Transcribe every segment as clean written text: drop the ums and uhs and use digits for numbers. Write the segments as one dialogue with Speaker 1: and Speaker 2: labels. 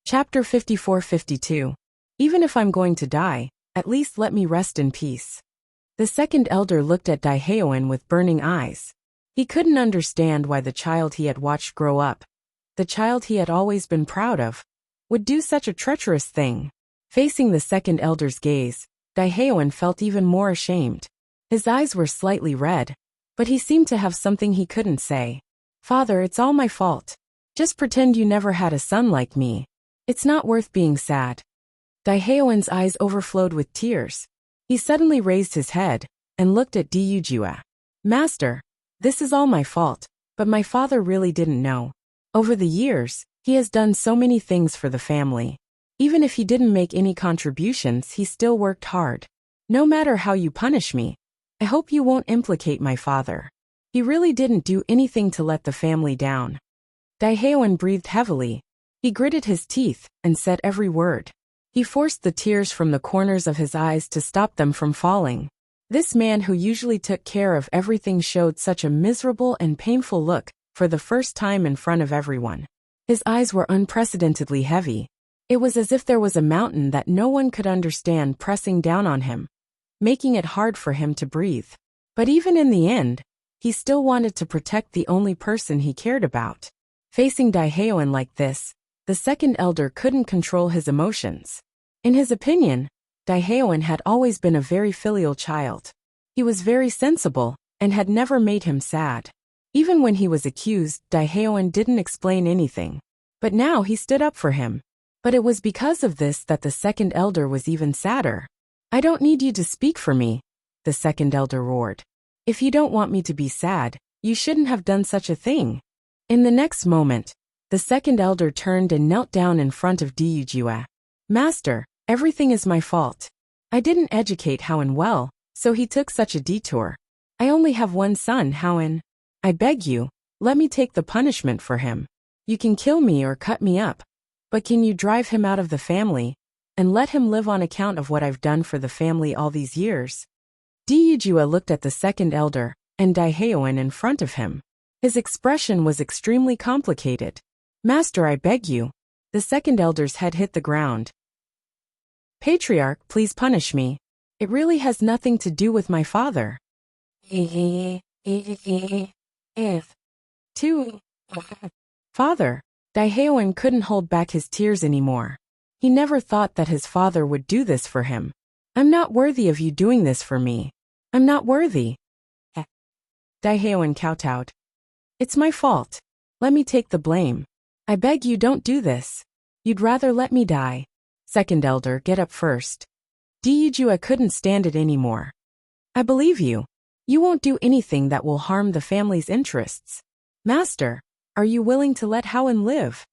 Speaker 1: Chapter 54-52. Even if I'm going to die, at least let me rest in peace. The second elder looked at Daehaeon with burning eyes. He couldn't understand why the child he had watched grow up, the child he had always been proud of, would do such a treacherous thing. Facing the second elder's gaze, Daehaeon felt even more ashamed. His eyes were slightly red, but he seemed to have something he couldn't say. Father, it's all my fault. Just pretend you never had a son like me. It's not worth being sad. Daehaeon's eyes overflowed with tears. He suddenly raised his head and looked at Wuxia. Master, this is all my fault, but my father really didn't know. Over the years, he has done so many things for the family. Even if he didn't make any contributions, he still worked hard. No matter how you punish me, I hope you won't implicate my father. He really didn't do anything to let the family down. Daehaeon breathed heavily. He gritted his teeth and said every word. He forced the tears from the corners of his eyes to stop them from falling. This man who usually took care of everything showed such a miserable and painful look for the first time in front of everyone. His eyes were unprecedentedly heavy. It was as if there was a mountain that no one could understand pressing down on him, making it hard for him to breathe. But even in the end, he still wanted to protect the only person he cared about. Facing Daehaeon like this, the second elder couldn't control his emotions. In his opinion, Daehaeon had always been a very filial child. He was very sensible and had never made him sad. Even when he was accused, Daehaeon didn't explain anything. But now he stood up for him. But it was because of this that the second elder was even sadder. I don't need you to speak for me, the second elder roared. If you don't want me to be sad, you shouldn't have done such a thing. In the next moment, the second elder turned and knelt down in front of Wuxia. Master, everything is my fault. I didn't educate Haoen well, so he took such a detour. I only have one son, Haoen. I beg you, let me take the punishment for him. You can kill me or cut me up, but can you drive him out of the family and let him live on account of what I've done for the family all these years? Wuxia looked at the second elder and Daehaeon in front of him. His expression was extremely complicated. Master, I beg you. The second elder's head hit the ground. Patriarch, please punish me. It really has nothing to do with my father. Father, Daehaeon couldn't hold back his tears anymore. He never thought that his father would do this for him. I'm not worthy of you doing this for me. I'm not worthy. Daehaeon kowtowed. It's my fault. Let me take the blame. I beg you don't do this. You'd rather let me die. Second elder, get up first. Wuxia couldn't stand it anymore. I believe you. You won't do anything that will harm the family's interests. Master, are you willing to let Haoen live?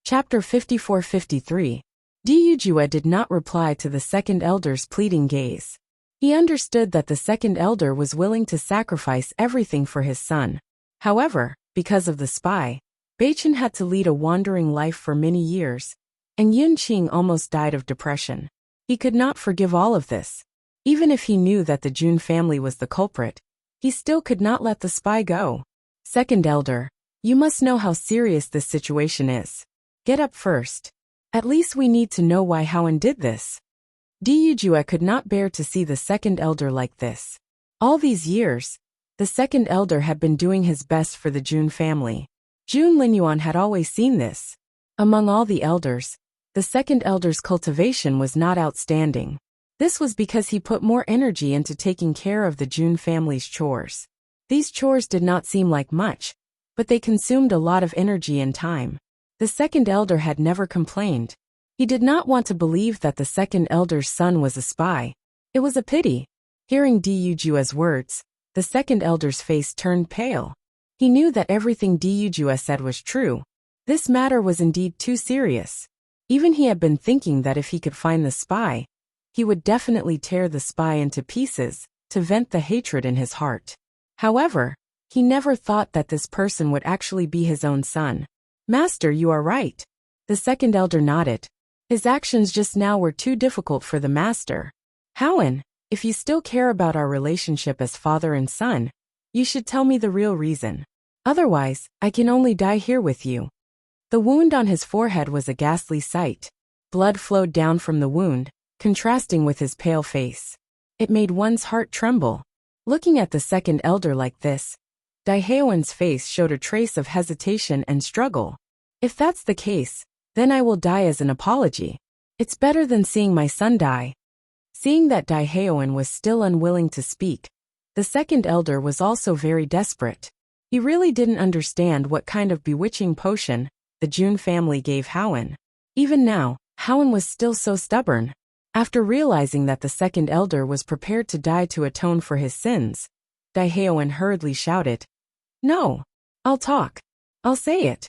Speaker 1: Chapter 54-53. Wuxia did not reply to the second elder's pleading gaze. He understood that the second elder was willing to sacrifice everything for his son. However, because of the spy, Bewitching had to lead a wandering life for many years, and Yunqing almost died of depression. He could not forgive all of this. Even if he knew that the Jun family was the culprit, he still could not let the spy go. Second elder, you must know how serious this situation is. Get up first. At least we need to know why Haoen did this. Wuxia could not bear to see the second elder like this. All these years, the second elder had been doing his best for the Jun family. Jun Linyuan had always seen this. Among all the elders, the second elder's cultivation was not outstanding. This was because he put more energy into taking care of the Jun family's chores. These chores did not seem like much, but they consumed a lot of energy and time. The second elder had never complained. He did not want to believe that the second elder's son was a spy. It was a pity. Hearing Wuxia's words, the second elder's face turned pale. He knew that everything Wuxia said was true. This matter was indeed too serious. Even he had been thinking that if he could find the spy, he would definitely tear the spy into pieces to vent the hatred in his heart. However, he never thought that this person would actually be his own son. Master, you are right. The second elder nodded. His actions just now were too difficult for the master. Haoen, if you still care about our relationship as father and son, you should tell me the real reason. Otherwise, I can only die here with you. The wound on his forehead was a ghastly sight. Blood flowed down from the wound, contrasting with his pale face. It made one's heart tremble. Looking at the second elder like this, Daehaeon's face showed a trace of hesitation and struggle. If that's the case, then I will die as an apology. It's better than seeing my son die. Seeing that Daehaeon was still unwilling to speak, the second elder was also very desperate. He really didn't understand what kind of bewitching potion the Jun family gave Haoen. Even now, Haoen was still so stubborn. After realizing that the second elder was prepared to die to atone for his sins, Daehaeon hurriedly shouted, "No! I'll talk. I'll say it."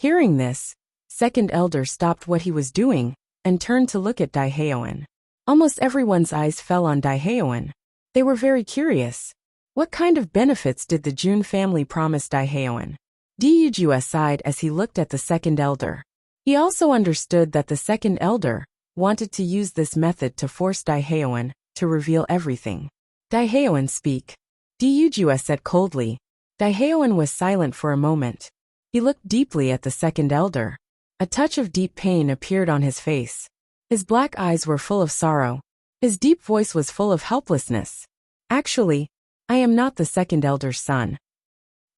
Speaker 1: Hearing this, second elder stopped what he was doing and turned to look at Daehaeon. Almost everyone's eyes fell on Daehaeon. They were very curious. What kind of benefits did the Jun family promise Daehaeon? Daeju sighed as he looked at the second elder. He also understood that the second elder wanted to use this method to force Daehaeon to reveal everything. "Daehaeon, speak," Daeju said coldly. Daehaeon was silent for a moment. He looked deeply at the second elder. A touch of deep pain appeared on his face. His black eyes were full of sorrow. His deep voice was full of helplessness. "Actually, I am not the second elder's son."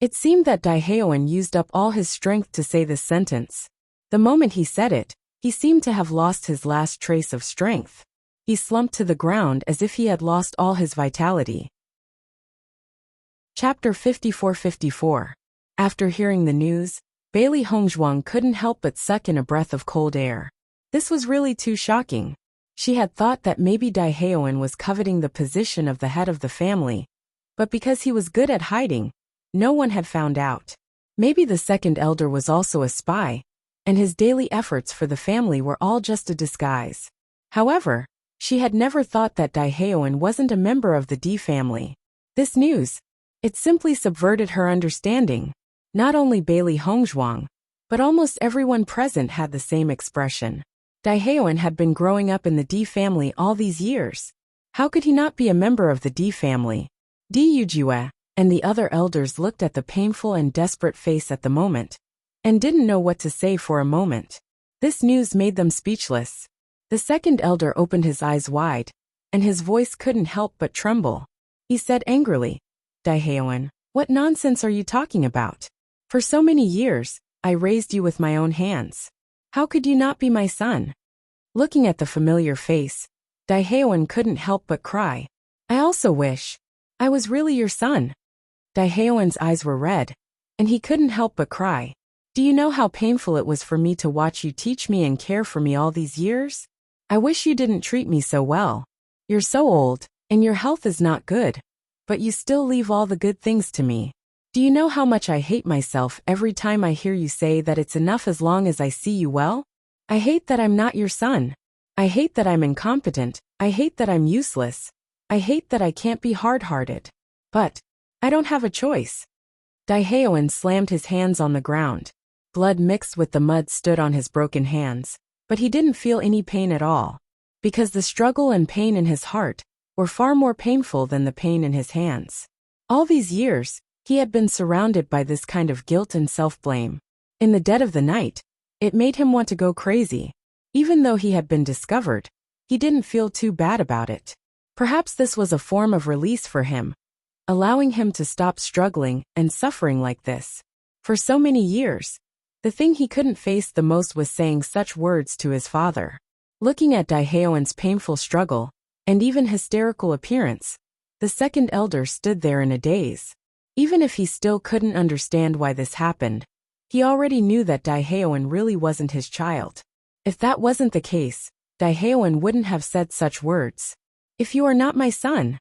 Speaker 1: It seemed that Daehaeon used up all his strength to say this sentence. The moment he said it, he seemed to have lost his last trace of strength. He slumped to the ground as if he had lost all his vitality. Chapter 54-54. After hearing the news, Bailey Hongzhuang couldn't help but suck in a breath of cold air. This was really too shocking. She had thought that maybe Daehaeon was coveting the position of the head of the family, but because he was good at hiding, no one had found out. Maybe the second elder was also a spy, and his daily efforts for the family were all just a disguise. However, she had never thought that Daehaeon wasn't a member of the D family. This news, it simply subverted her understanding. Not only Bailey Hongzhuang, but almost everyone present had the same expression. Daehaeon had been growing up in the D family all these years. How could he not be a member of the D family? Daeju and the other elders looked at the painful and desperate face at the moment, and didn't know what to say for a moment. This news made them speechless. The second elder opened his eyes wide, and his voice couldn't help but tremble. He said angrily, "Daehaeon, what nonsense are you talking about? For so many years, I raised you with my own hands. How could you not be my son?" Looking at the familiar face, Daehaeon couldn't help but cry. "I also wish I was really your son." Daehaeon's eyes were red, and he couldn't help but cry. "Do you know how painful it was for me to watch you teach me and care for me all these years? I wish you didn't treat me so well. You're so old, and your health is not good, but you still leave all the good things to me. Do you know how much I hate myself every time I hear you say that it's enough as long as I see you well? I hate that I'm not your son. I hate that I'm incompetent. I hate that I'm useless. I hate that I can't be hard-hearted. But I don't have a choice." Daehaeon slammed his hands on the ground. Blood mixed with the mud stood on his broken hands, but he didn't feel any pain at all, because the struggle and pain in his heart were far more painful than the pain in his hands. All these years, he had been surrounded by this kind of guilt and self-blame. In the dead of the night, it made him want to go crazy. Even though he had been discovered, he didn't feel too bad about it. Perhaps this was a form of release for him, allowing him to stop struggling and suffering like this. For so many years, the thing he couldn't face the most was saying such words to his father. Looking at Daehaeon's painful struggle, and even hysterical appearance, the second elder stood there in a daze. Even if he still couldn't understand why this happened, he already knew that Daehaeon really wasn't his child. If that wasn't the case, Daehaeon wouldn't have said such words. "If you are not my son,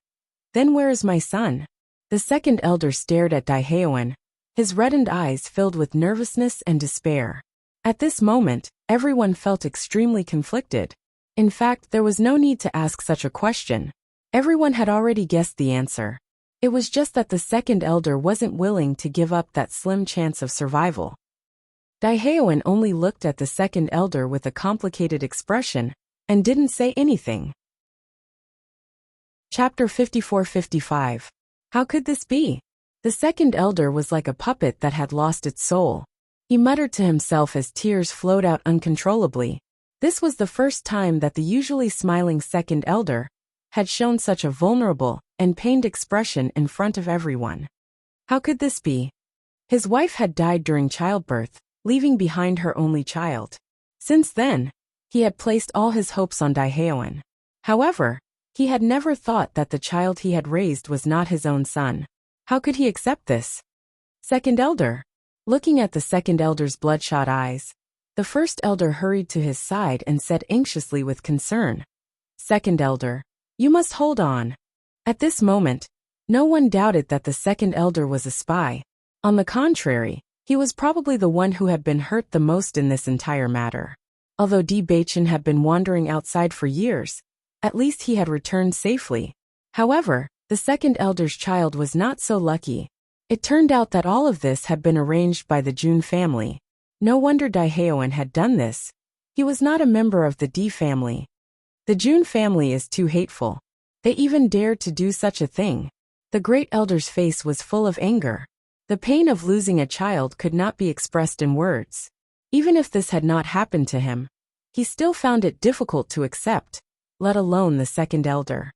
Speaker 1: then where is my son?" The second elder stared at Daehaeon, his reddened eyes filled with nervousness and despair. At this moment, everyone felt extremely conflicted. In fact, there was no need to ask such a question. Everyone had already guessed the answer. It was just that the second elder wasn't willing to give up that slim chance of survival. Daehaeon only looked at the second elder with a complicated expression and didn't say anything. Chapter 54-55. How could this be? The second elder was like a puppet that had lost its soul. He muttered to himself as tears flowed out uncontrollably. This was the first time that the usually smiling second elder had shown such a vulnerable and pained expression in front of everyone. How could this be? His wife had died during childbirth, leaving behind her only child. Since then, he had placed all his hopes on Daehaeon. However, he had never thought that the child he had raised was not his own son. How could he accept this? Second elder. Looking at the second elder's bloodshot eyes, the first elder hurried to his side and said anxiously with concern, "Second elder, you must hold on." At this moment, no one doubted that the second elder was a spy. On the contrary, he was probably the one who had been hurt the most in this entire matter. Although Bewitching had been wandering outside for years, at least he had returned safely. However, the second elder's child was not so lucky. It turned out that all of this had been arranged by the Jun family. No wonder Daehaeon had done this. He was not a member of the D family. The Jun family is too hateful. They even dared to do such a thing. The great elder's face was full of anger. The pain of losing a child could not be expressed in words. Even if this had not happened to him, he still found it difficult to accept, let alone the second elder.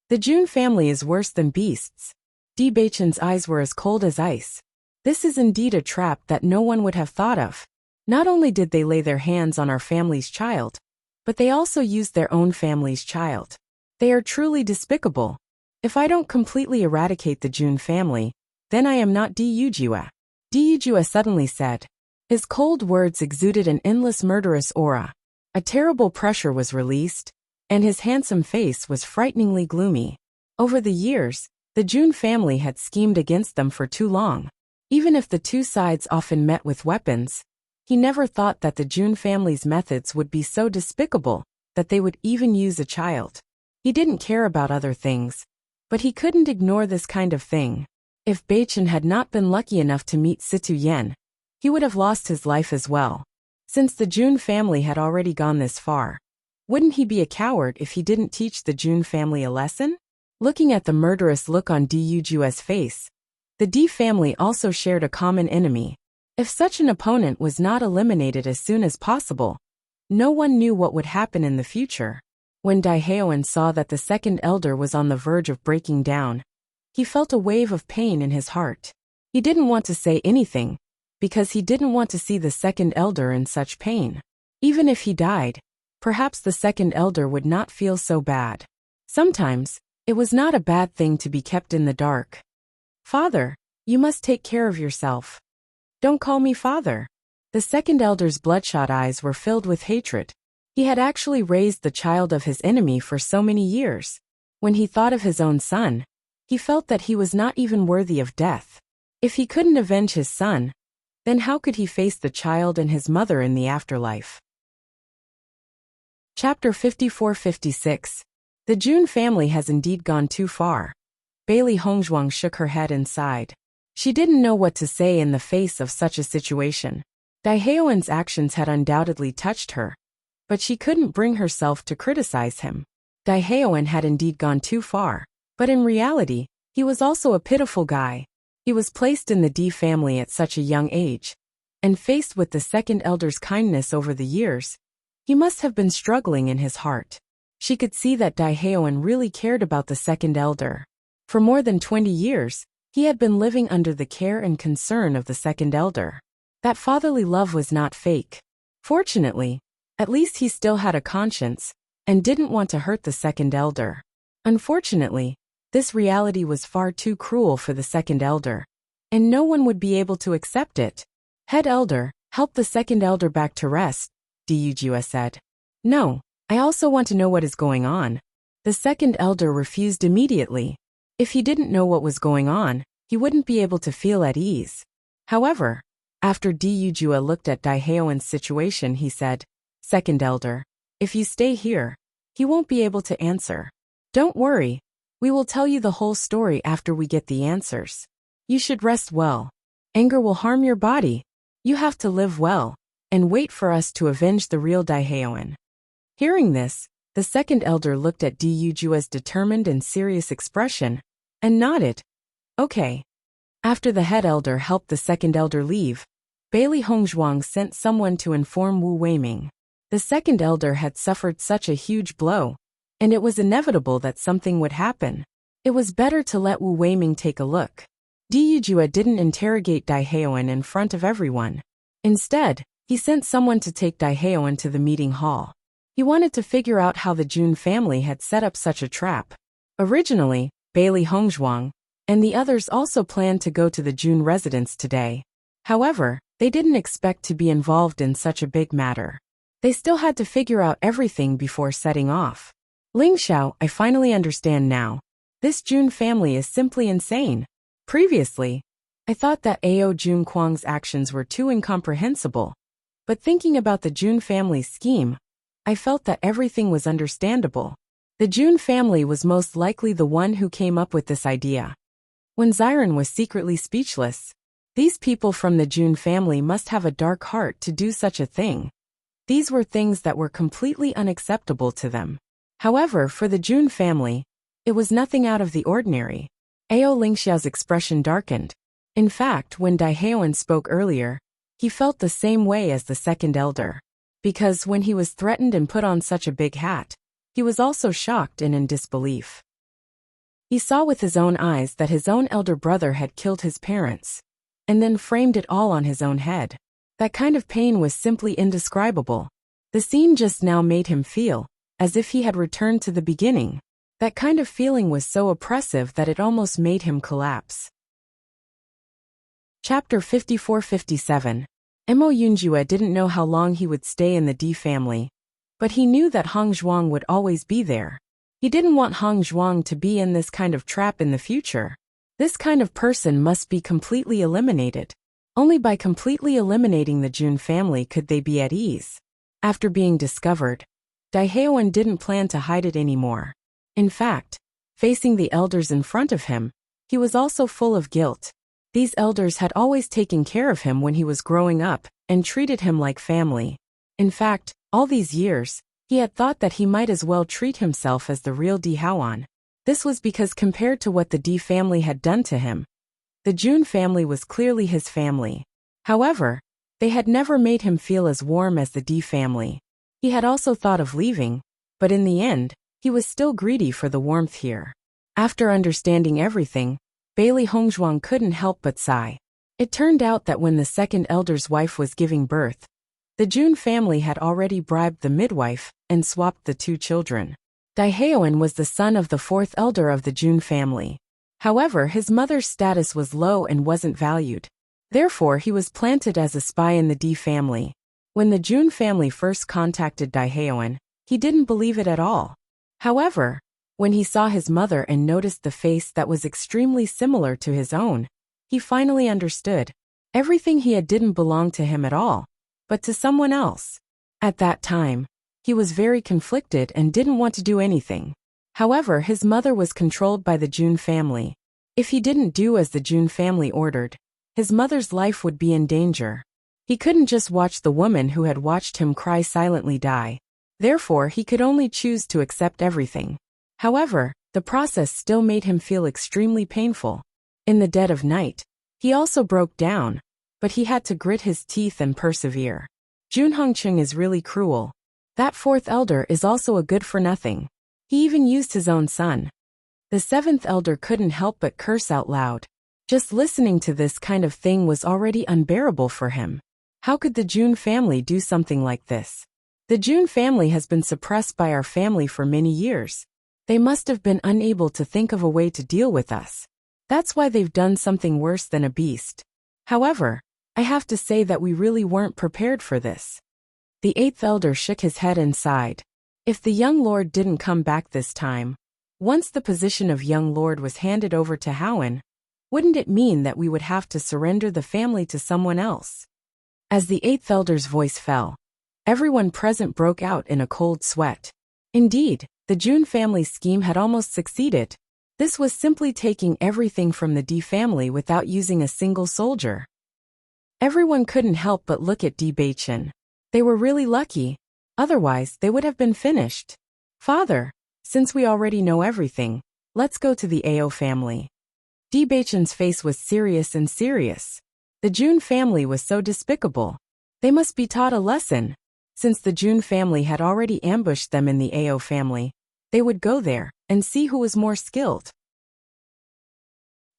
Speaker 1: The Jun family is worse than beasts. Bewitching's eyes were as cold as ice. This is indeed a trap that no one would have thought of. Not only did they lay their hands on our family's child, but they also used their own family's child. They are truly despicable. If I don't completely eradicate the Jun family, then I am not Dujua. Dujua suddenly said. His cold words exuded an endless murderous aura. A terrible pressure was released, and his handsome face was frighteningly gloomy. Over the years, the Jun family had schemed against them for too long. Even if the two sides often met with weapons, he never thought that the Jun family's methods would be so despicable that they would even use a child. He didn't care about other things, but he couldn't ignore this kind of thing. If Bewitching had not been lucky enough to meet Situ Yen, he would have lost his life as well. Since the Jun family had already gone this far, wouldn't he be a coward if he didn't teach the Jun family a lesson? Looking at the murderous look on Dujua's face, the D family also shared a common enemy. If such an opponent was not eliminated as soon as possible, no one knew what would happen in the future. When Daehaeon saw that the second elder was on the verge of breaking down, he felt a wave of pain in his heart. He didn't want to say anything, because he didn't want to see the second elder in such pain. Even if he died, perhaps the second elder would not feel so bad. Sometimes, it was not a bad thing to be kept in the dark. Father, you must take care of yourself. Don't call me father. The second elder's bloodshot eyes were filled with hatred. He had actually raised the child of his enemy for so many years. When he thought of his own son, he felt that he was not even worthy of death. If he couldn't avenge his son, then how could he face the child and his mother in the afterlife? Chapter 54-56. The Jun family has indeed gone too far. Bailey Hongzhuang shook her head and sighed. She didn't know what to say in the face of such a situation. Daehaeon's actions had undoubtedly touched her, but she couldn't bring herself to criticize him. Daehaeon had indeed gone too far, but in reality, he was also a pitiful guy. He was placed in the D family at such a young age, and faced with the second elder's kindness over the years, he must have been struggling in his heart. She could see that Daehaeon really cared about the second elder. For more than 20 years, he had been living under the care and concern of the second elder. That fatherly love was not fake. Fortunately, at least he still had a conscience, and didn't want to hurt the second elder. Unfortunately, this reality was far too cruel for the second elder, and no one would be able to accept it. Head elder, help the second elder back to rest, Dujua said. No, I also want to know what is going on. The second elder refused immediately. If he didn't know what was going on, he wouldn't be able to feel at ease. However, after Dujua looked at Daehaeon's situation, he said, Second elder, if you stay here, he won't be able to answer. Don't worry, we will tell you the whole story after we get the answers. You should rest well. Anger will harm your body. You have to live well, and wait for us to avenge the real Daehaeon. Hearing this, the second elder looked at Dujua's determined and serious expression, and nodded. Okay. After the head elder helped the second elder leave, Bailey Hongzhuang sent someone to inform Wu Weiming. The second elder had suffered such a huge blow, and it was inevitable that something would happen. It was better to let Wu Weiming take a look. Di Yujue didn't interrogate Dai Haoan in front of everyone. Instead, he sent someone to take Dai Haoan to the meeting hall. He wanted to figure out how the Jun family had set up such a trap. Originally, Bailey Hongzhuang and the others also planned to go to the Jun residence today. However, they didn't expect to be involved in such a big matter. They still had to figure out everything before setting off. Ling Xiao, I finally understand now. This Jun family is simply insane. Previously, I thought that Ao Jun Kuang's actions were too incomprehensible. But thinking about the Jun family's scheme, I felt that everything was understandable. The Jun family was most likely the one who came up with this idea. When Xiren was secretly speechless, these people from the Jun family must have a dark heart to do such a thing. These were things that were completely unacceptable to them. However, for the Jun family, it was nothing out of the ordinary. Ao Lingxiao's expression darkened. In fact, when Dai Haoan spoke earlier, he felt the same way as the second elder. Because when he was threatened and put on such a big hat, he was also shocked and in disbelief. He saw with his own eyes that his own elder brother had killed his parents, and then framed it all on his own head. That kind of pain was simply indescribable. The scene just now made him feel as if he had returned to the beginning. That kind of feeling was so oppressive that it almost made him collapse. Chapter 54-57. Mo Yunjue didn't know how long he would stay in the Di family, but he knew that Hong Zhuang would always be there. He didn't want Hong Zhuang to be in this kind of trap in the future. This kind of person must be completely eliminated. Only by completely eliminating the Jun family could they be at ease. After being discovered, Dai Haoan didn't plan to hide it anymore. In fact, facing the elders in front of him, he was also full of guilt. These elders had always taken care of him when he was growing up and treated him like family. In fact, all these years, he had thought that he might as well treat himself as the real Di Haoan. This was because compared to what the Di family had done to him, the Jun family was clearly his family. However, they had never made him feel as warm as the Di family. He had also thought of leaving, but in the end, he was still greedy for the warmth here. After understanding everything, Bailey Hongzhuang couldn't help but sigh. It turned out that when the second elder's wife was giving birth, the Jun family had already bribed the midwife and swapped the two children. Dai Haoan was the son of the fourth elder of the Jun family. However, his mother's status was low and wasn't valued. Therefore, he was planted as a spy in the Di family. When the Jun family first contacted Dai Haoan, he didn't believe it at all. However, when he saw his mother and noticed the face that was extremely similar to his own, he finally understood. Everything he had didn't belong to him at all, but to someone else. At that time, he was very conflicted and didn't want to do anything. However, his mother was controlled by the Jun family. If he didn't do as the Jun family ordered, his mother's life would be in danger. He couldn't just watch the woman who had watched him cry silently die. Therefore, he could only choose to accept everything. However, the process still made him feel extremely painful. In the dead of night, he also broke down, but he had to grit his teeth and persevere. Jun Hongqing is really cruel. That fourth elder is also a good-for-nothing. He even used his own son. The seventh elder couldn't help but curse out loud. Just listening to this kind of thing was already unbearable for him. How could the Jun family do something like this? The Jun family has been suppressed by our family for many years. They must have been unable to think of a way to deal with us. That's why they've done something worse than a beast. However, I have to say that we really weren't prepared for this. The eighth elder shook his head and sighed. If the young lord didn't come back this time, once the position of young lord was handed over to Haoan, wouldn't it mean that we would have to surrender the family to someone else? As the eighth elder's voice fell, everyone present broke out in a cold sweat. Indeed, the Jun family scheme had almost succeeded. This was simply taking everything from the Di family without using a single soldier. Everyone couldn't help but look at Bewitching. They were really lucky. Otherwise, they would have been finished. Father, since we already know everything, let's go to the Ao family. Bewitching's face was serious. The Jun family was so despicable. They must be taught a lesson. Since the Jun family had already ambushed them in the Ao family, they would go there and see who was more skilled.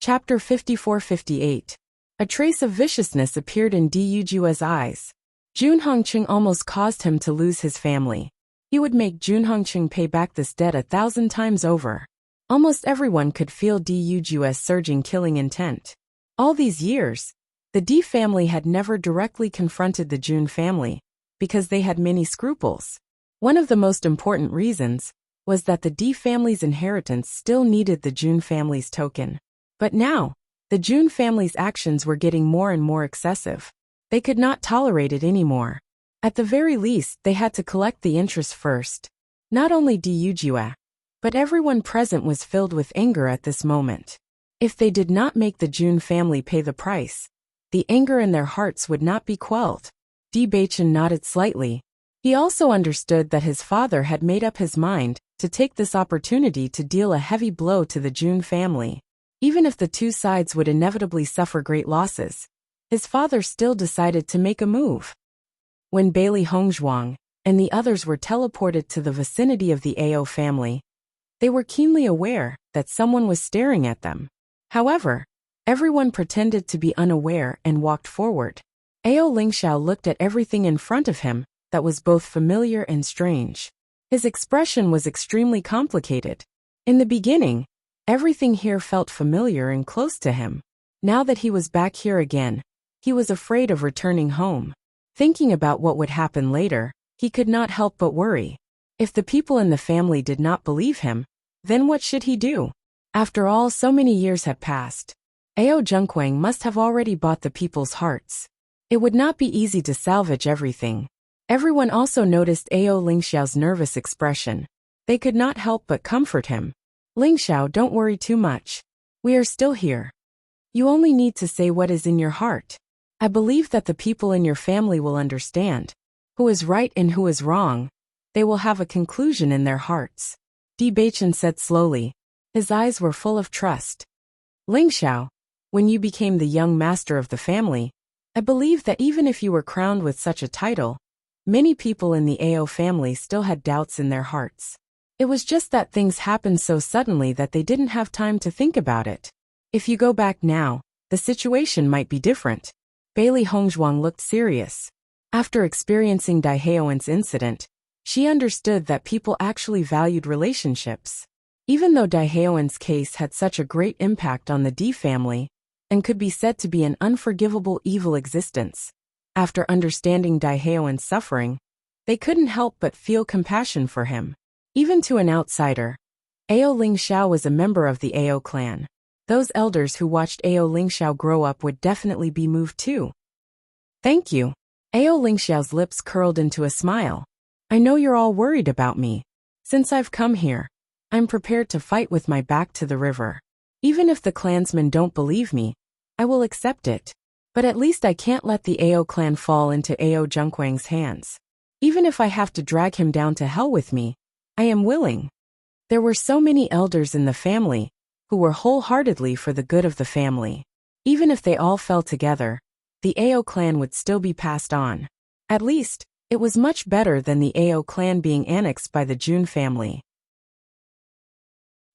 Speaker 1: Chapter 54-58. A trace of viciousness appeared in Dujue's eyes. Jun Hongqing almost caused him to lose his family. He would make Jun Hongqing pay back this debt 1,000 times over. Almost everyone could feel Dujue's surging killing intent. All these years, the D family had never directly confronted the Jun family, because they had many scruples. One of the most important reasons was that the D family's inheritance still needed the Jun family's token. But now, the Jun family's actions were getting more and more excessive. They could not tolerate it anymore. At the very least, they had to collect the interest first. Not only Dujue, but everyone present was filled with anger at this moment. If they did not make the Jun family pay the price, the anger in their hearts would not be quelled. Bewitching nodded slightly. He also understood that his father had made up his mind to take this opportunity to deal a heavy blow to the Jun family. Even if the two sides would inevitably suffer great losses, his father still decided to make a move. When Bailey Hongzhuang and the others were teleported to the vicinity of the Ao family, they were keenly aware that someone was staring at them. However, everyone pretended to be unaware and walked forward. Ao Lingxiao looked at everything in front of him that was both familiar and strange. His expression was extremely complicated. In the beginning, everything here felt familiar and close to him. Now that he was back here again, he was afraid of returning home. Thinking about what would happen later, he could not help but worry. If the people in the family did not believe him, then what should he do? After all, so many years had passed. Ao Zhengquang must have already bought the people's hearts. It would not be easy to salvage everything. Everyone also noticed Ao Lingxiao's nervous expression. They could not help but comfort him. Lingxiao, don't worry too much. We are still here. You only need to say what is in your heart. I believe that the people in your family will understand who is right and who is wrong. They will have a conclusion in their hearts. Bewitching said slowly. His eyes were full of trust. Lingxiao, when you became the young master of the family, I believe that even if you were crowned with such a title, many people in the Ao family still had doubts in their hearts. It was just that things happened so suddenly that they didn't have time to think about it. If you go back now, the situation might be different. Bailey Hongzhuang looked serious. After experiencing Daiheoan's incident, she understood that people actually valued relationships. Even though Daiheoan's case had such a great impact on the D family, and could be said to be an unforgivable evil existence, after understanding Daiheoan's suffering, they couldn't help but feel compassion for him. Even to an outsider, Ao Lingxiao was a member of the Ao clan. Those elders who watched Ao Lingxiao grow up would definitely be moved too. Thank you. Ao Lingxiao's lips curled into a smile. I know you're all worried about me. Since I've come here, I'm prepared to fight with my back to the river. Even if the clansmen don't believe me, I will accept it. But at least I can't let the Ao clan fall into Ao Zhengquang's hands. Even if I have to drag him down to hell with me, I am willing. There were so many elders in the family who were wholeheartedly for the good of the family. Even if they all fell together, the Ao clan would still be passed on. At least, it was much better than the Ao clan being annexed by the Jun family.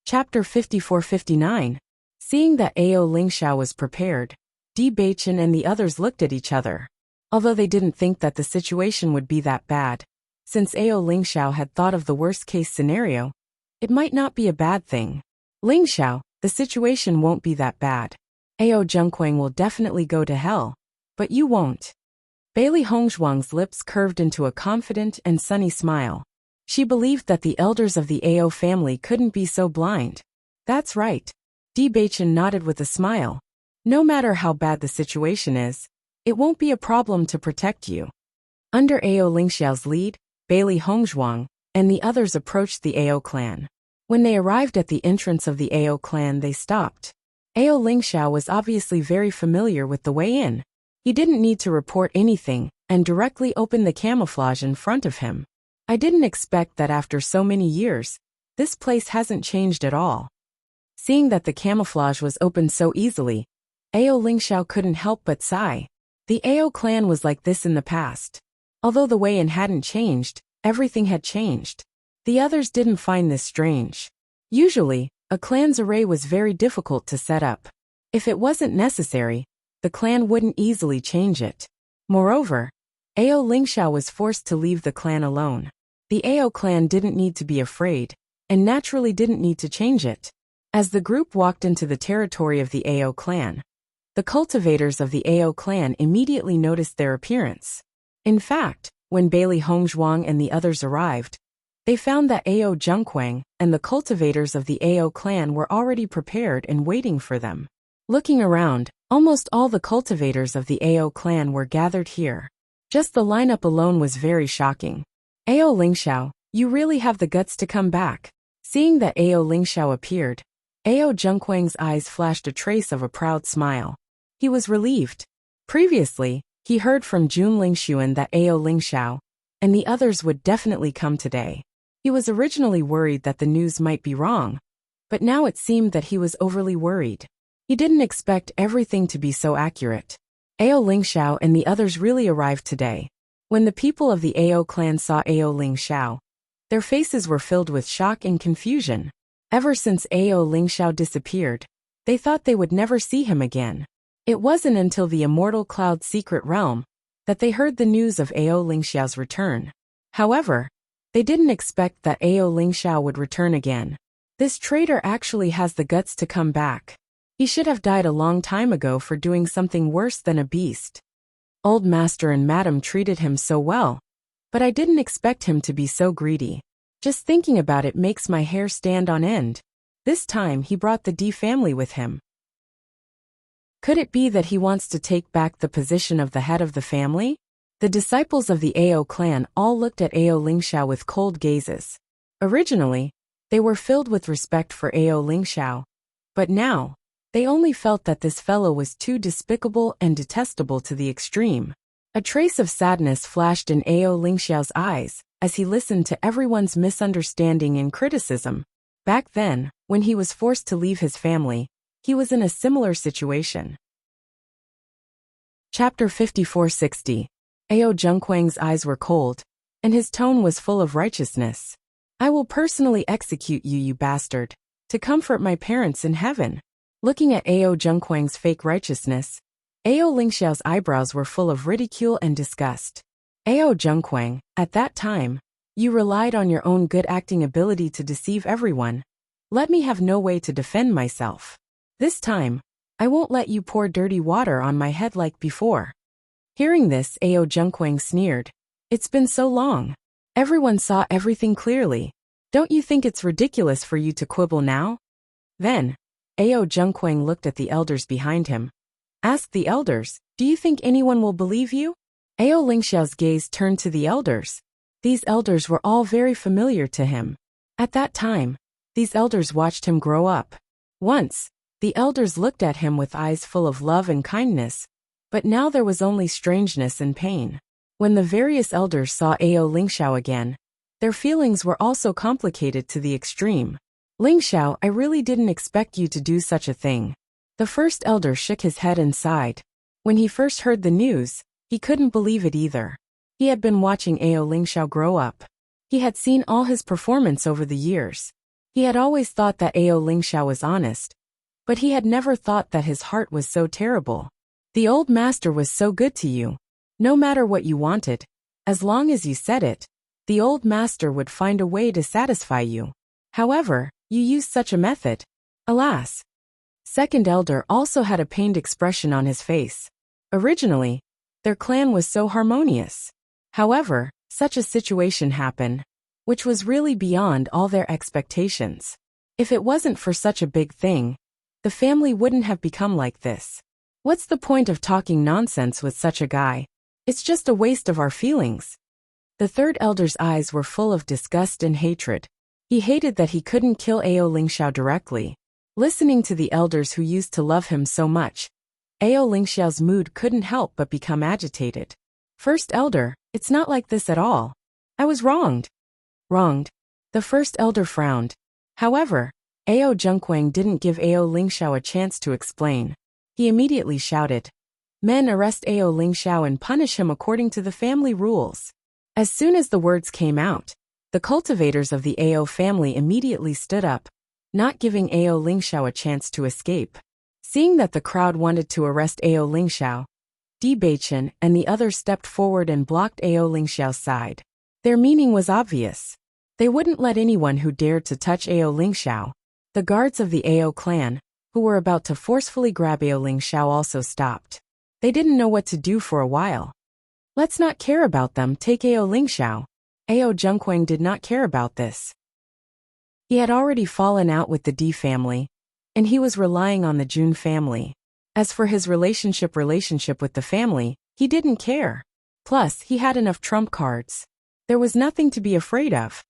Speaker 1: Chapter 54-59. Seeing that Ao Lingxiao was prepared, Bewitching and the others looked at each other. Although they didn't think that the situation would be that bad, since Ao Lingxiao had thought of the worst-case scenario, it might not be a bad thing. Lingxiao, the situation won't be that bad. Ao Zhengquang will definitely go to hell, but you won't. Bailey Hongzhuang's lips curved into a confident and sunny smile. She believed that the elders of the Ao family couldn't be so blind. That's right. Bewitching nodded with a smile. No matter how bad the situation is, it won't be a problem to protect you. Under Ao Lingxiao's lead, Bailey Hongzhuang and the others approached the Ao clan. When they arrived at the entrance of the Ao clan, they stopped. Ao Lingxiao was obviously very familiar with the way in. He didn't need to report anything and directly opened the camouflage in front of him. I didn't expect that after so many years, this place hasn't changed at all. Seeing that the camouflage was opened so easily, Ao Lingxiao couldn't help but sigh. The Ao clan was like this in the past. Although the Wei hadn't changed, everything had changed. The others didn't find this strange. Usually, a clan's array was very difficult to set up. If it wasn't necessary, the clan wouldn't easily change it. Moreover, Ao Lingxiao was forced to leave the clan alone. The Ao clan didn't need to be afraid, and naturally didn't need to change it. As the group walked into the territory of the Ao clan, the cultivators of the Ao clan immediately noticed their appearance. In fact, when Bailey Hongzhuang and the others arrived, they found that Ao Zhengquang and the cultivators of the Ao clan were already prepared and waiting for them. Looking around, almost all the cultivators of the Ao clan were gathered here. Just the lineup alone was very shocking. Ao Lingxiao, you really have the guts to come back. Seeing that Ao Lingxiao appeared, Ao Zhengquang's eyes flashed a trace of a proud smile. He was relieved. Previously, he heard from Jun Lingxuan that Ao Lingxiao and the others would definitely come today. He was originally worried that the news might be wrong, but now it seemed that he was overly worried. He didn't expect everything to be so accurate. Ao Lingxiao and the others really arrived today. When the people of the Ao clan saw Ao Lingxiao, their faces were filled with shock and confusion. Ever since Ao Lingxiao disappeared, they thought they would never see him again. It wasn't until the Immortal Cloud secret realm that they heard the news of Ao Lingxiao's return. However, they didn't expect that Ao Lingxiao would return again. This traitor actually has the guts to come back. He should have died a long time ago for doing something worse than a beast. Old Master and Madam treated him so well, but I didn't expect him to be so greedy. Just thinking about it makes my hair stand on end. This time he brought the D family with him. Could it be that he wants to take back the position of the head of the family? The disciples of the Ao clan all looked at Ao Lingxiao with cold gazes. Originally, they were filled with respect for Ao Lingxiao, but now, they only felt that this fellow was too despicable and detestable to the extreme. A trace of sadness flashed in Ao Lingxiao's eyes as he listened to everyone's misunderstanding and criticism. Back then, when he was forced to leave his family, he was in a similar situation. Chapter 5460. Ao Zhengquang's eyes were cold, and his tone was full of righteousness. I will personally execute you, you bastard, to comfort my parents in heaven. Looking at Ao Zhengquang's fake righteousness, Ao Lingxiao's eyebrows were full of ridicule and disgust. Ao Zhengquang, at that time, you relied on your own good acting ability to deceive everyone. Let me have no way to defend myself. This time, I won't let you pour dirty water on my head like before. Hearing this, Ao Zhengquang sneered. It's been so long. Everyone saw everything clearly. Don't you think it's ridiculous for you to quibble now? Then, Ao Zhengquang looked at the elders behind him. Asked the elders, do you think anyone will believe you? Ao Lingxiao's gaze turned to the elders. These elders were all very familiar to him. At that time, these elders watched him grow up. Once, the elders looked at him with eyes full of love and kindness, but now there was only strangeness and pain. When the various elders saw Ao Lingxiao again, their feelings were also complicated to the extreme. Lingxiao, I really didn't expect you to do such a thing. The first elder shook his head and sighed. When he first heard the news, he couldn't believe it either. He had been watching Ao Lingxiao grow up. He had seen all his performance over the years. He had always thought that Ao Lingxiao was honest, but he had never thought that his heart was so terrible. The old master was so good to you. No matter what you wanted, as long as you said it, the old master would find a way to satisfy you. However, you used such a method. Alas. Second elder also had a pained expression on his face. Originally, their clan was so harmonious. However, such a situation happened, which was really beyond all their expectations. If it wasn't for such a big thing, the family wouldn't have become like this. What's the point of talking nonsense with such a guy? It's just a waste of our feelings. The third elder's eyes were full of disgust and hatred. He hated that he couldn't kill Ao Lingxiao directly. Listening to the elders who used to love him so much, Ao Lingxiao's mood couldn't help but become agitated. First elder, it's not like this at all. I was wronged. Wronged. The first elder frowned. However, Ao Zhengquang didn't give Ao Lingxiao a chance to explain. He immediately shouted, "Men, arrest Ao Lingxiao and punish him according to the family rules." As soon as the words came out, the cultivators of the Ao family immediately stood up, not giving Ao Lingxiao a chance to escape. Seeing that the crowd wanted to arrest Ao Lingxiao, Bewitching and the others stepped forward and blocked Ao Lingxiao's side. Their meaning was obvious. They wouldn't let anyone who dared to touch Ao Lingxiao. The guards of the Ao clan, who were about to forcefully grab Ao Lingxiao, also stopped. They didn't know what to do for a while. "Let's not care about them, take Ao Lingxiao." Ao Zhengquang did not care about this. He had already fallen out with the D family, and he was relying on the Jun family. As for his relationship with the family, he didn't care. Plus, he had enough trump cards. There was nothing to be afraid of.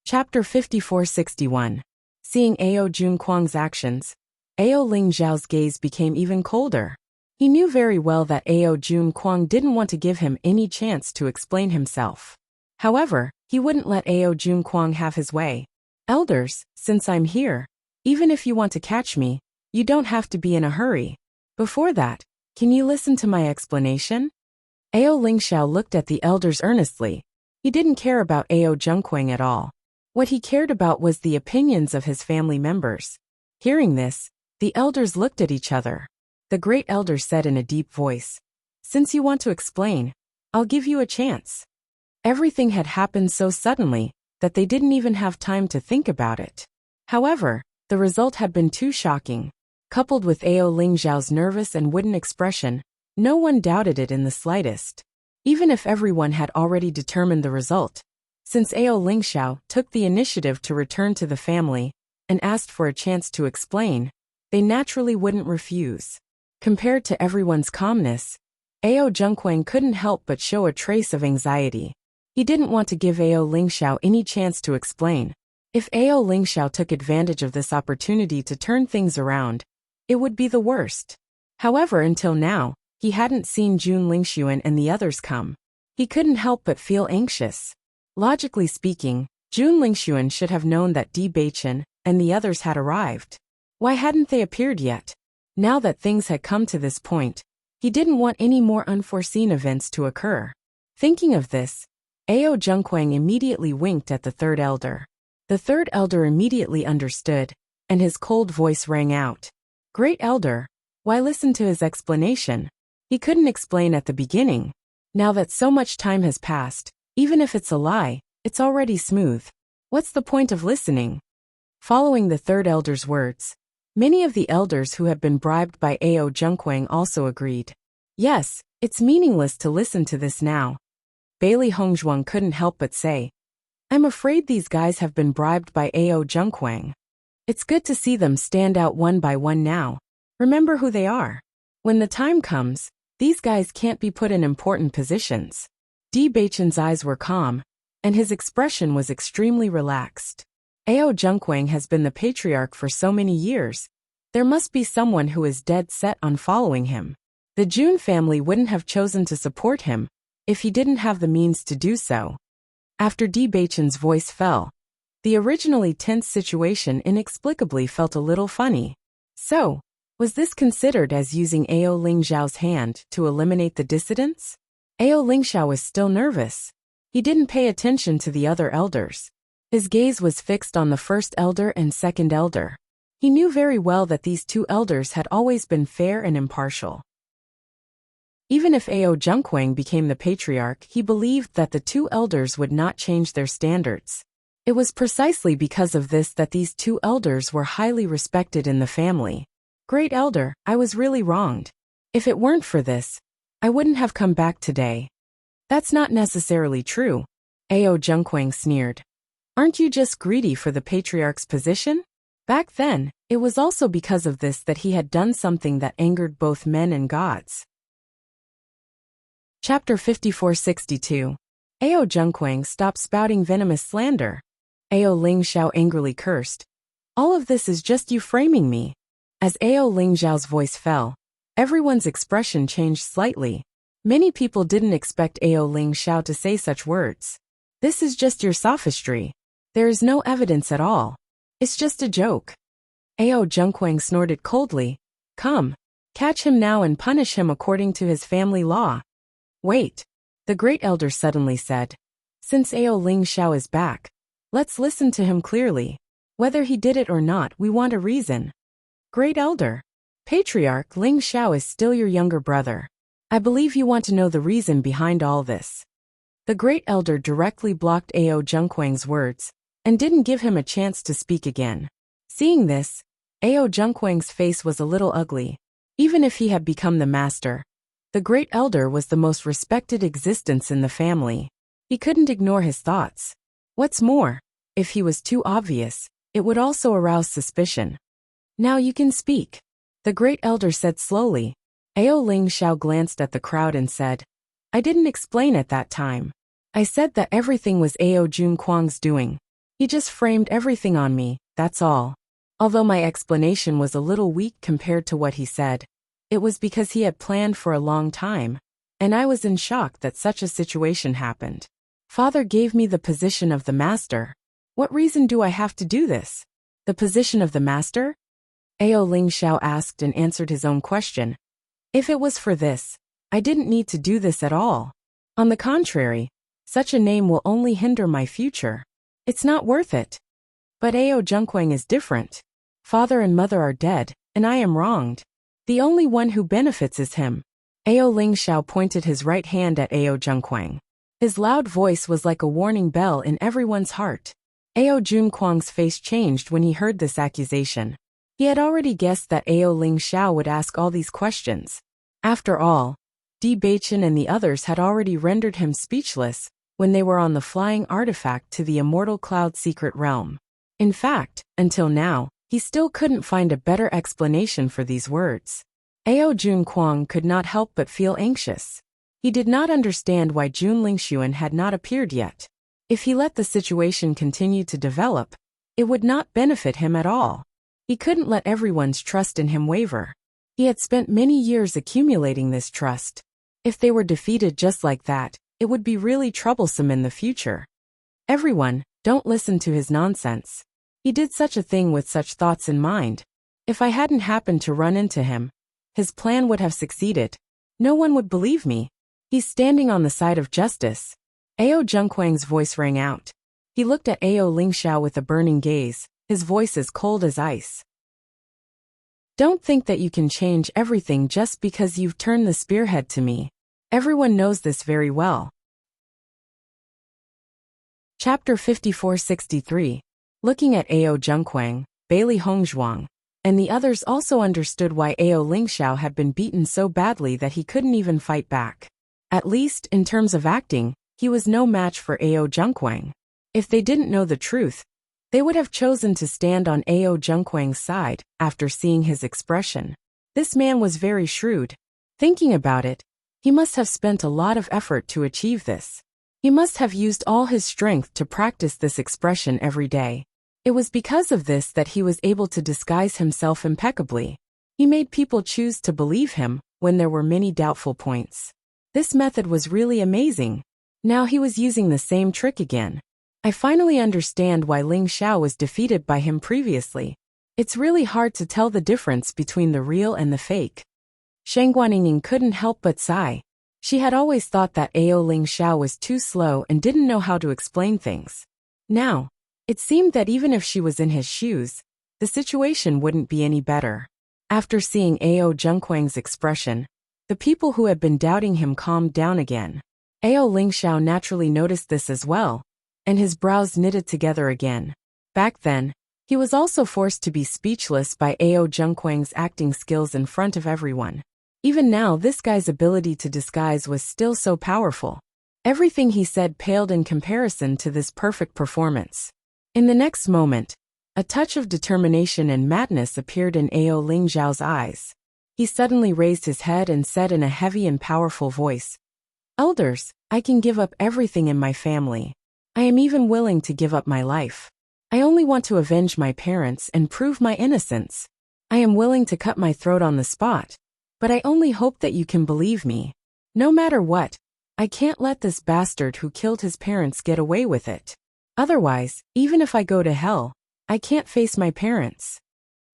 Speaker 1: Chapter 5461. Seeing Ao Zhengquang's actions, Ao Lingxiao's gaze became even colder. He knew very well that Ao Zhengquang didn't want to give him any chance to explain himself. However, he wouldn't let Ao Zhengquang have his way. "Elders, since I'm here, even if you want to catch me, you don't have to be in a hurry. Before that, can you listen to my explanation?" Ao Lingxiao looked at the elders earnestly. He didn't care about Ao Zhengquang at all. What he cared about was the opinions of his family members. Hearing this, the elders looked at each other. The great elder said in a deep voice, "Since you want to explain, I'll give you a chance." Everything had happened so suddenly that they didn't even have time to think about it. However, the result had been too shocking. Coupled with Ao Lingxiao's nervous and wooden expression, no one doubted it in the slightest. Even if everyone had already determined the result, since Ao Lingxiao took the initiative to return to the family and asked for a chance to explain, they naturally wouldn't refuse. Compared to everyone's calmness, Ao Zhengquang couldn't help but show a trace of anxiety. He didn't want to give Ao Lingxiao any chance to explain. If Ao Lingxiao took advantage of this opportunity to turn things around, it would be the worst. However, until now, he hadn't seen Jun Lingxuan and the others come. He couldn't help but feel anxious. Logically speaking, Jun Lingxuan should have known that Di Beichen and the others had arrived. Why hadn't they appeared yet? Now that things had come to this point, he didn't want any more unforeseen events to occur. Thinking of this, Ao Zhengquang immediately winked at the third elder. The third elder immediately understood, and his cold voice rang out. "Great elder, why listen to his explanation? He couldn't explain at the beginning. Now that so much time has passed, even if it's a lie, it's already smooth. What's the point of listening?" Following the third elder's words, many of the elders who had been bribed by Ao Zhengquang also agreed. "Yes, it's meaningless to listen to this now." Bailey Hongzhuang couldn't help but say, "I'm afraid these guys have been bribed by Ao Zhengquang. It's good to see them stand out one by one now. Remember who they are. When the time comes, these guys can't be put in important positions." Di Beichen's eyes were calm, and his expression was extremely relaxed. Ao Zhengquang has been the patriarch for so many years. There must be someone who is dead set on following him. The Jun family wouldn't have chosen to support him if he didn't have the means to do so. After Di Beichen's voice fell, the originally tense situation inexplicably felt a little funny. So, was this considered as using Ao Lingxiao's hand to eliminate the dissidents? Ao Lingxiao was still nervous. He didn't pay attention to the other elders. His gaze was fixed on the first elder and second elder. He knew very well that these two elders had always been fair and impartial. Even if Ao Zhengquang became the patriarch, he believed that the two elders would not change their standards. It was precisely because of this that these two elders were highly respected in the family. "Great elder, I was really wronged. If it weren't for this, I wouldn't have come back today." "That's not necessarily true," Ao Zhengquang sneered. "Aren't you just greedy for the patriarch's position?" Back then, it was also because of this that he had done something that angered both men and gods. Chapter 5462. Ao Zhengquang stopped spouting venomous slander. Ao Lingxiao angrily cursed. "All of this is just you framing me." As Ao Lingxiao's voice fell, everyone's expression changed slightly. Many people didn't expect Ao Lingxiao to say such words. "This is just your sophistry. There is no evidence at all. It's just a joke." Ao Zhengquang snorted coldly, Come, catch him now and punish him according to his family law. Wait, the great elder suddenly said. Since Ao Ling Xiao is back, let's listen to him clearly. Whether he did it or not, we want a reason. Great elder, Patriarch Ling Xiao is still your younger brother. I believe you want to know the reason behind all this. The great elder directly blocked Ao Zhengquang's words and didn't give him a chance to speak again. Seeing this, Ao Zhengquang's face was a little ugly. Even if he had become the master, the great elder was the most respected existence in the family. He couldn't ignore his thoughts. What's more, if he was too obvious, it would also arouse suspicion. Now you can speak, the great elder said slowly. Ao Ling Xiao glanced at the crowd and said, I didn't explain at that time. I said that everything was Ao Zhengquang's doing. He just framed everything on me, that's all. Although my explanation was a little weak compared to what he said, it was because he had planned for a long time, and I was in shock that such a situation happened. Father gave me the position of the master. What reason do I have to do this? The position of the master? Ao Ling Xiao asked and answered his own question. If it was for this, I didn't need to do this at all. On the contrary, such a name will only hinder my future. It's not worth it. But Ao Zhengquang is different. Father and mother are dead, and I am wronged. The only one who benefits is him. Ao Ling Xiao pointed his right hand at Ao Zhengquang. His loud voice was like a warning bell in everyone's heart. Ao Zhengquang's face changed when he heard this accusation. He had already guessed that Ao Ling Xiao would ask all these questions. After all, Bewitching and the others had already rendered him speechless when they were on the flying artifact to the immortal cloud secret realm. In fact, until now, he still couldn't find a better explanation for these words. Ao Zhengquang could not help but feel anxious. He did not understand why Jun Lingxuan had not appeared yet. If he let the situation continue to develop, it would not benefit him at all. He couldn't let everyone's trust in him waver. He had spent many years accumulating this trust. If they were defeated just like that, it would be really troublesome in the future. Everyone, don't listen to his nonsense. He did such a thing with such thoughts in mind. If I hadn't happened to run into him, his plan would have succeeded. No one would believe me. He's standing on the side of justice. Ao Zhengquang's voice rang out. He looked at Ao Ling Xiao with a burning gaze, his voice as cold as ice. Don't think that you can change everything just because you've turned the spearhead to me. Everyone knows this very well. Chapter 5463. Looking at Ao Zhengquang, Bailey Hongzhuang, and the others also understood why Ao Ling Xiao had been beaten so badly that he couldn't even fight back. At least, in terms of acting, he was no match for Ao Zhengquang. If they didn't know the truth, they would have chosen to stand on Ao Zhengquang's side after seeing his expression. This man was very shrewd. Thinking about it, he must have spent a lot of effort to achieve this. He must have used all his strength to practice this expression every day. It was because of this that he was able to disguise himself impeccably. He made people choose to believe him when there were many doubtful points. This method was really amazing. Now he was using the same trick again. I finally understand why Ling Xiao was defeated by him previously. It's really hard to tell the difference between the real and the fake. Sheng Guanyin couldn't help but sigh. She had always thought that Ao Ling Xiao was too slow and didn't know how to explain things. Now, it seemed that even if she was in his shoes, the situation wouldn't be any better. After seeing Ao Zhengquang's expression, the people who had been doubting him calmed down again. Ao Ling Xiao naturally noticed this as well, and his brows knitted together again. Back then, he was also forced to be speechless by Ao Zhengquang's acting skills in front of everyone. Even now, this guy's ability to disguise was still so powerful. Everything he said paled in comparison to this perfect performance. In the next moment, a touch of determination and madness appeared in Ao Ling Xiao's eyes. He suddenly raised his head and said in a heavy and powerful voice, "Elders, I can give up everything in my family. I am even willing to give up my life. I only want to avenge my parents and prove my innocence. I am willing to cut my throat on the spot, but I only hope that you can believe me. No matter what, I can't let this bastard who killed his parents get away with it. Otherwise, even if I go to hell, I can't face my parents."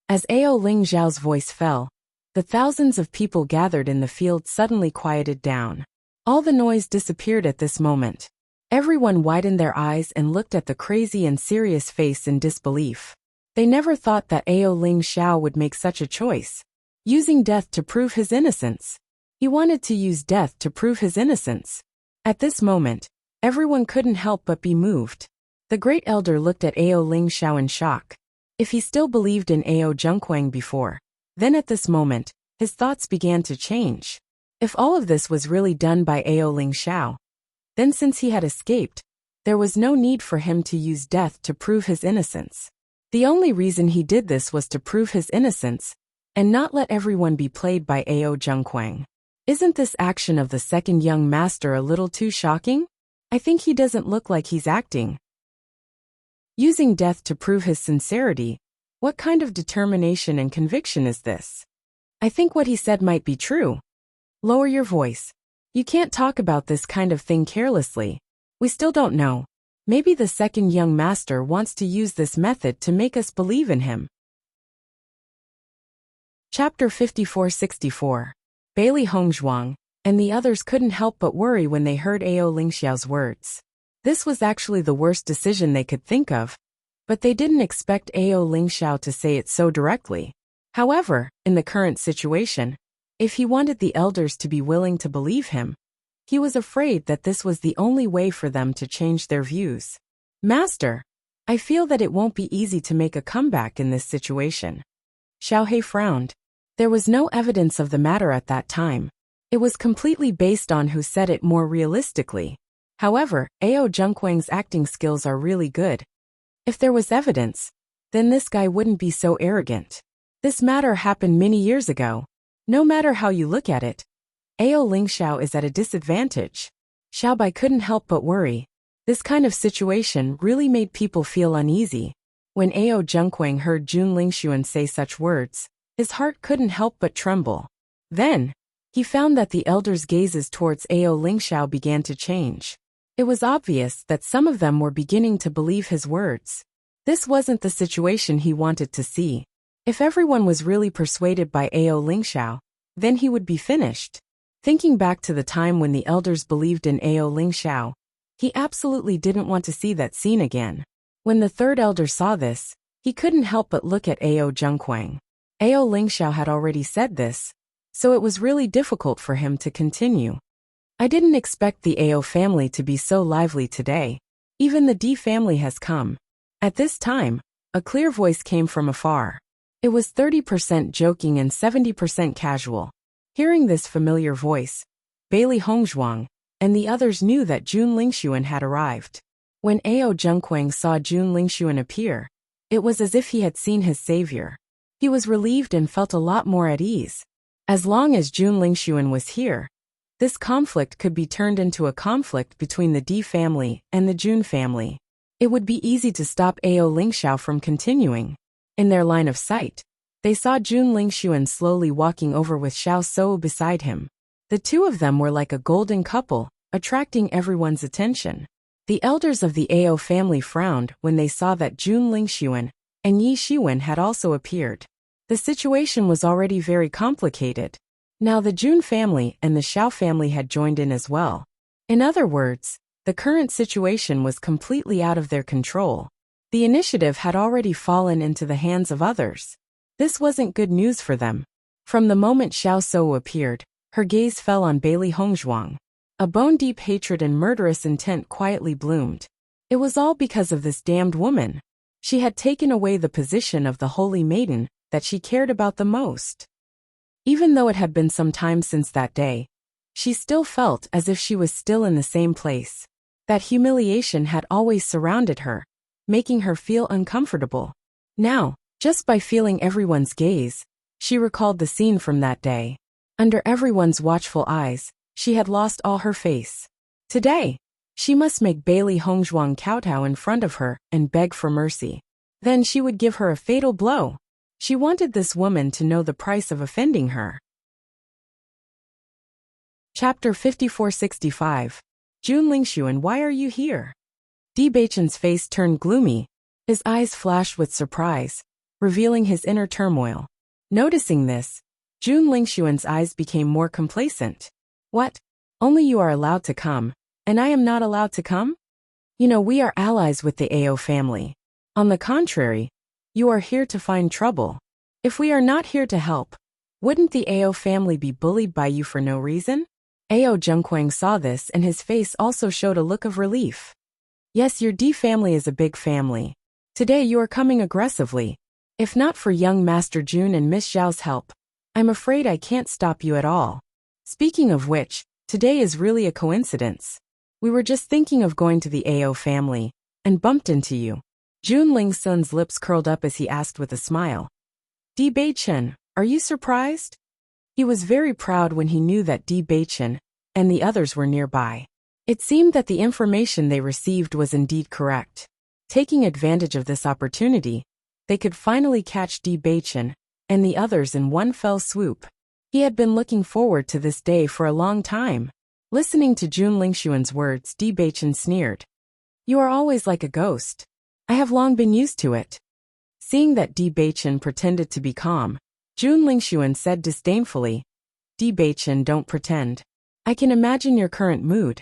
Speaker 1: As Ao Ling Xiao's voice fell, The thousands of people gathered in the field suddenly quieted down. All the noise disappeared at this moment. Everyone widened their eyes and looked at the crazy and serious face in disbelief. They never thought that Ao Ling Xiao would make such a choice. Using death to prove his innocence. He wanted to use death to prove his innocence. At this moment, everyone couldn't help but be moved. The great elder looked at Ao Ling Xiao in shock. If he still believed in Ao Zhengquang before, then at this moment, his thoughts began to change. If all of this was really done by Ao Ling Xiao, then since he had escaped, there was no need for him to use death to prove his innocence. The only reason he did this was to prove his innocence, and not let everyone be played by Ao Zhengquang. Isn't this action of the second young master a little too shocking? I think he doesn't look like he's acting. Using death to prove his sincerity, what kind of determination and conviction is this? I think what he said might be true. Lower your voice. You can't talk about this kind of thing carelessly. We still don't know. Maybe the second young master wants to use this method to make us believe in him. Chapter 5464. Bailey Hongzhuang and the others couldn't help but worry when they heard Ao Lingxiao's words. This was actually the worst decision they could think of, but they didn't expect Ao Lingxiao to say it so directly. However, in the current situation, if he wanted the elders to be willing to believe him, he was afraid that this was the only way for them to change their views. Master, I feel that it won't be easy to make a comeback in this situation. Xiaohe frowned. There was no evidence of the matter at that time. It was completely based on who said it more realistically. However, Ao Zhengquang's acting skills are really good. If there was evidence, then this guy wouldn't be so arrogant. This matter happened many years ago. No matter how you look at it, Ao Lingxiao is at a disadvantage. Xiaobai couldn't help but worry. This kind of situation really made people feel uneasy. When Ao Zhengquang heard Jun Lingxuan say such words, his heart couldn't help but tremble. Then, he found that the elders' gazes towards Ao Lingxiao began to change. It was obvious that some of them were beginning to believe his words. This wasn't the situation he wanted to see. If everyone was really persuaded by Ao Lingxiao, then he would be finished. Thinking back to the time when the elders believed in Ao Lingxiao, he absolutely didn't want to see that scene again. When the third elder saw this, he couldn't help but look at Ao Zhengquang. Ao Lingxiao had already said this, so it was really difficult for him to continue. I didn't expect the Ao family to be so lively today. Even the D family has come. At this time, a clear voice came from afar. It was 30% joking and 70% casual. Hearing this familiar voice, Bailey Hongzhuang and the others knew that Jun Lingxuan had arrived. When Ao Zhengquang saw Jun Lingxuan appear, it was as if he had seen his savior. He was relieved and felt a lot more at ease. As long as Jun Lingxuan was here, this conflict could be turned into a conflict between the D family and the Jun family. It would be easy to stop Ao Lingxiao from continuing. In their line of sight, they saw Jun Lingxuan slowly walking over with Xiao Sou beside him. The two of them were like a golden couple, attracting everyone's attention. The elders of the Ao family frowned when they saw that Jun Lingxuan and Yi Shiwen had also appeared. The situation was already very complicated. Now the Jun family and the Xiao family had joined in as well. In other words, the current situation was completely out of their control. The initiative had already fallen into the hands of others. This wasn't good news for them. From the moment Xiao Sou appeared, her gaze fell on Bailey Hongzhuang. A bone-deep hatred and murderous intent quietly bloomed. It was all because of this damned woman. She had taken away the position of the holy maiden that she cared about the most. Even though it had been some time since that day, she still felt as if she was still in the same place. That humiliation had always surrounded her, making her feel uncomfortable. Now, just by feeling everyone's gaze, she recalled the scene from that day. Under everyone's watchful eyes, she had lost all her face. Today, she must make Bailey Hongzhuang kowtow in front of her and beg for mercy. Then she would give her a fatal blow. She wanted this woman to know the price of offending her. Chapter 5465. Jun Lingxuan, why are you here? Beichen's face turned gloomy. His eyes flashed with surprise, revealing his inner turmoil. Noticing this, Jun Lingxuan's eyes became more complacent. What? Only you are allowed to come, and I am not allowed to come? You know, we are allies with the AO family. On the contrary, you are here to find trouble. If we are not here to help, wouldn't the AO family be bullied by you for no reason? AO Zhengquang saw this and his face also showed a look of relief. Yes, your D family is a big family. Today you are coming aggressively. If not for young Master Jun and Miss Zhao's help, I'm afraid I can't stop you at all. Speaking of which, today is really a coincidence. We were just thinking of going to the AO family, and bumped into you. Jun Lingxuan's lips curled up as he asked with a smile. Di Beichen, are you surprised? He was very proud when he knew that Di Beichen and the others were nearby. It seemed that the information they received was indeed correct. Taking advantage of this opportunity, they could finally catch Di Beichen and the others in one fell swoop. He had been looking forward to this day for a long time. Listening to Jun Lingxuan's words, Di Beichen sneered. You are always like a ghost. I have long been used to it. Seeing that Di Beichen pretended to be calm, Jun Lingxuan said disdainfully, Di Beichen, don't pretend. I can imagine your current mood.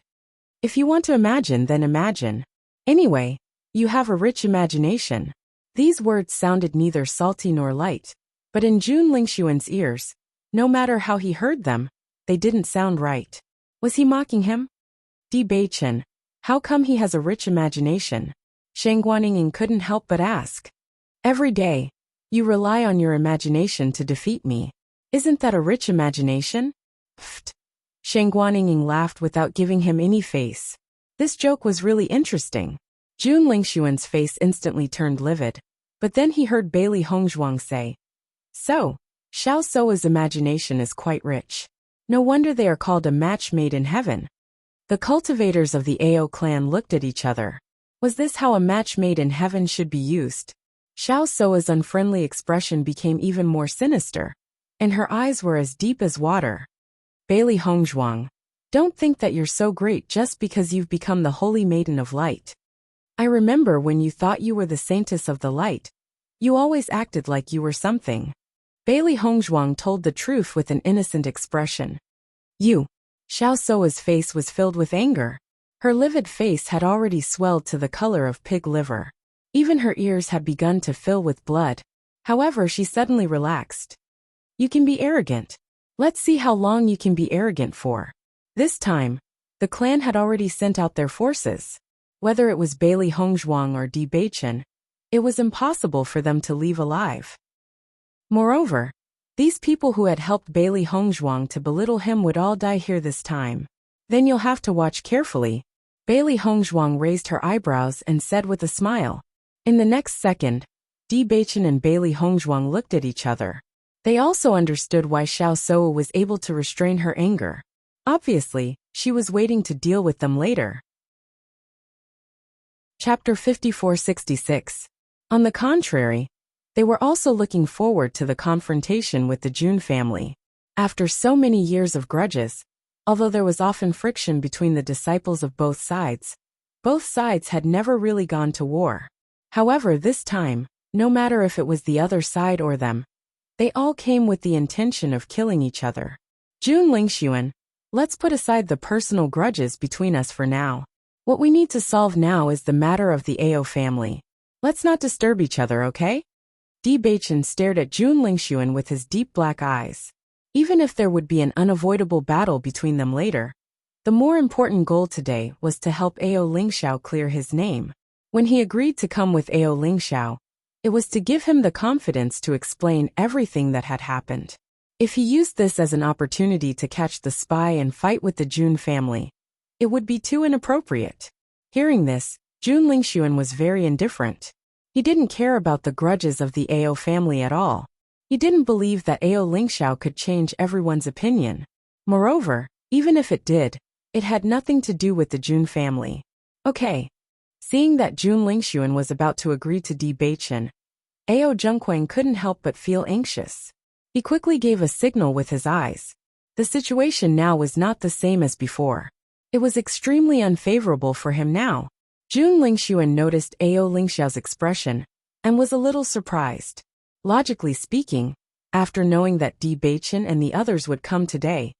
Speaker 1: If you want to imagine, then imagine. Anyway, you have a rich imagination. These words sounded neither salty nor light, but in Jun Lingxuan's ears, no matter how he heard them, they didn't sound right. Was he mocking him? Di Beichen, how come he has a rich imagination? Shang Guanyin couldn't help but ask. Every day, you rely on your imagination to defeat me. Isn't that a rich imagination? Pfft. Shang Guanyin laughed without giving him any face. This joke was really interesting. Jun Lingxuan's face instantly turned livid, but then he heard Bailey Hongzhuang say, So, Xiao Soa's imagination is quite rich. No wonder they are called a match made in heaven. The cultivators of the AO clan looked at each other. Was this how a match made in heaven should be used? Xiao Soa's unfriendly expression became even more sinister, and her eyes were as deep as water. Bailey Hongzhuang, don't think that you're so great just because you've become the holy maiden of light. I remember when you thought you were the saintess of the light. You always acted like you were something. Bailey Hongzhuang told the truth with an innocent expression. Xiao Soa's face was filled with anger. Her livid face had already swelled to the color of pig liver. Even her ears had begun to fill with blood. However, she suddenly relaxed. You can be arrogant. Let's see how long you can be arrogant for. This time, the clan had already sent out their forces. Whether it was Bailey Hongzhuang or Di Beichen, it was impossible for them to leave alive. Moreover, these people who had helped Bailey Hongzhuang to belittle him would all die here this time. Then you'll have to watch carefully. Bailey Hongzhuang raised her eyebrows and said with a smile. In the next second, Di Beichen and Bailey Hongzhuang looked at each other. They also understood why Xiao Soa was able to restrain her anger. Obviously, she was waiting to deal with them later. Chapter 5466. On the contrary, they were also looking forward to the confrontation with the Jun family. After so many years of grudges, although there was often friction between the disciples of both sides had never really gone to war. However, this time, no matter if it was the other side or them, they all came with the intention of killing each other. Jun Lingxuan, let's put aside the personal grudges between us for now. What we need to solve now is the matter of the AO family. Let's not disturb each other, okay? Di Beichen stared at Jun Lingxuan with his deep black eyes. Even if there would be an unavoidable battle between them later, the more important goal today was to help AO Lingxiao clear his name. When he agreed to come with AO Lingxiao, it was to give him the confidence to explain everything that had happened. If he used this as an opportunity to catch the spy and fight with the Jun family, it would be too inappropriate. Hearing this, Jun Lingxuan was very indifferent. He didn't care about the grudges of the AO family at all. He didn't believe that AO Lingxiao could change everyone's opinion. Moreover, even if it did, it had nothing to do with the Jun family. Okay. Seeing that Jun Lingxuan was about to agree to Di Beichen, AO Zhengquang couldn't help but feel anxious. He quickly gave a signal with his eyes. The situation now was not the same as before. It was extremely unfavorable for him now. Jun Lingxuan noticed AO Lingxiao's expression and was a little surprised. Logically speaking, After knowing that Bewitching and the others would come today,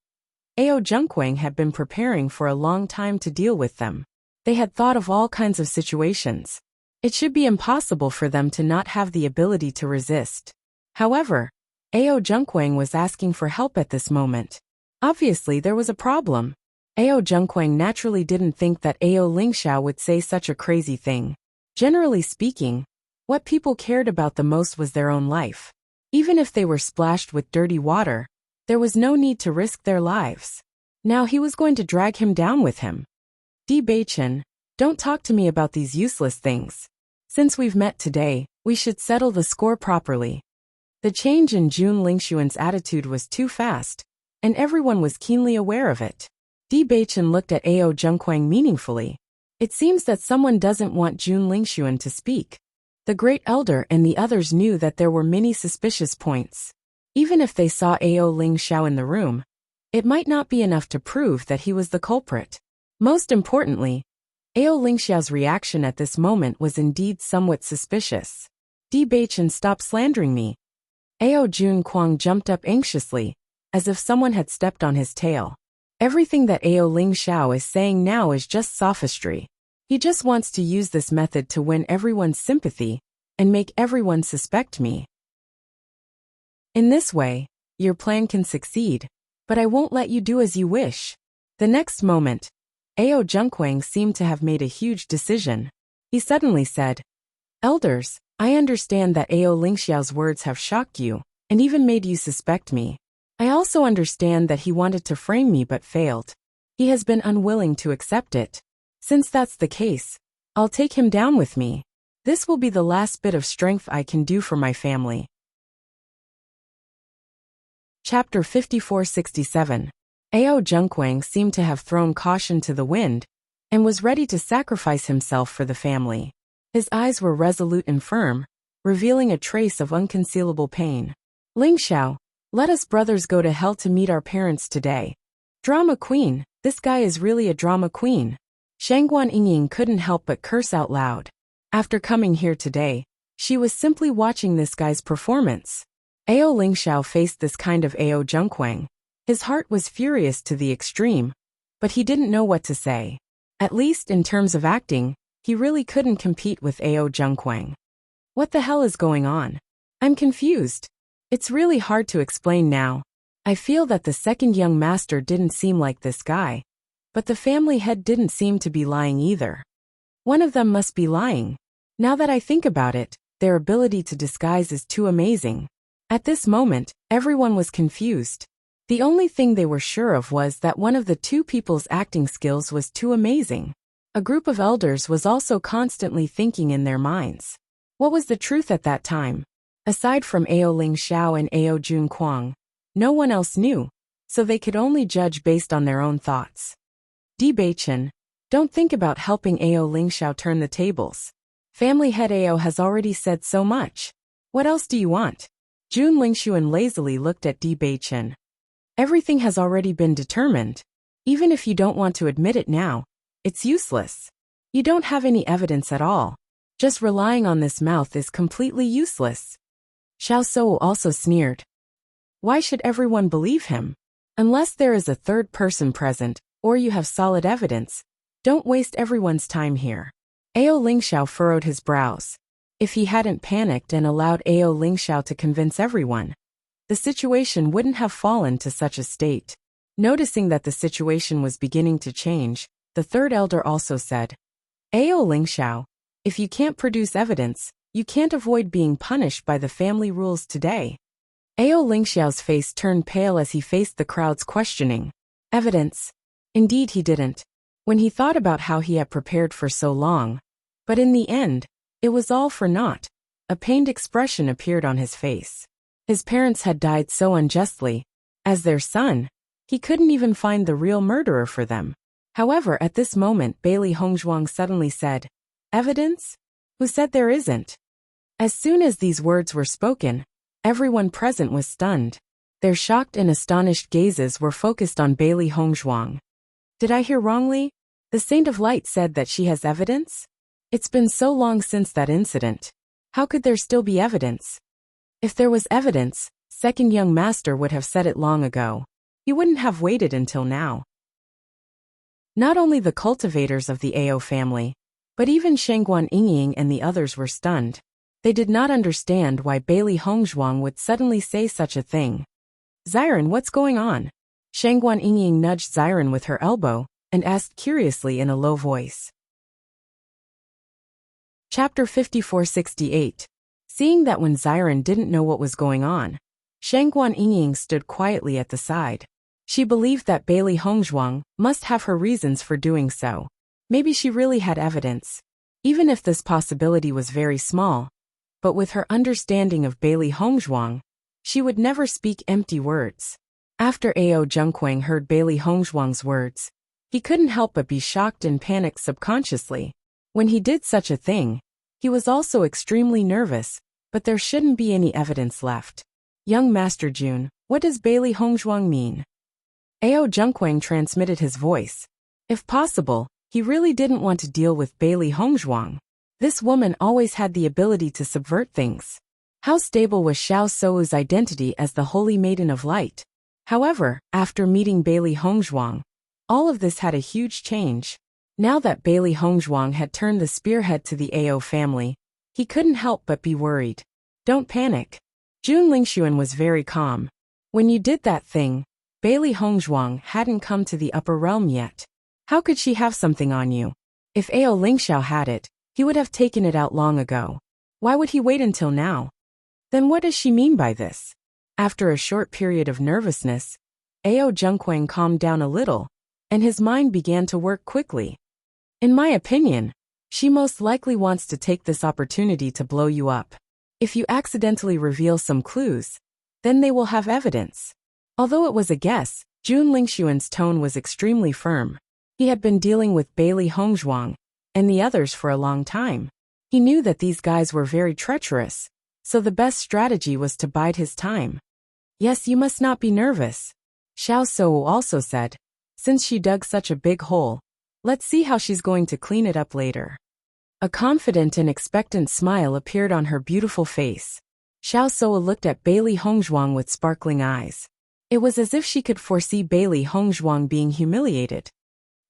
Speaker 1: Ao Junquang had been preparing for a long time to deal with them. They had thought of all kinds of situations. It should be impossible for them to not have the ability to resist. However, Ao Junquang was asking for help at this moment. Obviously there was a problem. Ao Junquang naturally didn't think that Ao Lingxiao would say such a crazy thing. Generally speaking, what people cared about the most was their own life. Even if they were splashed with dirty water, there was no need to risk their lives. Now he was going to drag him down with him. Bewitching, don't talk to me about these useless things. Since we've met today, we should settle the score properly. The change in Jun Lingxuan's attitude was too fast, and everyone was keenly aware of it. Bewitching looked at Ao Junquang meaningfully. It seems that someone doesn't want Jun Lingxuan to speak. The Great Elder and the others knew that there were many suspicious points. Even if they saw Ao Lingxiao in the room, it might not be enough to prove that he was the culprit. Most importantly, Ao Lingxiao's reaction at this moment was indeed somewhat suspicious. Bewitching, stop slandering me. Ao Junquang jumped up anxiously, as if someone had stepped on his tail. Everything that Ao Lingxiao is saying now is just sophistry. He just wants to use this method to win everyone's sympathy and make everyone suspect me. In this way, your plan can succeed, but I won't let you do as you wish. The next moment, Ao Junquang seemed to have made a huge decision. He suddenly said, "Elders, I understand that Ao Lingxiao's words have shocked you, and even made you suspect me. I also understand that he wanted to frame me but failed. He has been unwilling to accept it. Since that's the case, I'll take him down with me. This will be the last bit of strength I can do for my family." Chapter 5467. Ao Junquang seemed to have thrown caution to the wind, and was ready to sacrifice himself for the family. His eyes were resolute and firm, revealing a trace of unconcealable pain. "Lingxiao, let us brothers go to hell to meet our parents today." Drama queen, this guy is really a drama queen. Shangguan Yingying couldn't help but curse out loud. After coming here today, she was simply watching this guy's performance. Ao Lingxiao faced this kind of Ao Junquang. His heart was furious to the extreme, but he didn't know what to say. At least in terms of acting, he really couldn't compete with Ao Junquang. What the hell is going on? I'm confused. It's really hard to explain now. I feel that the second young master didn't seem like this guy, but the family head didn't seem to be lying either. One of them must be lying. Now that I think about it, their ability to disguise is too amazing. At this moment, everyone was confused. The only thing they were sure of was that one of the two people's acting skills was too amazing. A group of elders was also constantly thinking in their minds. What was the truth at that time? Aside from Ao Lingxiao and Ao Junquang, no one else knew, so they could only judge based on their own thoughts. Bewitching, don't think about helping Ao Lingxiao turn the tables. Family head Ao has already said so much. What else do you want? Jun Lingxuan lazily looked at Bewitching. Everything has already been determined. Even if you don't want to admit it now, it's useless. You don't have any evidence at all. Just relying on this mouth is completely useless. Xiao Sou also sneered. Why should everyone believe him? Unless there is a third person present, or you have solid evidence, don't waste everyone's time here. Ao Lingxiao furrowed his brows. If he hadn't panicked and allowed Ao Lingxiao to convince everyone, the situation wouldn't have fallen to such a state. Noticing that the situation was beginning to change, the third elder also said, Ao Lingxiao, if you can't produce evidence, you can't avoid being punished by the family rules today. Ao Lingxiao's face turned pale as he faced the crowd's questioning. Evidence? Indeed he didn't. When he thought about how he had prepared for so long. But in the end, it was all for naught. A pained expression appeared on his face. His parents had died so unjustly. As their son, he couldn't even find the real murderer for them. However, at this moment Bailey Hongzhuang suddenly said, Evidence? Who said there isn't? As soon as these words were spoken, everyone present was stunned. Their shocked and astonished gazes were focused on Bailey Hongzhuang. Did I hear wrongly? The Saint of Light said that she has evidence? It's been so long since that incident. How could there still be evidence? If there was evidence, second young master would have said it long ago. He wouldn't have waited until now. Not only the cultivators of the Ao family, but even Shangguan Yingying and the others were stunned. They did not understand why Bailey Hongzhuang would suddenly say such a thing. Xiren, what's going on? Shangguan Yingying nudged Xiren with her elbow and asked curiously in a low voice. Chapter 5468. Seeing that when Xiren didn't know what was going on, Shangguan Yingying stood quietly at the side. She believed that Bailey Hongzhuang must have her reasons for doing so. Maybe she really had evidence, even if this possibility was very small. But with her understanding of Bailey Hongzhuang, she would never speak empty words. After Ao Zhengquang heard Bailey Hongzhuang's words, he couldn't help but be shocked and panicked subconsciously. When he did such a thing, he was also extremely nervous, but there shouldn't be any evidence left. Young Master Jun, what does Bailey Hongzhuang mean? Ao Zhengquang transmitted his voice. If possible, he really didn't want to deal with Bailey Hongzhuang. This woman always had the ability to subvert things. How stable was Xiao Sou's identity as the Holy Maiden of Light? However, after meeting Bailey Hongzhuang, all of this had a huge change. Now that Bailey Hongzhuang had turned the spearhead to the Ao family, he couldn't help but be worried. Don't panic. Jun Lingxuan was very calm. When you did that thing, Bailey Hongzhuang hadn't come to the upper realm yet. How could she have something on you? If Ao Lingxiao had it, he would have taken it out long ago. Why would he wait until now? Then what does she mean by this? After a short period of nervousness, Ao Zhengquang calmed down a little, and his mind began to work quickly. In my opinion, she most likely wants to take this opportunity to blow you up. If you accidentally reveal some clues, then they will have evidence. Although it was a guess, Jun Lingxuan's tone was extremely firm. He had been dealing with Bailey Hongzhuang and the others for a long time. He knew that these guys were very treacherous, so the best strategy was to bide his time. Yes, you must not be nervous, Xiao Sou also said. Since she dug such a big hole, let's see how she's going to clean it up later. A confident and expectant smile appeared on her beautiful face. Xiao Sou looked at Bailey Hongzhuang with sparkling eyes. It was as if she could foresee Bailey Hongzhuang being humiliated.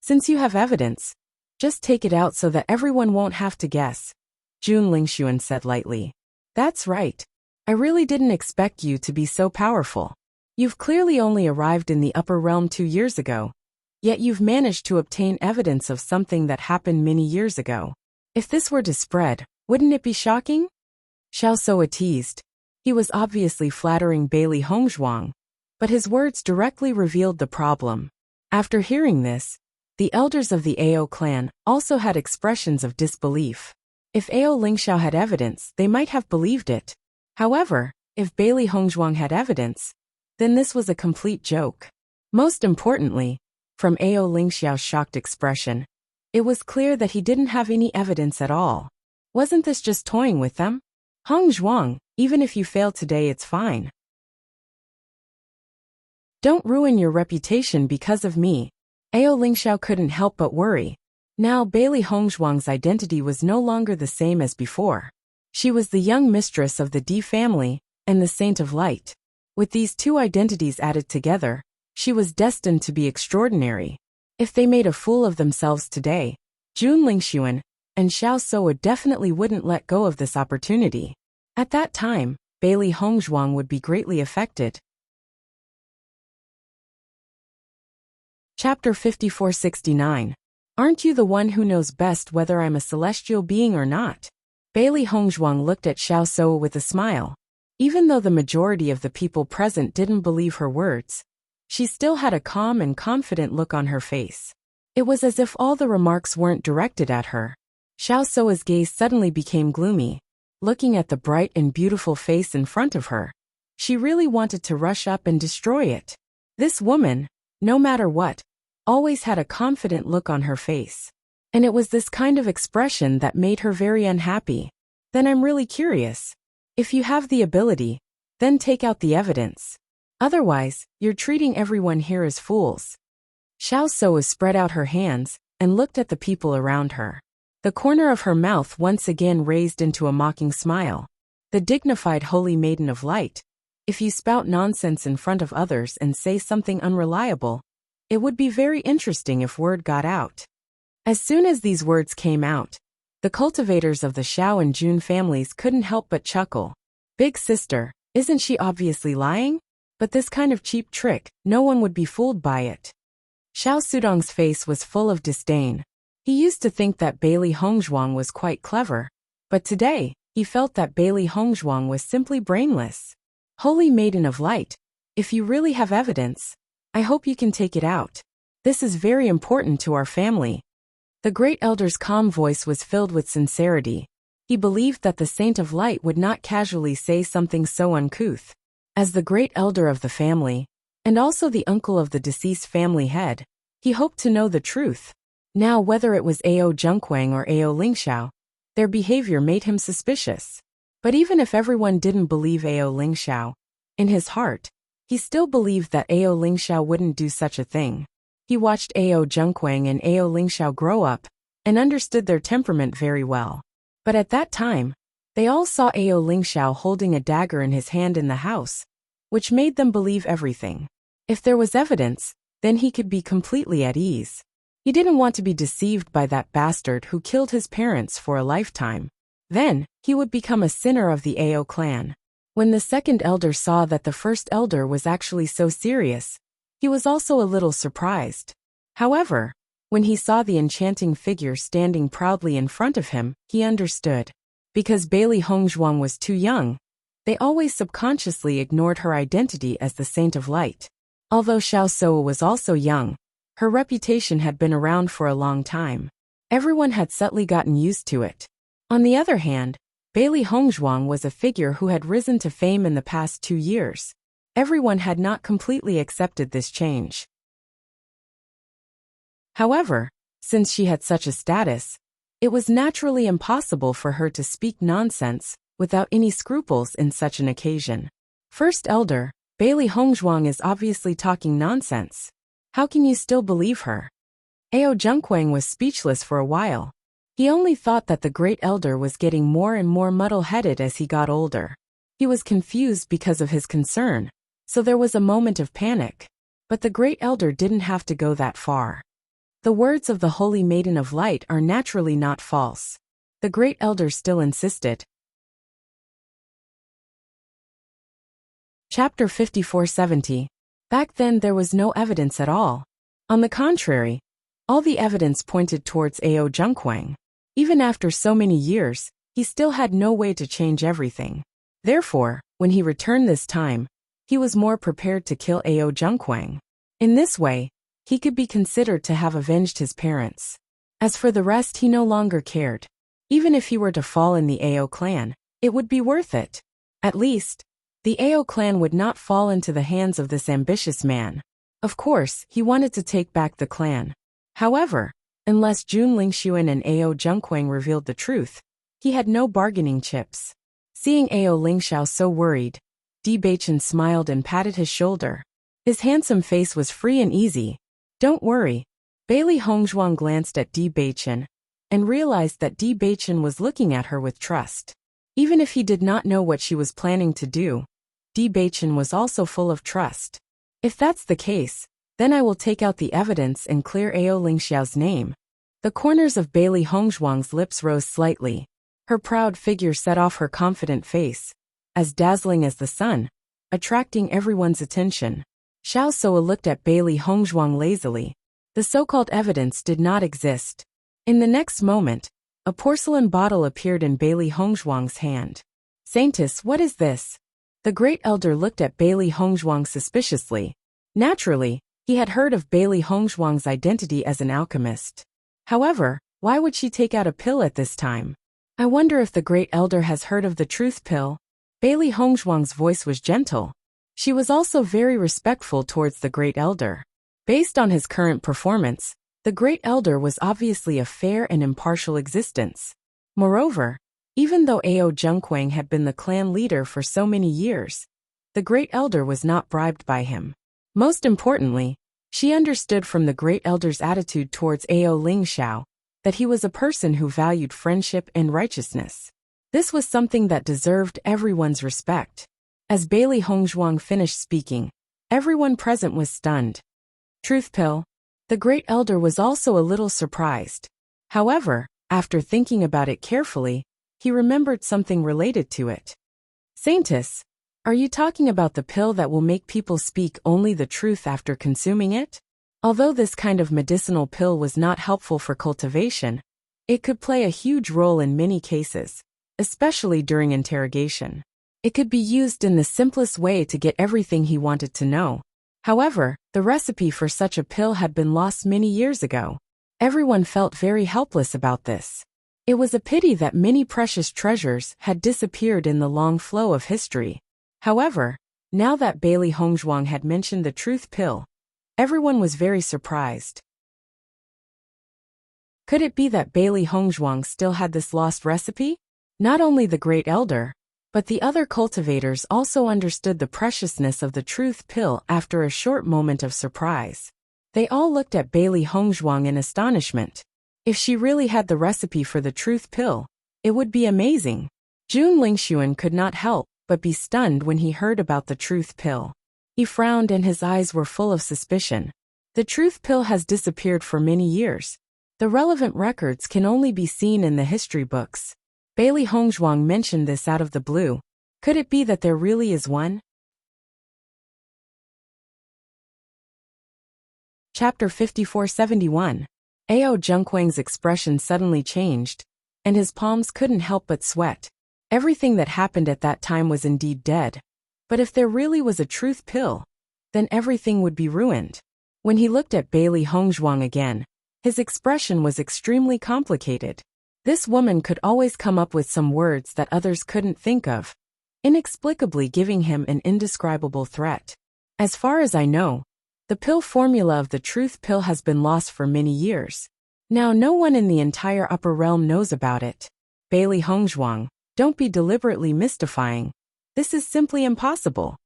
Speaker 1: Since you have evidence, just take it out so that everyone won't have to guess, Jun Lingxuan said lightly. That's right. I really didn't expect you to be so powerful. You've clearly only arrived in the upper realm 2 years ago, yet you've managed to obtain evidence of something that happened many years ago. If this were to spread, wouldn't it be shocking? Xiao Sou teased. He was obviously flattering Bailey Hongzhuang, but his words directly revealed the problem. After hearing this, the elders of the Ao clan also had expressions of disbelief. If Ao Lingxiao had evidence, they might have believed it. However, if Bailey Hongzhuang had evidence, then this was a complete joke. Most importantly, from Ao Lingxiao's shocked expression, it was clear that he didn't have any evidence at all. Wasn't this just toying with them? Hongzhuang, even if you fail today, it's fine. Don't ruin your reputation because of me. Ao Lingxiao couldn't help but worry. Now Bailey Hongzhuang's identity was no longer the same as before. She was the young mistress of the D family and the Saint of Light. With these two identities added together, she was destined to be extraordinary. If they made a fool of themselves today, Jun Lingxuan and Xiao Sou definitely wouldn't let go of this opportunity. At that time, Bailey Hongzhuang would be greatly affected. Chapter 5469. Aren't you the one who knows best whether I'm a celestial being or not? Bailey Hongzhuang looked at Xiao Sou with a smile. Even though the majority of the people present didn't believe her words, she still had a calm and confident look on her face. It was as if all the remarks weren't directed at her. Xiao Sou's gaze suddenly became gloomy. Looking at the bright and beautiful face in front of her, she really wanted to rush up and destroy it. This woman, no matter what, always had a confident look on her face. And it was this kind of expression that made her very unhappy. Then I'm really curious. If you have the ability, then take out the evidence. Otherwise, you're treating everyone here as fools. Xiao Sou spread out her hands and looked at the people around her. The corner of her mouth once again raised into a mocking smile. The dignified Holy Maiden of Light, if you spout nonsense in front of others and say something unreliable, it would be very interesting if word got out. As soon as these words came out, the cultivators of the Xiao and Jun families couldn't help but chuckle. Big sister, isn't she obviously lying? But this kind of cheap trick, no one would be fooled by it. Xiao Sudong's face was full of disdain. He used to think that Bailey Hongzhuang was quite clever, but today, he felt that Bailey Hongzhuang was simply brainless. Holy Maiden of Light, if you really have evidence, I hope you can take it out. This is very important to our family. The great elder's calm voice was filled with sincerity. He believed that the Saint of Light would not casually say something so uncouth. As the great elder of the family, and also the uncle of the deceased family head, he hoped to know the truth. Now whether it was Ao Zhengquang or Ao Lingxiao, their behavior made him suspicious. But even if everyone didn't believe Ao Lingxiao, in his heart, he still believed that Ao Lingxiao wouldn't do such a thing. He watched Ao Zhengquang and Ao Lingxiao grow up, and understood their temperament very well. But at that time, they all saw Ao Lingxiao holding a dagger in his hand in the house, which made them believe everything. If there was evidence, then he could be completely at ease. He didn't want to be deceived by that bastard who killed his parents for a lifetime. Then, he would become a sinner of the Ao clan. When the second elder saw that the first elder was actually so serious, he was also a little surprised. However, when he saw the enchanting figure standing proudly in front of him, he understood. Because Bailey Hongzhuang was too young, they always subconsciously ignored her identity as the Saint of Light. Although Xiao Soa was also young, her reputation had been around for a long time. Everyone had subtly gotten used to it. On the other hand, Bailey Hongzhuang was a figure who had risen to fame in the past 2 years. Everyone had not completely accepted this change. However, since she had such a status, it was naturally impossible for her to speak nonsense without any scruples in such an occasion. First elder, Bailey Hongzhuang is obviously talking nonsense. How can you still believe her? Ao Zhengquang was speechless for a while. He only thought that the great elder was getting more and more muddle-headed as he got older. He was confused because of his concern, so there was a moment of panic. But the great elder didn't have to go that far. The words of the Holy Maiden of Light are naturally not false. The great elder still insisted. Chapter 5470. Back then there was no evidence at all. On the contrary, all the evidence pointed towards Ao Zhengquang. Even after so many years, he still had no way to change everything. Therefore, when he returned this time, he was more prepared to kill Ao Zhengquang. In this way, he could be considered to have avenged his parents. As for the rest, he no longer cared. Even if he were to fall in the Ao clan, it would be worth it. At least, the Ao clan would not fall into the hands of this ambitious man. Of course, he wanted to take back the clan. However, unless Jun Lingxuan and Ao Zhengquang revealed the truth, he had no bargaining chips. Seeing Ao Lingxiao so worried, Di Beichen smiled and patted his shoulder. His handsome face was free and easy. Don't worry. Bailey Hongzhuang glanced at Di Beichen and realized that Di Beichen was looking at her with trust. Even if he did not know what she was planning to do, Di Beichen was also full of trust. If that's the case, then I will take out the evidence and clear Ao Lingxiao's name. The corners of Bailey Hongzhuang's lips rose slightly. Her proud figure set off her confident face, as dazzling as the sun, attracting everyone's attention. Xiao Soa looked at Bailey Hongzhuang lazily. The so-called evidence did not exist. In the next moment, a porcelain bottle appeared in Bailey Hongzhuang's hand. Saintess, what is this? The great elder looked at Bailey Hongzhuang suspiciously. Naturally, he had heard of Bailey Hongzhuang's identity as an alchemist. However, why would she take out a pill at this time? I wonder if the great elder has heard of the truth pill. Bailey Hongzhuang's voice was gentle. She was also very respectful towards the great elder. Based on his current performance, the great elder was obviously a fair and impartial existence. Moreover, even though Ao Zhengquang had been the clan leader for so many years, the great elder was not bribed by him. Most importantly, she understood from the great elder's attitude towards Ao Lingxiao that he was a person who valued friendship and righteousness. This was something that deserved everyone's respect. As Bailey Hongzhuang finished speaking, everyone present was stunned. Truth pill? The great elder was also a little surprised. However, after thinking about it carefully, he remembered something related to it. Saintess, are you talking about the pill that will make people speak only the truth after consuming it? Although this kind of medicinal pill was not helpful for cultivation, it could play a huge role in many cases, especially during interrogation. It could be used in the simplest way to get everything he wanted to know. However, the recipe for such a pill had been lost many years ago. Everyone felt very helpless about this. It was a pity that many precious treasures had disappeared in the long flow of history. However, now that Bailey Hongzhuang had mentioned the truth pill, everyone was very surprised. Could it be that Bailey Hongzhuang still had this lost recipe? Not only the great elder, but the other cultivators also understood the preciousness of the truth pill after a short moment of surprise. They all looked at Bailey Hongzhuang in astonishment. If she really had the recipe for the truth pill, it would be amazing. Jun Lingshuan could not help but be stunned when he heard about the truth pill. He frowned and his eyes were full of suspicion. The truth pill has disappeared for many years. The relevant records can only be seen in the history books. Bailey Hongzhuang mentioned this out of the blue. Could it be that there really is one? Chapter 5471. Ao Zhengquang's expression suddenly changed, and his palms couldn't help but sweat. Everything that happened at that time was indeed dead. But if there really was a truth pill, then everything would be ruined. When he looked at Bailey Hongzhuang again, his expression was extremely complicated. This woman could always come up with some words that others couldn't think of, inexplicably giving him an indescribable threat. As far as I know, the pill formula of the truth pill has been lost for many years. Now no one in the entire upper realm knows about it. Bailey Hongzhuang, don't be deliberately mystifying. This is simply impossible.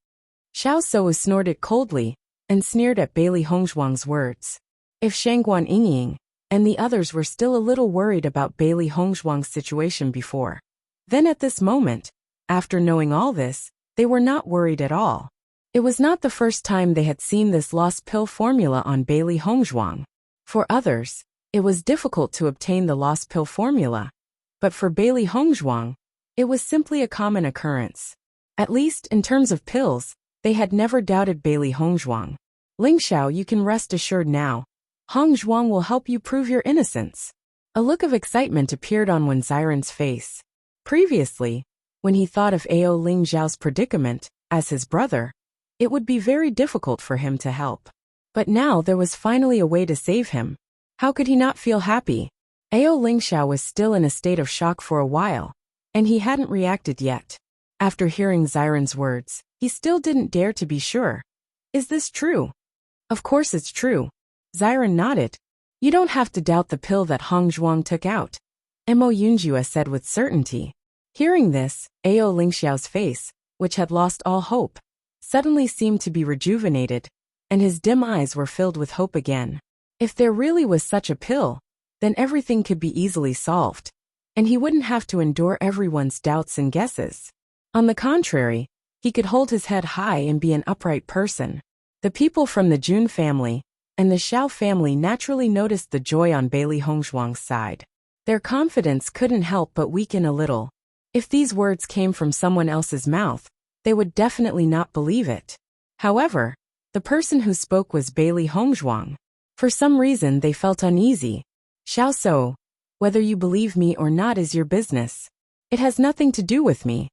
Speaker 1: Xiao Sou snorted coldly and sneered at Bailey Hongzhuang's words. If Shangguan Yingying and the others were still a little worried about Bailey Hongzhuang's situation before, then at this moment, after knowing all this, they were not worried at all. It was not the first time they had seen this lost pill formula on Bailey Hongzhuang. For others, it was difficult to obtain the lost pill formula, but for Bailey Hongzhuang, it was simply a common occurrence. At least, in terms of pills, they had never doubted Bailey Hongzhuang. Ling Xiao, you can rest assured now. Hongzhuang will help you prove your innocence. A look of excitement appeared on Wen Xiren's face. Previously, when he thought of Ao Ling Zhao's predicament, as his brother, it would be very difficult for him to help. But now there was finally a way to save him. How could he not feel happy? Ao Ling Xiao was still in a state of shock for a while, and he hadn't reacted yet. After hearing Xiren's words, he still didn't dare to be sure. Is this true? Of course it's true. Xiren nodded. You don't have to doubt the pill that Hongzhuang took out, Mo Yunjua said with certainty. Hearing this, Ao Lingxiao's face, which had lost all hope, suddenly seemed to be rejuvenated, and his dim eyes were filled with hope again. If there really was such a pill, then everything could be easily solved, and he wouldn't have to endure everyone's doubts and guesses. On the contrary, he could hold his head high and be an upright person. The people from the Jun family and the Xiao family naturally noticed the joy on Bailey Hongzhuang's side. Their confidence couldn't help but weaken a little. If these words came from someone else's mouth, they would definitely not believe it. However, the person who spoke was Bailey Hongzhuang. For some reason they felt uneasy. Xiao Sou, whether you believe me or not is your business. It has nothing to do with me.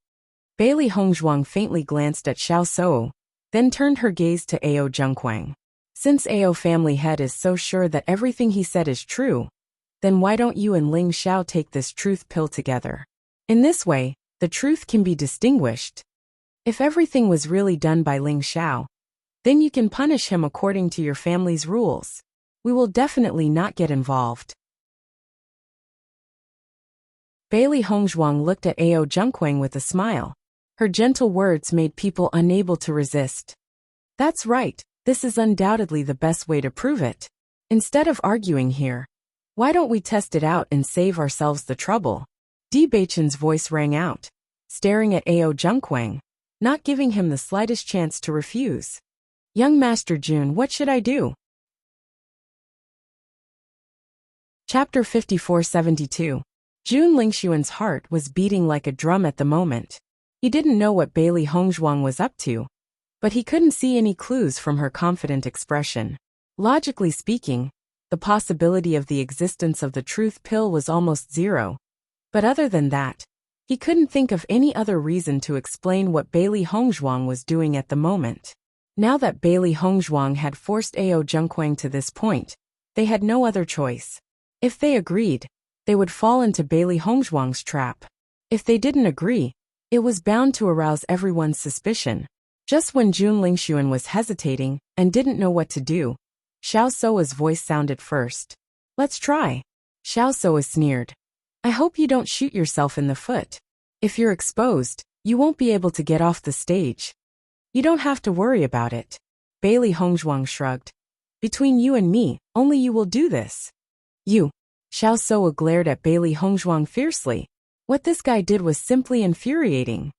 Speaker 1: Bailey Hongzhuang faintly glanced at Xiao Sou, then turned her gaze to Ao Zhengquang. Since Ao family head is so sure that everything he said is true, then why don't you and Ling Xiao take this truth pill together? In this way, the truth can be distinguished. If everything was really done by Ling Xiao, then you can punish him according to your family's rules. We will definitely not get involved. Bailey Hongzhuang looked at Ao Zhengquang with a smile. Her gentle words made people unable to resist. That's right, this is undoubtedly the best way to prove it. Instead of arguing here, why don't we test it out and save ourselves the trouble? Di Beichen's voice rang out. Staring at Ao Zhengquang, not giving him the slightest chance to refuse. Young Master Jun, what should I do? Chapter 5472. Jun Lingshuan's heart was beating like a drum at the moment. He didn't know what Bailey Hongzhuang was up to, but he couldn't see any clues from her confident expression. Logically speaking, the possibility of the existence of the truth pill was almost zero. But other than that, he couldn't think of any other reason to explain what Bailey Hongzhuang was doing at the moment. Now that Bailey Hongzhuang had forced Ao Zhengquang to this point, they had no other choice. If they agreed, they would fall into Bailey Hongzhuang's trap. If they didn't agree, it was bound to arouse everyone's suspicion. Just when Jun Lingshuan was hesitating and didn't know what to do, Xiao Soa's voice sounded first. Let's try. Xiao Soa sneered. I hope you don't shoot yourself in the foot. If you're exposed, you won't be able to get off the stage. You don't have to worry about it. Bailey Hongzhuang shrugged. Between you and me, only you will do this. You. Xiao Soa glared at Bailey Hongzhuang fiercely. What this guy did was simply infuriating.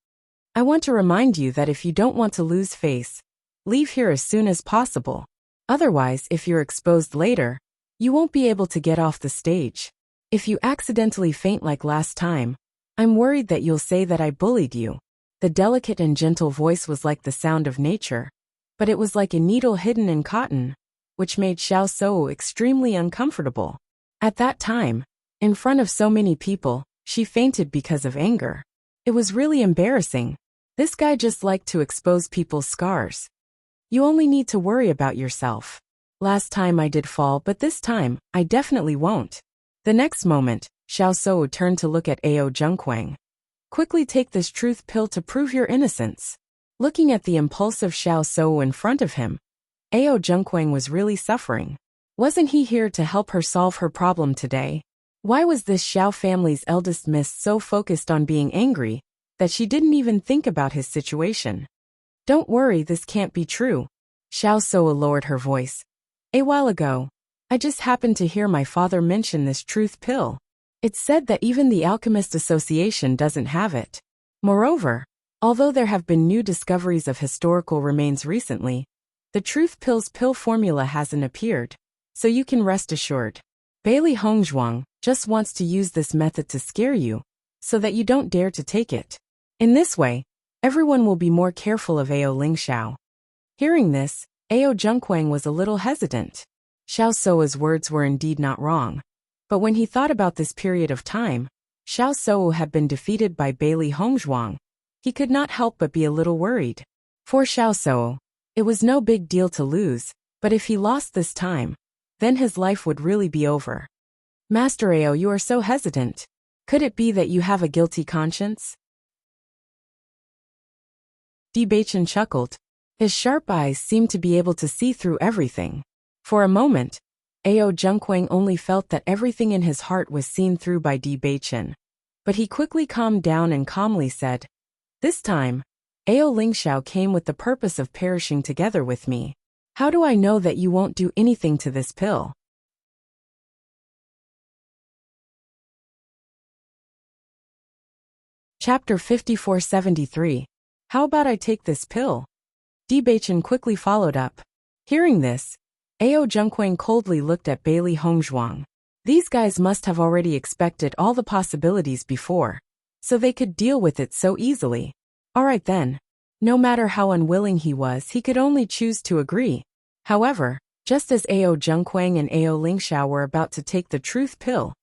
Speaker 1: I want to remind you that if you don't want to lose face, leave here as soon as possible. Otherwise, if you're exposed later, you won't be able to get off the stage. If you accidentally faint like last time, I'm worried that you'll say that I bullied you. The delicate and gentle voice was like the sound of nature, but it was like a needle hidden in cotton, which made Xiao Soa extremely uncomfortable. At that time, in front of so many people, she fainted because of anger. It was really embarrassing. This guy just liked to expose people's scars. You only need to worry about yourself. Last time I did fall, but this time, I definitely won't. The next moment, Xiao Soa turned to look at Ao Zhengquang. Quickly take this truth pill to prove your innocence. Looking at the impulsive Xiao Soa in front of him, Ao Zhengquang was really suffering. Wasn't he here to help her solve her problem today? Why was this Xiao family's eldest miss so focused on being angry that she didn't even think about his situation? Don't worry, this can't be true. Xiao Soa lowered her voice. A while ago, I just happened to hear my father mention this truth pill. It's said that even the Alchemist Association doesn't have it. Moreover, although there have been new discoveries of historical remains recently, the truth pill's pill formula hasn't appeared, so you can rest assured. Bailey Hongzhuang just wants to use this method to scare you, so that you don't dare to take it. In this way, everyone will be more careful of Ao Lingxiao. Hearing this, Ao Zhengquang was a little hesitant. Xiao Soa's words were indeed not wrong. But when he thought about this period of time, Xiao Soa had been defeated by Bailey Hongzhuang. He could not help but be a little worried. For Xiao Soa, it was no big deal to lose, but if he lost this time, then his life would really be over. Master Ao, you are so hesitant. Could it be that you have a guilty conscience? Bewitching chuckled. His sharp eyes seemed to be able to see through everything. For a moment, Ao Zhengquang only felt that everything in his heart was seen through by Bewitching. But he quickly calmed down and calmly said, This time, Ao Lingxiao came with the purpose of perishing together with me. How do I know that you won't do anything to this pill? Chapter 5473. How about I take this pill? Bewitching quickly followed up. Hearing this, Ao Zhengquang coldly looked at Bailey Hongzhuang. These guys must have already expected all the possibilities before, so they could deal with it so easily. Alright then. No matter how unwilling he was, he could only choose to agree. However, just as Ao Zhengquang and Ao Lingxiao were about to take the truth pill,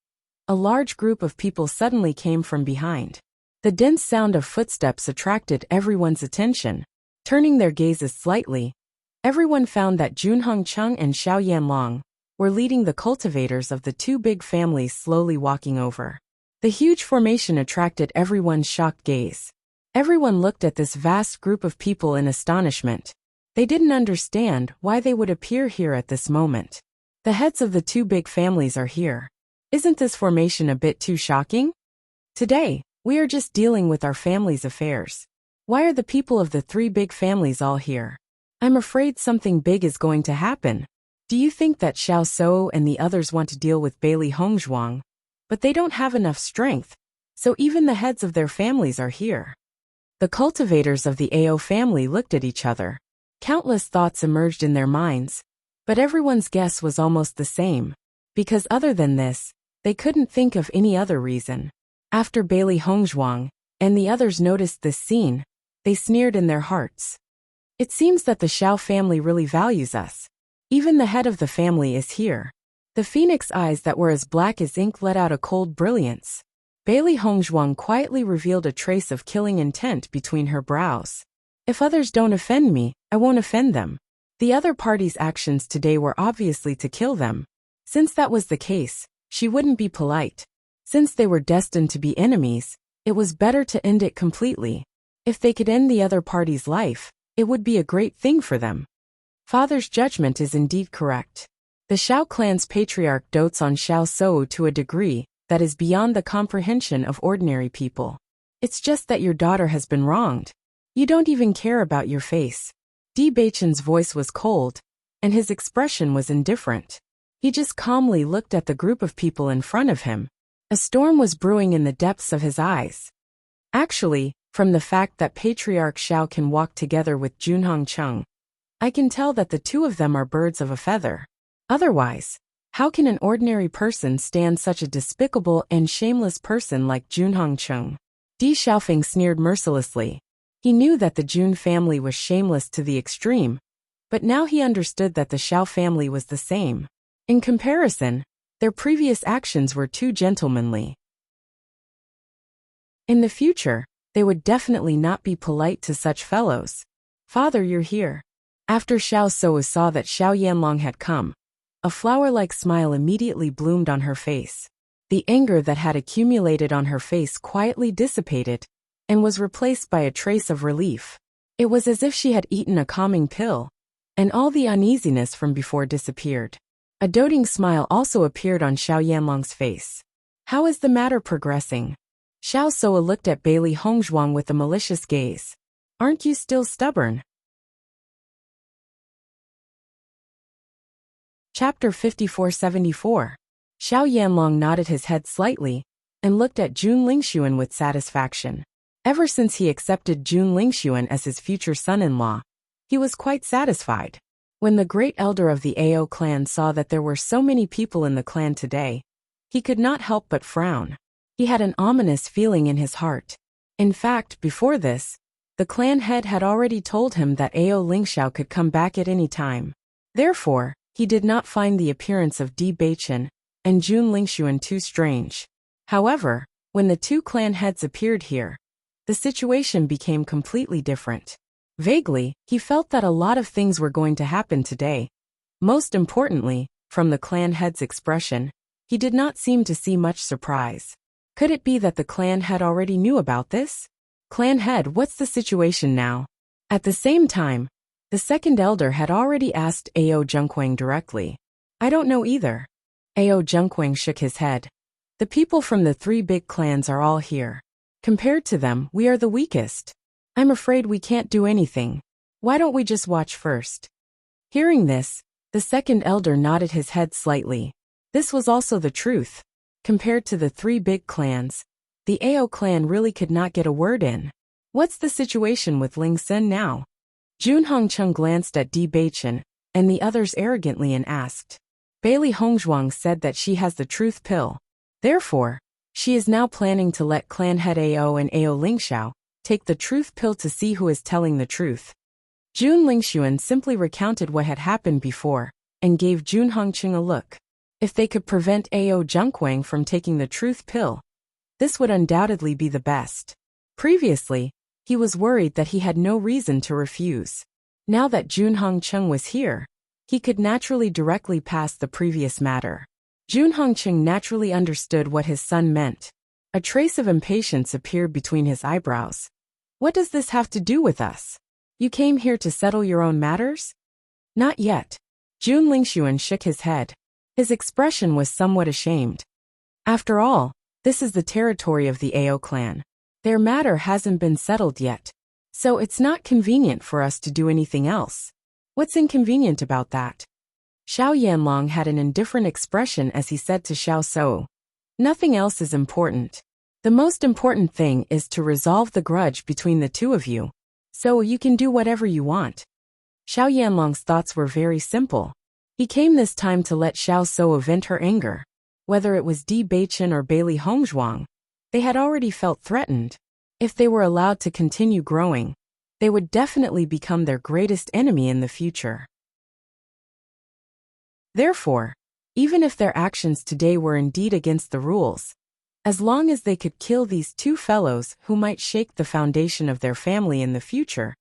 Speaker 1: a large group of people suddenly came from behind. The dense sound of footsteps attracted everyone's attention. Turning their gazes slightly, everyone found that Junhong Cheng and Xiao Yanlong were leading the cultivators of the two big families slowly walking over. The huge formation attracted everyone's shocked gaze. Everyone looked at this vast group of people in astonishment. They didn't understand why they would appear here at this moment. The heads of the two big families are here. Isn't this formation a bit too shocking? Today, we are just dealing with our family's affairs. Why are the people of the three big families all here? I'm afraid something big is going to happen. Do you think that Xiao Soa and the others want to deal with Bailey Hongzhuang? But they don't have enough strength, so even the heads of their families are here. The cultivators of the Ao family looked at each other. Countless thoughts emerged in their minds, but everyone's guess was almost the same, because other than this, they couldn't think of any other reason. After Bailey Hongzhuang and the others noticed this scene, they sneered in their hearts. It seems that the Xiao family really values us. Even the head of the family is here. The phoenix eyes that were as black as ink let out a cold brilliance. Bailey Hongzhuang quietly revealed a trace of killing intent between her brows. If others don't offend me, I won't offend them. The other party's actions today were obviously to kill them. Since that was the case, she wouldn't be polite. Since they were destined to be enemies, it was better to end it completely. If they could end the other party's life, it would be a great thing for them. Father's judgment is indeed correct. The Xiao clan's patriarch dotes on Xiao Sou to a degree that is beyond the comprehension of ordinary people. It's just that your daughter has been wronged. You don't even care about your face. Bewitching's voice was cold, and his expression was indifferent. He just calmly looked at the group of people in front of him. A storm was brewing in the depths of his eyes. Actually, from the fact that Patriarch Xiao can walk together with Junhong Cheng, I can tell that the two of them are birds of a feather. Otherwise, how can an ordinary person stand such a despicable and shameless person like Junhong Cheng? Di Xiaofeng sneered mercilessly. He knew that the Jun family was shameless to the extreme, but now he understood that the Xiao family was the same. In comparison, their previous actions were too gentlemanly. In the future, they would definitely not be polite to such fellows. Father, you're here. After Xiao Sou saw that Xiao Yanlong had come, a flower-like smile immediately bloomed on her face. The anger that had accumulated on her face quietly dissipated and was replaced by a trace of relief. It was as if she had eaten a calming pill, and all the uneasiness from before disappeared. A doting smile also appeared on Xiao Yanlong's face. How is the matter progressing? Xiao Sou looked at Bailey Hongzhuang with a malicious gaze. Aren't you still stubborn? Chapter 5474. Xiao Yanlong nodded his head slightly and looked at Jun Lingxuan with satisfaction. Ever since he accepted Jun Lingxuan as his future son-in-law, he was quite satisfied. When the great elder of the Ao clan saw that there were so many people in the clan today, he could not help but frown. He had an ominous feeling in his heart. In fact, before this, the clan head had already told him that Ao Lingxiao could come back at any time. Therefore, he did not find the appearance of Di Beichen and Jun Lingxuan too strange. However, when the two clan heads appeared here, the situation became completely different. Vaguely, he felt that a lot of things were going to happen today. Most importantly, from the clan head's expression, he did not seem to see much surprise. Could it be that the clan head already knew about this? Clan head, what's the situation now? At the same time, the second elder had already asked Ao Zhengquang directly. I don't know either. Ao Zhengquang shook his head. The people from the three big clans are all here. Compared to them, we are the weakest. I'm afraid we can't do anything. Why don't we just watch first? Hearing this, the second elder nodded his head slightly. This was also the truth. Compared to the three big clans, the Ao clan really could not get a word in. What's the situation with Ling Sun now? Junhong Cheng glanced at Di Beichen and the others arrogantly and asked. Bailey Hongzhuang said that she has the truth pill. Therefore, she is now planning to let clan head Ao and Ao Lingxiao take the truth pill to see who is telling the truth. Jun Lingxuan simply recounted what had happened before and gave Jun Hongqing a look. If they could prevent Ao Zhengquang from taking the truth pill, this would undoubtedly be the best. Previously, he was worried that he had no reason to refuse. Now that Jun Hongqing was here, he could naturally directly pass the previous matter. Jun Hongqing naturally understood what his son meant. A trace of impatience appeared between his eyebrows. What does this have to do with us? You came here to settle your own matters? Not yet. Jun Lingxuan shook his head. His expression was somewhat ashamed. After all, this is the territory of the Ao clan. Their matter hasn't been settled yet, so it's not convenient for us to do anything else. What's inconvenient about that? Xiao Yanlong had an indifferent expression as he said to Xiao Sou. Nothing else is important. The most important thing is to resolve the grudge between the two of you, so you can do whatever you want. Xiao Yanlong's thoughts were very simple. He came this time to let Xiao Souwu vent her anger. Whether it was Di Beichen or Bailey Hongzhuang, they had already felt threatened. If they were allowed to continue growing, they would definitely become their greatest enemy in the future. Therefore, even if their actions today were indeed against the rules, as long as they could kill these two fellows who might shake the foundation of their family in the future,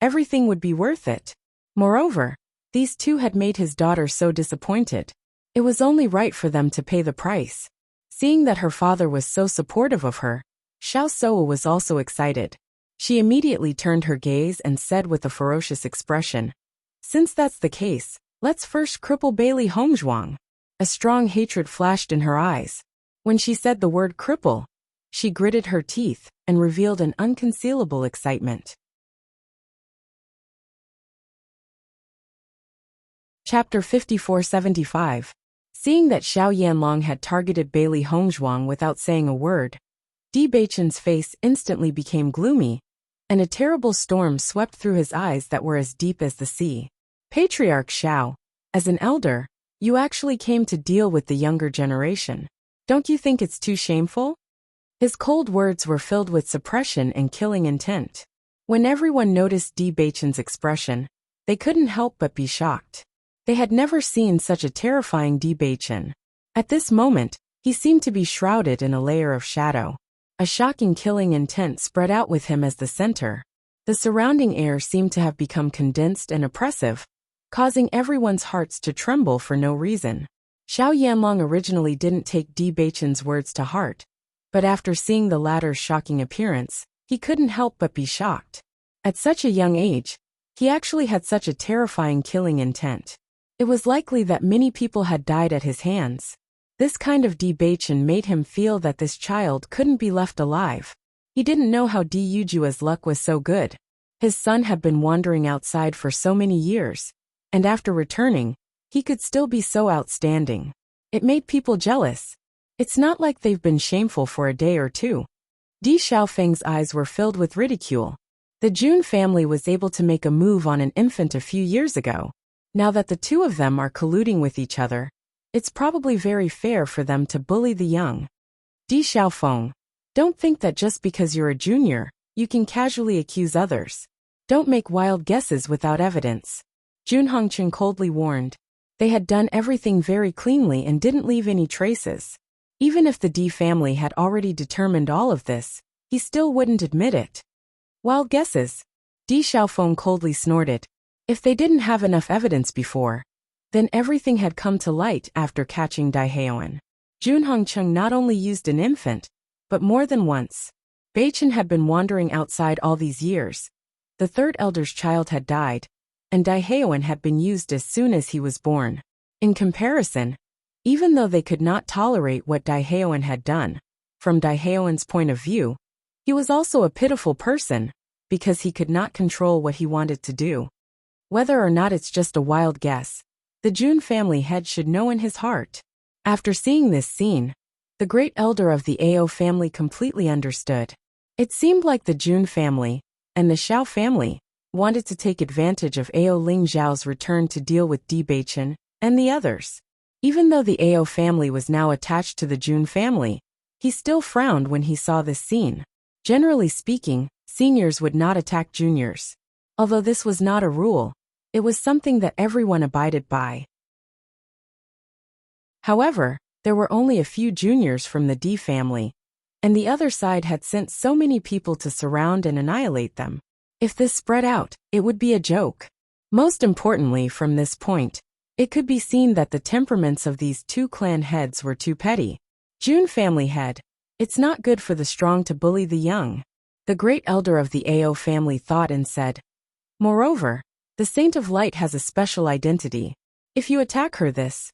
Speaker 1: everything would be worth it. Moreover, these two had made his daughter so disappointed. It was only right for them to pay the price. Seeing that her father was so supportive of her, Xiao Souwu was also excited. She immediately turned her gaze and said with a ferocious expression, "Since that's the case, let's first cripple Bailey Hongzhuang." A strong hatred flashed in her eyes. When she said the word cripple, she gritted her teeth and revealed an unconcealable excitement. Chapter 5475. Seeing that Xiao Yanlong had targeted Bailey Hongzhuang without saying a word, Di Beichen's face instantly became gloomy, and a terrible storm swept through his eyes that were as deep as the sea. Patriarch Xiao, as an elder, you actually came to deal with the younger generation. Don't you think it's too shameful? His cold words were filled with suppression and killing intent. When everyone noticed Di Beichen's expression, they couldn't help but be shocked. They had never seen such a terrifying Di Beichen. At this moment, he seemed to be shrouded in a layer of shadow. A shocking killing intent spread out with him as the center. The surrounding air seemed to have become condensed and oppressive, causing everyone's hearts to tremble for no reason. Xiao Yanlong originally didn't take Di Beichen's words to heart, but after seeing the latter's shocking appearance, he couldn't help but be shocked. At such a young age, he actually had such a terrifying killing intent. It was likely that many people had died at his hands. This kind of Di Beichen made him feel that this child couldn't be left alive. He didn't know how Di Yujua's luck was so good. His son had been wandering outside for so many years, and after returning, he could still be so outstanding. It made people jealous. It's not like they've been shameful for a day or two. Di Xiaofeng's eyes were filled with ridicule. The Jun family was able to make a move on an infant a few years ago. Now that the two of them are colluding with each other, it's probably very fair for them to bully the young. Di Xiaofeng, don't think that just because you're a junior, you can casually accuse others. Don't make wild guesses without evidence. Jun Hongchen coldly warned. They had done everything very cleanly and didn't leave any traces. Even if the Di family had already determined all of this, he still wouldn't admit it. Wild guesses? Di Xiaofeng coldly snorted. If they didn't have enough evidence before, then everything had come to light after catching Daiheoan. Jun Hongcheng not only used an infant, but more than once. Beichen had been wandering outside all these years. The third elder's child had died, and Daiheoan had been used as soon as he was born. In comparison, even though they could not tolerate what Daiheoan had done, from Daiheoan's point of view, he was also a pitiful person, because he could not control what he wanted to do. Whether or not it's just a wild guess, the Jun family head should know in his heart. After seeing this scene, the great elder of the Ao family completely understood. It seemed like the Jun family, and the Xiao family, wanted to take advantage of Ao Ling Zhao's return to deal with Di Beichen and the others. Even though the Ao family was now attached to the Jun family, he still frowned when he saw this scene. Generally speaking, seniors would not attack juniors. Although this was not a rule, it was something that everyone abided by. However, there were only a few juniors from the Di family, and the other side had sent so many people to surround and annihilate them. If this spread out, it would be a joke. Most importantly, from this point, it could be seen that the temperaments of these two clan heads were too petty. Jun family head, it's not good for the strong to bully the young. The great elder of the Ao family thought and said. Moreover, the Saint of Light has a special identity. If you attack her this.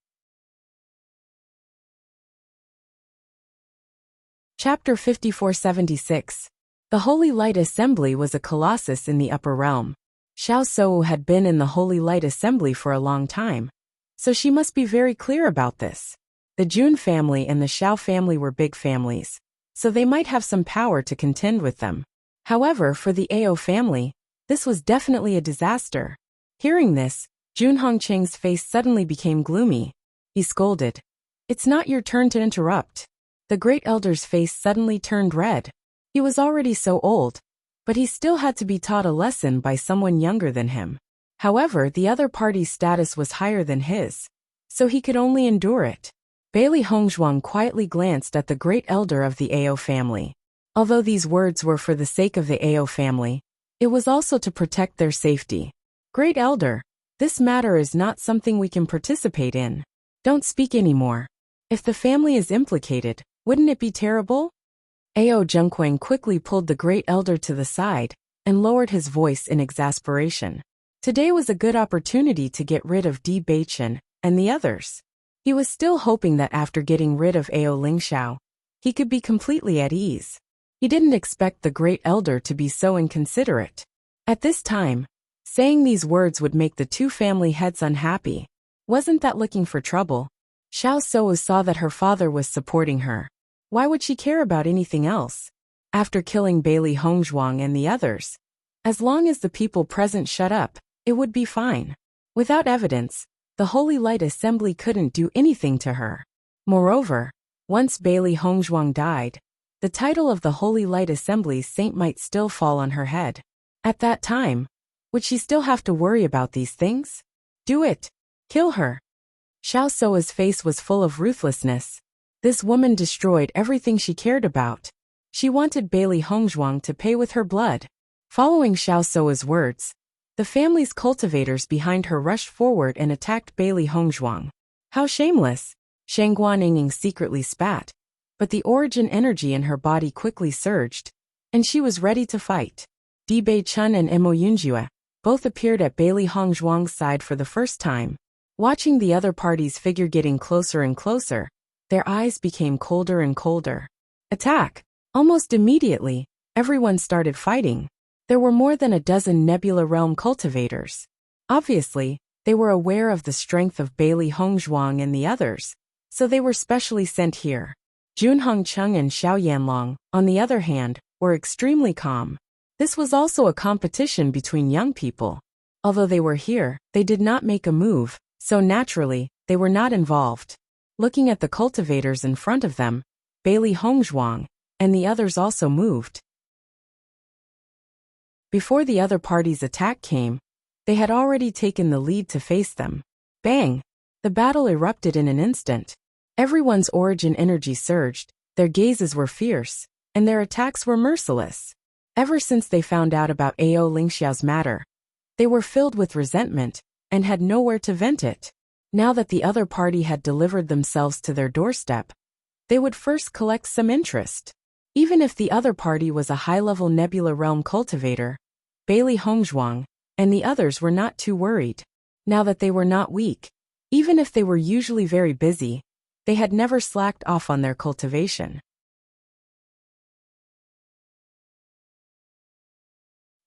Speaker 1: Chapter 5476. The Holy Light Assembly was a colossus in the upper realm. Xiao Souwu had been in the Holy Light Assembly for a long time, so she must be very clear about this. The Jun family and the Xiao family were big families, so they might have some power to contend with them. However, for the Ao family, this was definitely a disaster. Hearing this, Junhong Cheng's face suddenly became gloomy. He scolded. "It's not your turn to interrupt." The great elder's face suddenly turned red. He was already so old, but he still had to be taught a lesson by someone younger than him. However, the other party's status was higher than his, so he could only endure it. Bailey Hongzhuang quietly glanced at the great elder of the Ao family. Although these words were for the sake of the Ao family, it was also to protect their safety. "Great elder, this matter is not something we can participate in. Don't speak anymore. If the family is implicated, wouldn't it be terrible?" Ao Zhengquang quickly pulled the great elder to the side and lowered his voice in exasperation. Today was a good opportunity to get rid of Di Beichen and the others. He was still hoping that after getting rid of Ao Lingxiao, he could be completely at ease. He didn't expect the great elder to be so inconsiderate. At this time, saying these words would make the two family heads unhappy. Wasn't that looking for trouble? Xiao Suo saw that her father was supporting her. Why would she care about anything else? After killing Bailey Hongzhuang and the others, as long as the people present shut up, it would be fine. Without evidence, the Holy Light Assembly couldn't do anything to her. Moreover, once Bailey Hongzhuang died, the title of the Holy Light Assembly's saint might still fall on her head. At that time, would she still have to worry about these things? Do it. Kill her. Xiao Suo's face was full of ruthlessness. This woman destroyed everything she cared about. She wanted Bailey Hongzhuang to pay with her blood. Following Xiao Suo's words, the family's cultivators behind her rushed forward and attacked Bailey Hongzhuang. How shameless! Shang Guaninging secretly spat, but the origin energy in her body quickly surged, and she was ready to fight. Di Beichun and Mo Yunjue both appeared at Bailey Hongzhuang's side for the first time. Watching the other party's figure getting closer and closer, their eyes became colder and colder. Attack! Almost immediately, everyone started fighting. There were more than a dozen Nebula Realm cultivators. Obviously, they were aware of the strength of Bailey Hongzhuang and the others, so they were specially sent here. Junhong Cheng and Xiao Yanlong, on the other hand, were extremely calm. This was also a competition between young people. Although they were here, they did not make a move, so naturally, they were not involved. Looking at the cultivators in front of them, Bailey Hongzhuang and the others also moved. Before the other party's attack came, they had already taken the lead to face them. Bang! The battle erupted in an instant. Everyone's origin energy surged, their gazes were fierce, and their attacks were merciless. Ever since they found out about Ao Lingxiao's matter, they were filled with resentment and had nowhere to vent it. Now that the other party had delivered themselves to their doorstep, they would first collect some interest. Even if the other party was a high-level Nebula Realm cultivator, Bailey Hongzhuang and the others were not too worried. Now that they were not weak, even if they were usually very busy, they had never slacked off on their cultivation.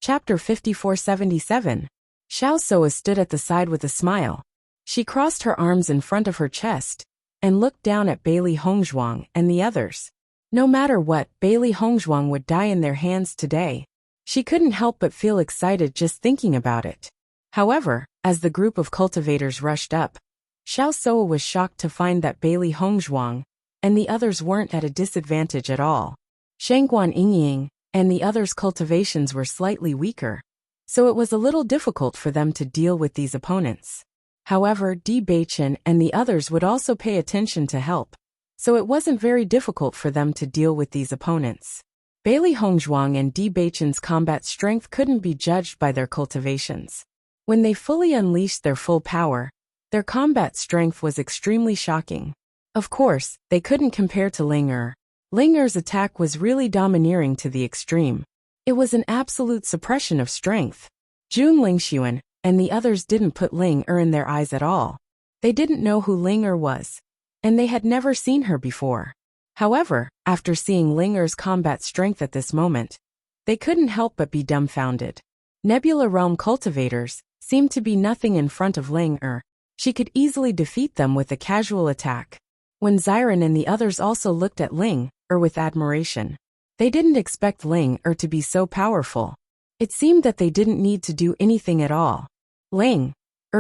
Speaker 1: Chapter 5477. Xiao Suo stood at the side with a smile. She crossed her arms in front of her chest and looked down at Bailey Hongzhuang and the others. No matter what, Bailey Hongzhuang would die in their hands today. She couldn't help but feel excited just thinking about it. However, as the group of cultivators rushed up, Xiao Suo was shocked to find that Bailey Hongzhuang and the others weren't at a disadvantage at all. Shangguan Yingying and the others' cultivations were slightly weaker, so it was a little difficult for them to deal with these opponents. However, Di Beichen and the others would also pay attention to help, so it wasn't very difficult for them to deal with these opponents. Bailey Hongzhuang and Di Beichen's combat strength couldn't be judged by their cultivations. When they fully unleashed their full power, their combat strength was extremely shocking. Of course, they couldn't compare to Ling Er. Ling Er's attack was really domineering to the extreme. It was an absolute suppression of strength. Jun Lingxuan and the others didn't put Ling Er in their eyes at all. They didn't know who Ling Er was, and they had never seen her before. However, after seeing Ling Er's combat strength at this moment, they couldn't help but be dumbfounded. Nebula Realm cultivators seemed to be nothing in front of Ling Er. She could easily defeat them with a casual attack. When Xiren and the others also looked at Ling with admiration. They didn't expect Ling to be so powerful. It seemed that they didn't need to do anything at all. Ling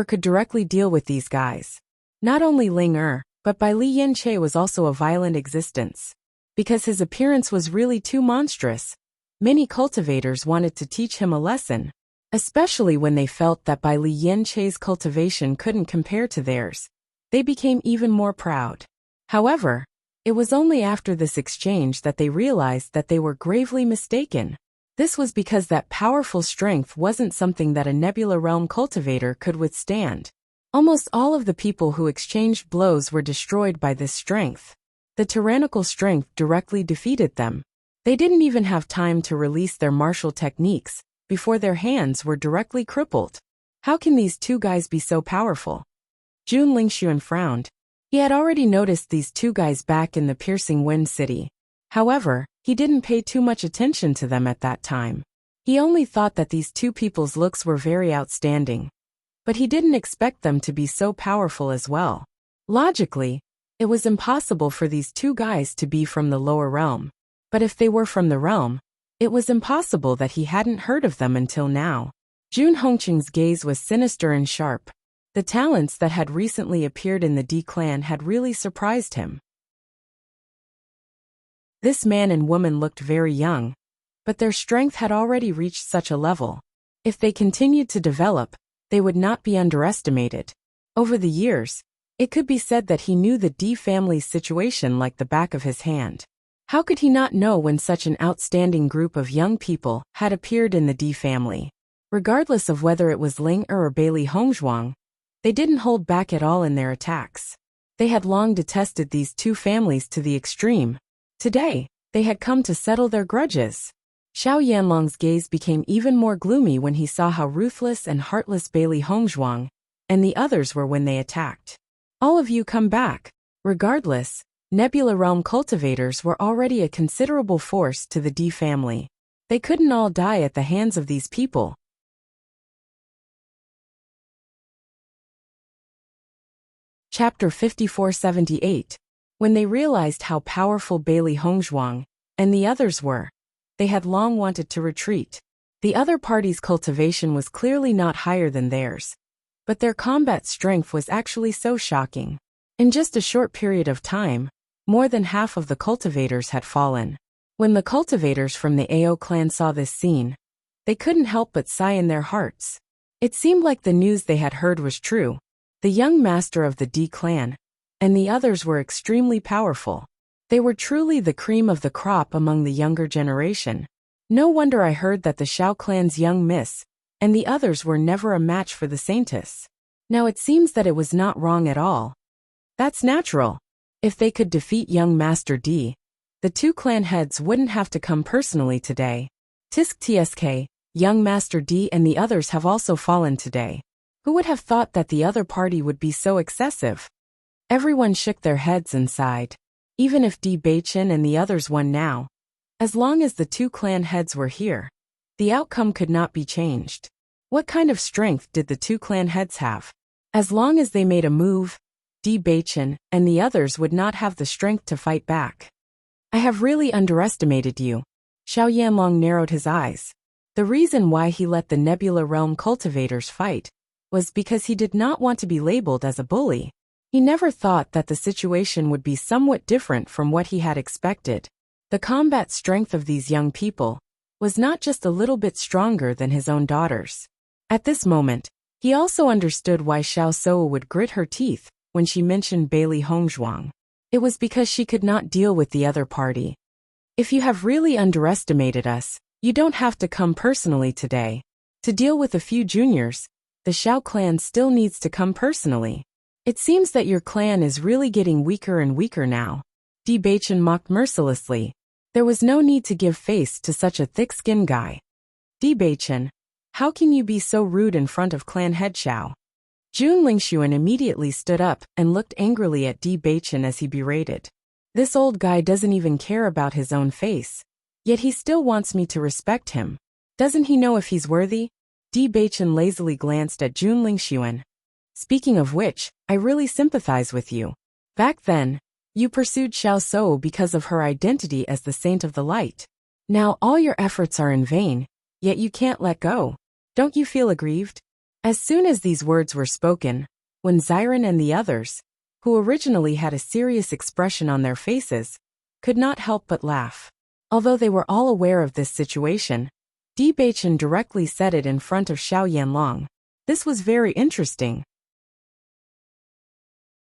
Speaker 1: could directly deal with these guys. Not only Ling but Bai Li Yanche was also a violent existence. Because his appearance was really too monstrous, many cultivators wanted to teach him a lesson, especially when they felt that Bai Li Yanche's cultivation couldn't compare to theirs. They became even more proud. However, it was only after this exchange that they realized that they were gravely mistaken. This was because that powerful strength wasn't something that a Nebula Realm cultivator could withstand. Almost all of the people who exchanged blows were destroyed by this strength. The tyrannical strength directly defeated them. They didn't even have time to release their martial techniques before their hands were directly crippled. How can these two guys be so powerful? Jun Lingxuan frowned. He had already noticed these two guys back in the Piercing Wind City. However, he didn't pay too much attention to them at that time. He only thought that these two people's looks were very outstanding. But he didn't expect them to be so powerful as well. Logically, it was impossible for these two guys to be from the lower realm. But if they were from the realm, it was impossible that he hadn't heard of them until now. Jun Hongqing's gaze was sinister and sharp. The talents that had recently appeared in the D clan had really surprised him. This man and woman looked very young, but their strength had already reached such a level. If they continued to develop, they would not be underestimated. Over the years, it could be said that he knew the D family's situation like the back of his hand. How could he not know when such an outstanding group of young people had appeared in the D family? Regardless of whether it was Ling or Bailey Hongzhuang, they didn't hold back at all in their attacks. They had long detested these two families to the extreme. Today, they had come to settle their grudges. Xiao Yanlong's gaze became even more gloomy when he saw how ruthless and heartless Bailey Hongzhuang and the others were when they attacked. All of you come back. Regardless, Nebula Realm cultivators were already a considerable force to the D family. They couldn't all die at the hands of these people. Chapter 5478. When they realized how powerful Bailey Hongzhuang and the others were, they had long wanted to retreat. The other party's cultivation was clearly not higher than theirs, but their combat strength was actually so shocking. In just a short period of time, more than half of the cultivators had fallen. When the cultivators from the Ao clan saw this scene, they couldn't help but sigh in their hearts. It seemed like the news they had heard was true. The young master of the D clan and the others were extremely powerful. They were truly the cream of the crop among the younger generation. No wonder I heard that the Xiao clan's young miss and the others were never a match for the Saintess. Now it seems that it was not wrong at all. That's natural. If they could defeat young Master D, the two clan heads wouldn't have to come personally today. Tisk Tsk, young Master D and the others have also fallen today. Who would have thought that the other party would be so excessive? Everyone shook their heads and sighed. Even if D Beichin and the others won now, as long as the two clan heads were here, the outcome could not be changed. What kind of strength did the two clan heads have? As long as they made a move, D Beichin and the others would not have the strength to fight back. I have really underestimated you. Xiao Yanlong narrowed his eyes. The reason why he let the Nebula Realm cultivators fight was because he did not want to be labeled as a bully. He never thought that the situation would be somewhat different from what he had expected. The combat strength of these young people was not just a little bit stronger than his own daughters. At this moment, he also understood why Xiao Sou would grit her teeth when she mentioned Bailey Hongzhuang. It was because she could not deal with the other party. If you have really underestimated us, you don't have to come personally today. To deal with a few juniors, the Xiao clan still needs to come personally. It seems that your clan is really getting weaker and weaker now. Di Beichin mocked mercilessly. There was no need to give face to such a thick-skinned guy. Di Beichin, how can you be so rude in front of clan head Xiao? Jun Lingxuan immediately stood up and looked angrily at Di Beichin as he berated. This old guy doesn't even care about his own face, yet he still wants me to respect him. Doesn't he know if he's worthy? Di Beichin lazily glanced at Jun Lingxuan. Speaking of which, I really sympathize with you. Back then, You pursued Xiao Shou because of her identity as the Saint of the Light. Now all your efforts are in vain, yet you can't let go. Don't you feel aggrieved? As soon as these words were spoken, when Xiren and the others, who originally had a serious expression on their faces, could not help but laugh. Although they were all aware of this situation, Bewitching directly said it in front of Xiao Yanlong. This was very interesting.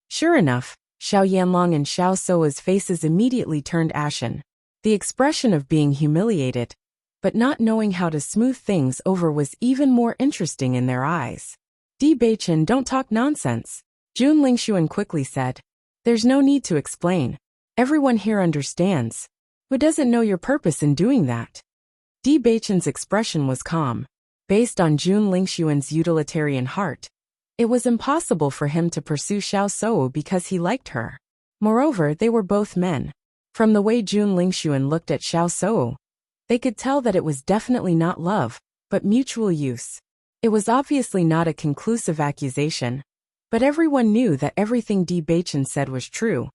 Speaker 1: Sure enough, Xiao Yanlong and Xiao Sou's faces immediately turned ashen. The expression of being humiliated, but not knowing how to smooth things over was even more interesting in their eyes. Bewitching, don't talk nonsense, Jun Lingxuan quickly said. There's no need to explain. Everyone here understands. Who doesn't know your purpose in doing that? Bewitching's expression was calm. Based on Jun Lingxuan's utilitarian heart, it was impossible for him to pursue Xiao Shou because he liked her. Moreover, they were both men. From the way Jun Lingxuan looked at Xiao Shou, they could tell that it was definitely not love, but mutual use. It was obviously not a conclusive accusation, but everyone knew that everything Bewitching said was true.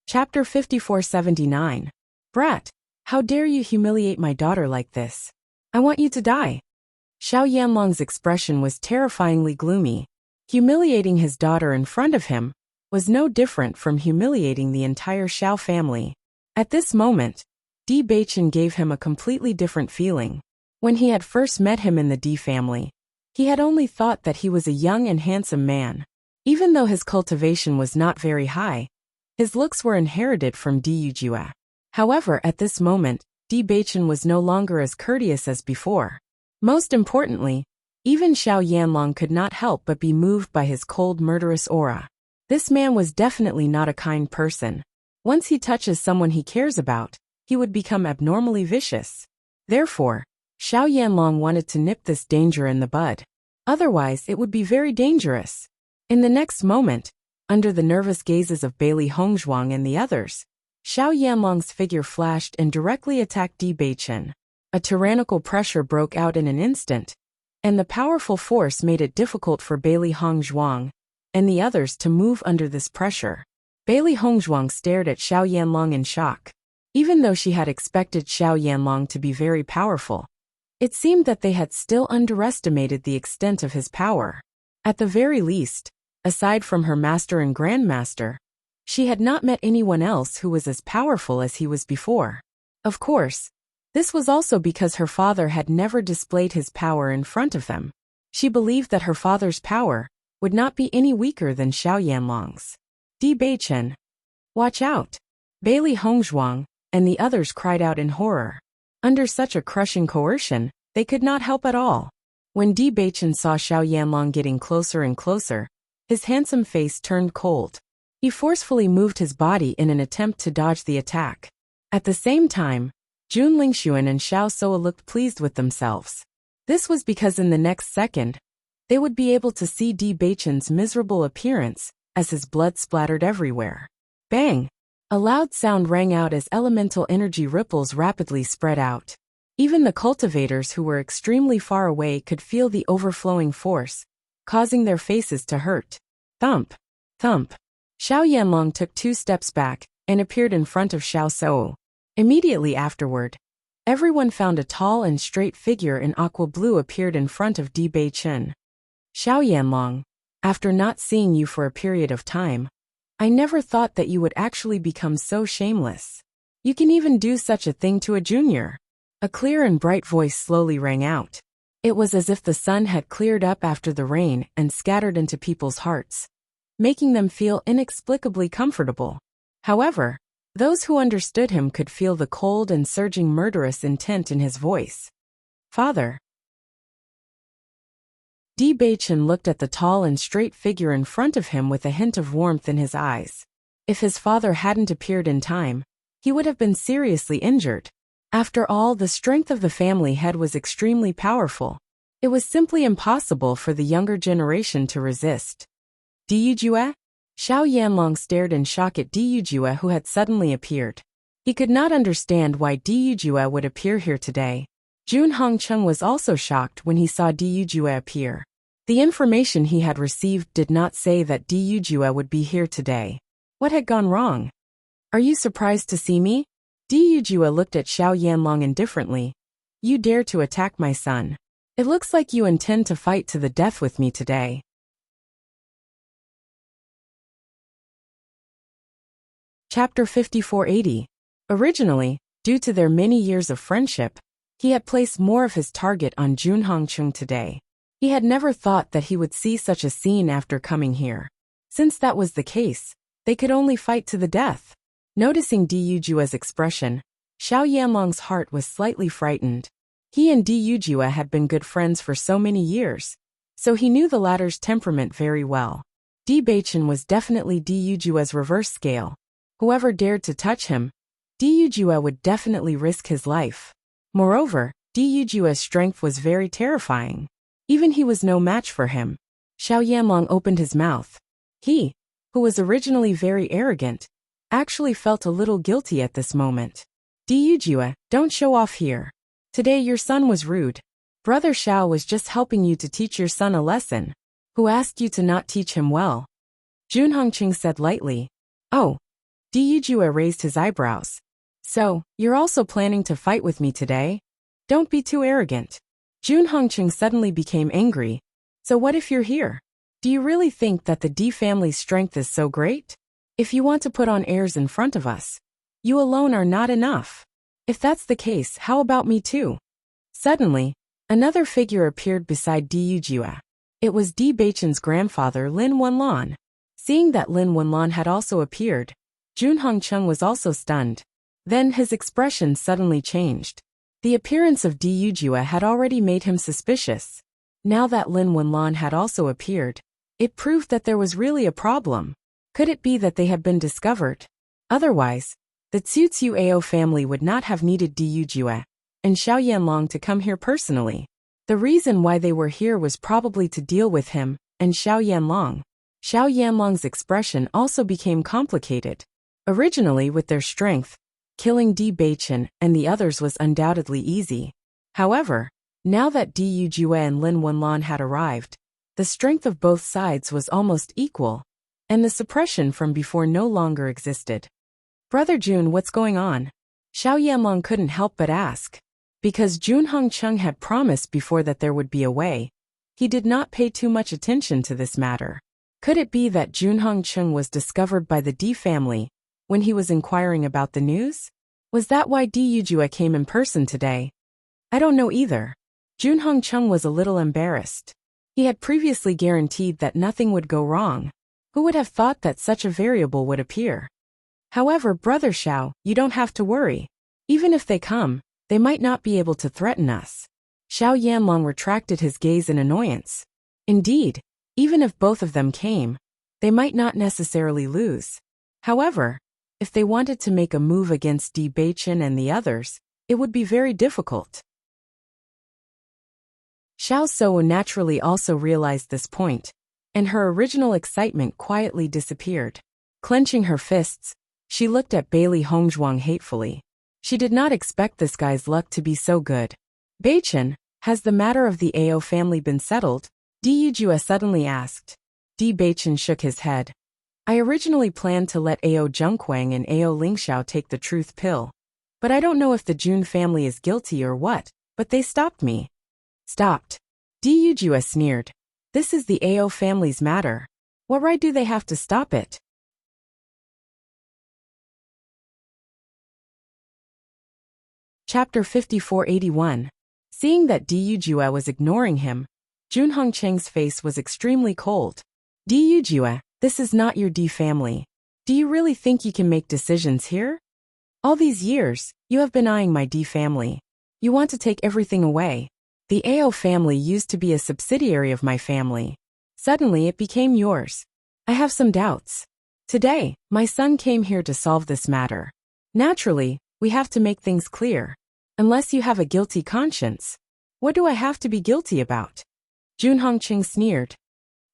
Speaker 1: Chapter 5479. Brat, how dare you humiliate my daughter like this? I want you to die. Xiao Yanlong's expression was terrifyingly gloomy. Humiliating his daughter in front of him was no different from humiliating the entire Xiao family. At this moment, Bewitching gave him a completely different feeling. When he had first met him in the D family, he had only thought that he was a young and handsome man. Even though his cultivation was not very high, his looks were inherited from Diyujue. However, at this moment, Bewitching was no longer as courteous as before. Most importantly, even Xiao Yanlong could not help but be moved by his cold, murderous aura. This man was definitely not a kind person. Once he touches someone he cares about, he would become abnormally vicious. Therefore, Xiao Yanlong wanted to nip this danger in the bud. Otherwise, it would be very dangerous. In the next moment, under the nervous gazes of Bailey Hongzhuang and the others, Xiao Yanlong's figure flashed and directly attacked Bewitching. A tyrannical pressure broke out in an instant, and the powerful force made it difficult for Bailey Hongzhuang and the others to move under this pressure. Bailey Hongzhuang stared at Xiao Yanlong in shock. Even though she had expected Xiao Yanlong to be very powerful, it seemed that they had still underestimated the extent of his power. At the very least, aside from her master and grandmaster, she had not met anyone else who was as powerful as he was before. Of course, this was also because her father had never displayed his power in front of them. She believed that her father's power would not be any weaker than Xiao Yanlong's. Bewitching, watch out! Bailey Hongzhuang and the others cried out in horror. Under such a crushing coercion, they could not help at all. When Bewitching saw Xiao Yanlong getting closer and closer, his handsome face turned cold. He forcefully moved his body in an attempt to dodge the attack. At the same time, Jun Lingxuan and Xiao Shou looked pleased with themselves. This was because in the next second, they would be able to see Bewitching's miserable appearance as his blood splattered everywhere. Bang! A loud sound rang out as elemental energy ripples rapidly spread out. Even the cultivators who were extremely far away could feel the overflowing force, causing their faces to hurt. Thump! Thump! Xiao Yanlong took 2 steps back and appeared in front of Xiao Shou. Immediately afterward, everyone found a tall and straight figure in aqua blue appeared in front of Bewitching. Xiao Yanlong, after not seeing you for a period of time, I never thought that you would actually become so shameless. You can even do such a thing to a junior. A clear and bright voice slowly rang out. It was as if the sun had cleared up after the rain and scattered into people's hearts, making them feel inexplicably comfortable. However, those who understood him could feel the cold and surging murderous intent in his voice. Father. Bewitching looked at the tall and straight figure in front of him with a hint of warmth in his eyes. If his father hadn't appeared in time, he would have been seriously injured. After all, the strength of the family head was extremely powerful. It was simply impossible for the younger generation to resist. Diyujue? Xiao Yanlong stared in shock at Diyujue, who had suddenly appeared. He could not understand why Diyujue would appear here today. Jun Hongcheng was also shocked when he saw Diyujue appear. The information he had received did not say that Du Jue would be here today. What had gone wrong? Are you surprised to see me? Du Jue looked at Xiao Yanlong indifferently. You dare to attack my son. It looks like you intend to fight to the death with me today. Chapter 5480. Originally, due to their many years of friendship, he had placed more of his target on Jun Hongcheng today. He had never thought that he would see such a scene after coming here. Since that was the case, they could only fight to the death. Noticing Du Jue's expression, Xiao Yanlong's heart was slightly frightened. He and Du Jue had been good friends for so many years, so he knew the latter's temperament very well. Bewitching was definitely Du Jue's reverse scale. Whoever dared to touch him, Du Jue would definitely risk his life. Moreover, Du Jue's strength was very terrifying. Even he was no match for him. Xiao Yanlong opened his mouth. He, who was originally very arrogant, actually felt a little guilty at this moment. Du Jue, don't show off here. Today your son was rude. Brother Xiao was just helping you to teach your son a lesson. Who asked you to not teach him well? Jun Hongqing said lightly. Oh. Du Jue raised his eyebrows. So, you're also planning to fight with me today? Don't be too arrogant. Jun Hongqing suddenly became angry. So what if you're here? Do you really think that the D family's strength is so great? If you want to put on airs in front of us, you alone are not enough. If that's the case, how about me too? Suddenly, another figure appeared beside Du Jue. It was Bewitching's grandfather Lin Wenlan. Seeing that Lin Wenlan had also appeared, Jun Hongcheng was also stunned. Then his expression suddenly changed. The appearance of Du Jue had already made him suspicious. Now that Lin Wenlan had also appeared, it proved that there was really a problem. Could it be that they had been discovered? Otherwise, the Tsiu Ao family would not have needed Du Jue and Xiao Yanlong to come here personally. The reason why they were here was probably to deal with him and Xiao Yanlong. Xiao Yanlong's expression also became complicated. Originally, with their strength, killing Bewitching and the others was undoubtedly easy. However, now that Du Jue and Lin Wenlan had arrived, the strength of both sides was almost equal, and the suppression from before no longer existed. Brother Jun, what's going on? Xiao Yanlong couldn't help but ask. Because Jun Hongcheng had promised before that there would be a way, he did not pay too much attention to this matter. Could it be that Jun Hongcheng was discovered by the D family when he was inquiring about the news? Was that why Du Jue came in person today? I don't know either. Jun Hongcheng was a little embarrassed. He had previously guaranteed that nothing would go wrong. Who would have thought that such a variable would appear? However, Brother Xiao, you don't have to worry. Even if they come, they might not be able to threaten us. Xiao Yanlong retracted his gaze in annoyance. Indeed, even if both of them came, they might not necessarily lose. However, if they wanted to make a move against Bewitching and the others, it would be very difficult. Xiao Suo naturally also realized this point, and her original excitement quietly disappeared. Clenching her fists, she looked at Bailey Hongzhuang hatefully. She did not expect this guy's luck to be so good. Beichen, has the matter of the Ao family been settled? Du Jue suddenly asked. Beichen shook his head. I originally planned to let Ao Zhengquang and Ao Lingxiao take the truth pill. But I don't know if the Jun family is guilty or what, but they stopped me. Stopped. Du Jue sneered. This is the Ao family's matter. What right do they have to stop it? Chapter 5481. Seeing that Du Jue was ignoring him, Jun Hongcheng's face was extremely cold. Du Jue, this is not your D family. Do you really think you can make decisions here? All these years, you have been eyeing my D family. You want to take everything away. The Ao family used to be a subsidiary of my family. Suddenly it became yours. I have some doubts. Today, my son came here to solve this matter. Naturally, we have to make things clear. Unless you have a guilty conscience. What do I have to be guilty about? Jun Hongqing sneered.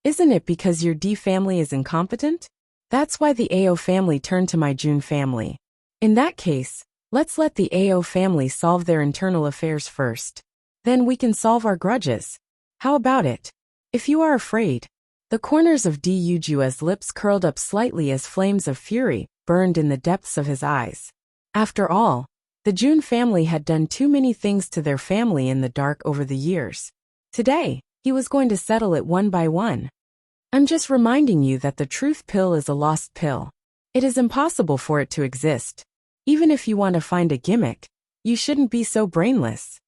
Speaker 1: Isn't it because your D family is incompetent? That's why the Ao family turned to my Jun family. In that case, let's let the Ao family solve their internal affairs first. Then we can solve our grudges. How about it? If you are afraid. The corners of Dujua's lips curled up slightly as flames of fury burned in the depths of his eyes. After all, the Jun family had done too many things to their family in the dark over the years. Today, he was going to settle it one by one. I'm just reminding you that the truth pill is a lost pill. It is impossible for it to exist. Even if you want to find a gimmick, you shouldn't be so brainless.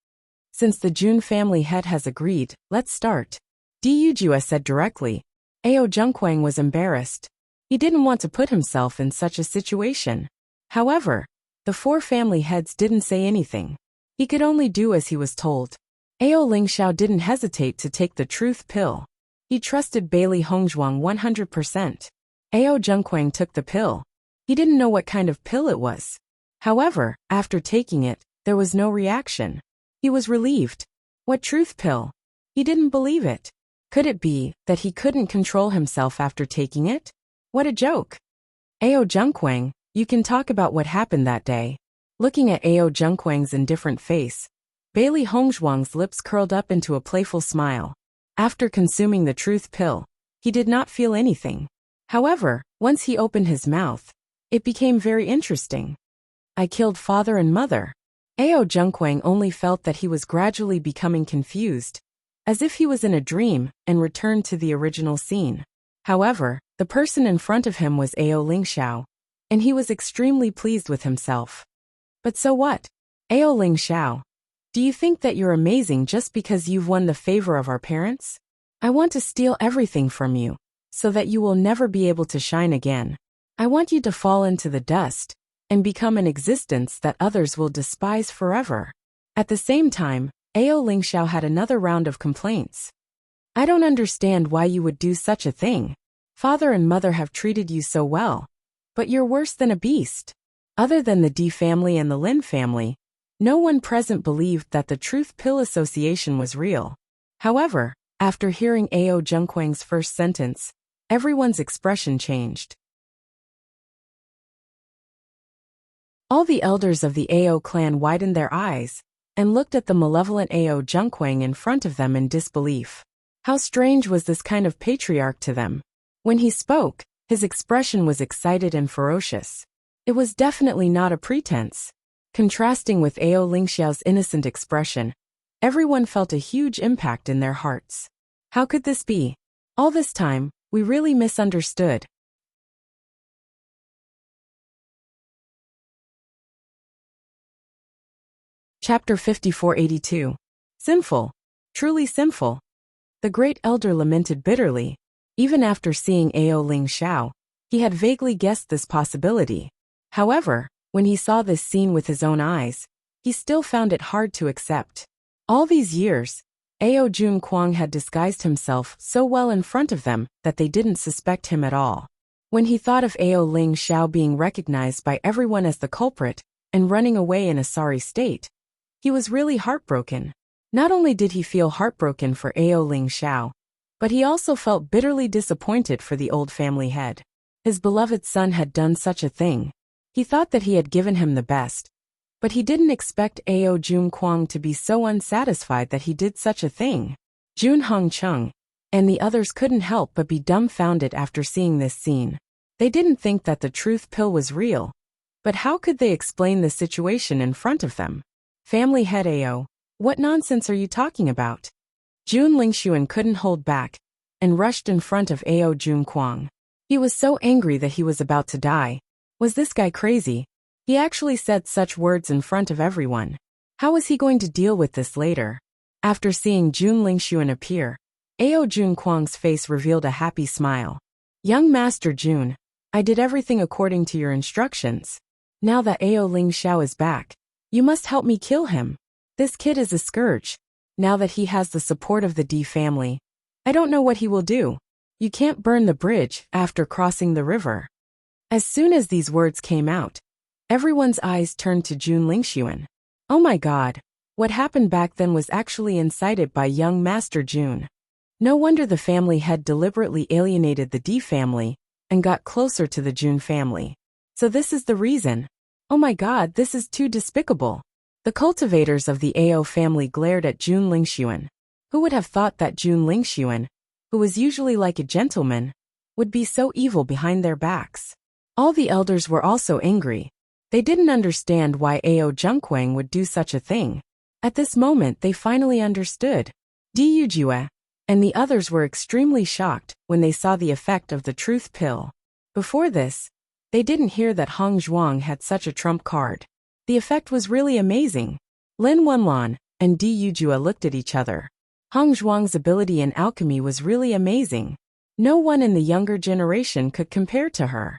Speaker 1: Since the Jun family head has agreed, let's start. Dujua said directly. Ao Junquang was embarrassed. He didn't want to put himself in such a situation. However, the four family heads didn't say anything. He could only do as he was told. Ao Lingxiao didn't hesitate to take the truth pill. He trusted Bailey Hongzhuang 100%. Ao Junquang took the pill. He didn't know what kind of pill it was. However, after taking it, there was no reaction. He was relieved. What truth pill? He didn't believe it. Could it be that he couldn't control himself after taking it? What a joke. Ao Junquang, you can talk about what happened that day. Looking at Ao Junquang's indifferent face, Bailey Hongzhuang's lips curled up into a playful smile. After consuming the truth pill, he did not feel anything. However, once he opened his mouth, it became very interesting. I killed father and mother. Ao Junquang only felt that he was gradually becoming confused, as if he was in a dream and returned to the original scene. However, the person in front of him was Ao Lingxiao, and he was extremely pleased with himself. But so what? Ao Lingxiao, do you think that you're amazing just because you've won the favor of our parents? I want to steal everything from you, so that you will never be able to shine again. I want you to fall into the dust, and become an existence that others will despise forever. At the same time, Ao Lingxiao had another round of complaints. I don't understand why you would do such a thing. Father and mother have treated you so well. But you're worse than a beast. Other than the D family and the Lin family, no one present believed that the Truth Pill Association was real. However, after hearing Ao Junquang's first sentence, everyone's expression changed. All the elders of the Ao clan widened their eyes and looked at the malevolent Ao Junquang in front of them in disbelief. How strange was this kind of patriarch to them? When he spoke, his expression was excited and ferocious. It was definitely not a pretense. Contrasting with Ao Lingxiao's innocent expression, everyone felt a huge impact in their hearts. How could this be? All this time, we really misunderstood. Chapter 5482. Sinful. Truly sinful. The great elder lamented bitterly. Even after seeing Ao Lingxiao, he had vaguely guessed this possibility. However, when he saw this scene with his own eyes, he still found it hard to accept. All these years, Ao Junquang had disguised himself so well in front of them that they didn't suspect him at all. When he thought of Ao Lingxiao being recognized by everyone as the culprit and running away in a sorry state, he was really heartbroken. Not only did he feel heartbroken for Ao Lingxiao, but he also felt bitterly disappointed for the old family head. His beloved son had done such a thing. He thought that he had given him the best, but he didn't expect Ao Junquang to be so unsatisfied that he did such a thing. Jun Hongcheng and the others couldn't help but be dumbfounded after seeing this scene. They didn't think that the truth pill was real, but how could they explain the situation in front of them? Family head Ao, what nonsense are you talking about? Jun Lingxuan couldn't hold back and rushed in front of Ao Junquang. He was so angry that he was about to die. Was this guy crazy? He actually said such words in front of everyone. How was he going to deal with this later? After seeing Jun Lingxuan appear, Ao Junquang's face revealed a happy smile. Young Master Jun, I did everything according to your instructions. Now that Ao Lingxiao is back, you must help me kill him. This kid is a scourge. Now that he has the support of the D family, I don't know what he will do. You can't burn the bridge after crossing the river. As soon as these words came out, everyone's eyes turned to Jun Lingxuan. Oh my god, what happened back then was actually incited by young Master Jun. No wonder the family head deliberately alienated the D family and got closer to the Jun family. So this is the reason. Oh my god, this is too despicable. The cultivators of the Ao family glared at Jun Lingxuan. Who would have thought that Jun Lingxuan, who was usually like a gentleman, would be so evil behind their backs. All the elders were also angry. They didn't understand why Ao Junkwang would do such a thing. At this moment they finally understood. Du Jue and the others were extremely shocked when they saw the effect of the truth pill. Before this, they didn't hear that Hong Zhuang had such a trump card. The effect was really amazing. Lin Wenlan and Du Jue looked at each other. Hong Zhuang's ability in alchemy was really amazing. No one in the younger generation could compare to her.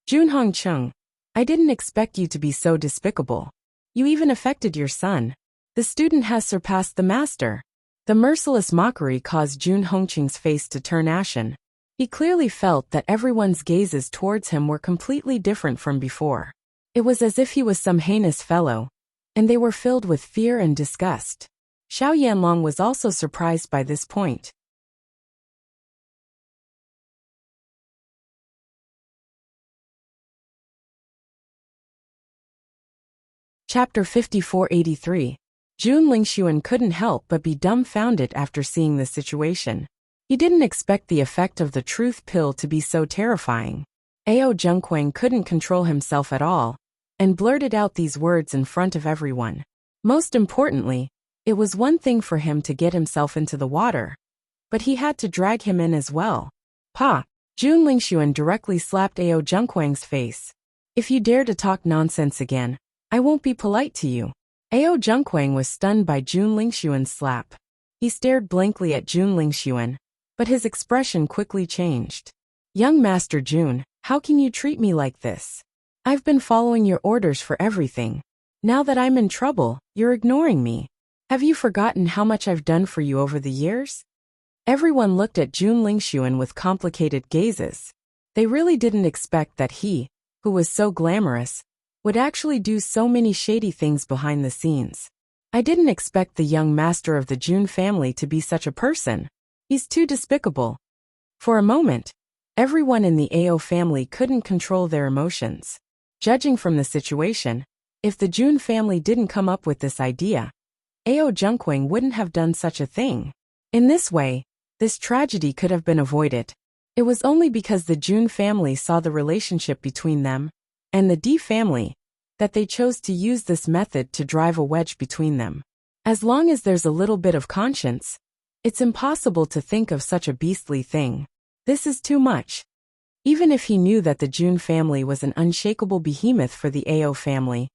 Speaker 1: Jun Hongcheng, I didn't expect you to be so despicable. You even affected your son. The student has surpassed the master. The merciless mockery caused Jun Hongcheng's face to turn ashen. He clearly felt that everyone's gazes towards him were completely different from before. It was as if he was some heinous fellow, and they were filled with fear and disgust. Xiao Yanlong was also surprised by this point. Chapter 5483. Jun Lingxuan couldn't help but be dumbfounded after seeing the situation. He didn't expect the effect of the truth pill to be so terrifying. Ao Junkwang couldn't control himself at all, and blurted out these words in front of everyone. Most importantly, it was one thing for him to get himself into the water, but he had to drag him in as well. Pa! Jun Lingxuan directly slapped Ao Junkwang's face. If you dare to talk nonsense again, I won't be polite to you. Ao Junkwang was stunned by Jun Lingxuan's slap. He stared blankly at Jun Lingxuan, but his expression quickly changed. Young Master Jun, how can you treat me like this? I've been following your orders for everything. Now that I'm in trouble, you're ignoring me. Have you forgotten how much I've done for you over the years? Everyone looked at Jun Lingxuan with complicated gazes. They really didn't expect that he, who was so glamorous, would actually do so many shady things behind the scenes. I didn't expect the young master of the Jun family to be such a person. He's too despicable. For a moment, everyone in the Ao family couldn't control their emotions. Judging from the situation, if the Jun family didn't come up with this idea, Ao Junkwang wouldn't have done such a thing. In this way, this tragedy could have been avoided. It was only because the Jun family saw the relationship between them and the D family that they chose to use this method to drive a wedge between them. As long as there's a little bit of conscience, it's impossible to think of such a beastly thing. This is too much. Even if he knew that the Jun family was an unshakable behemoth for the Ao family,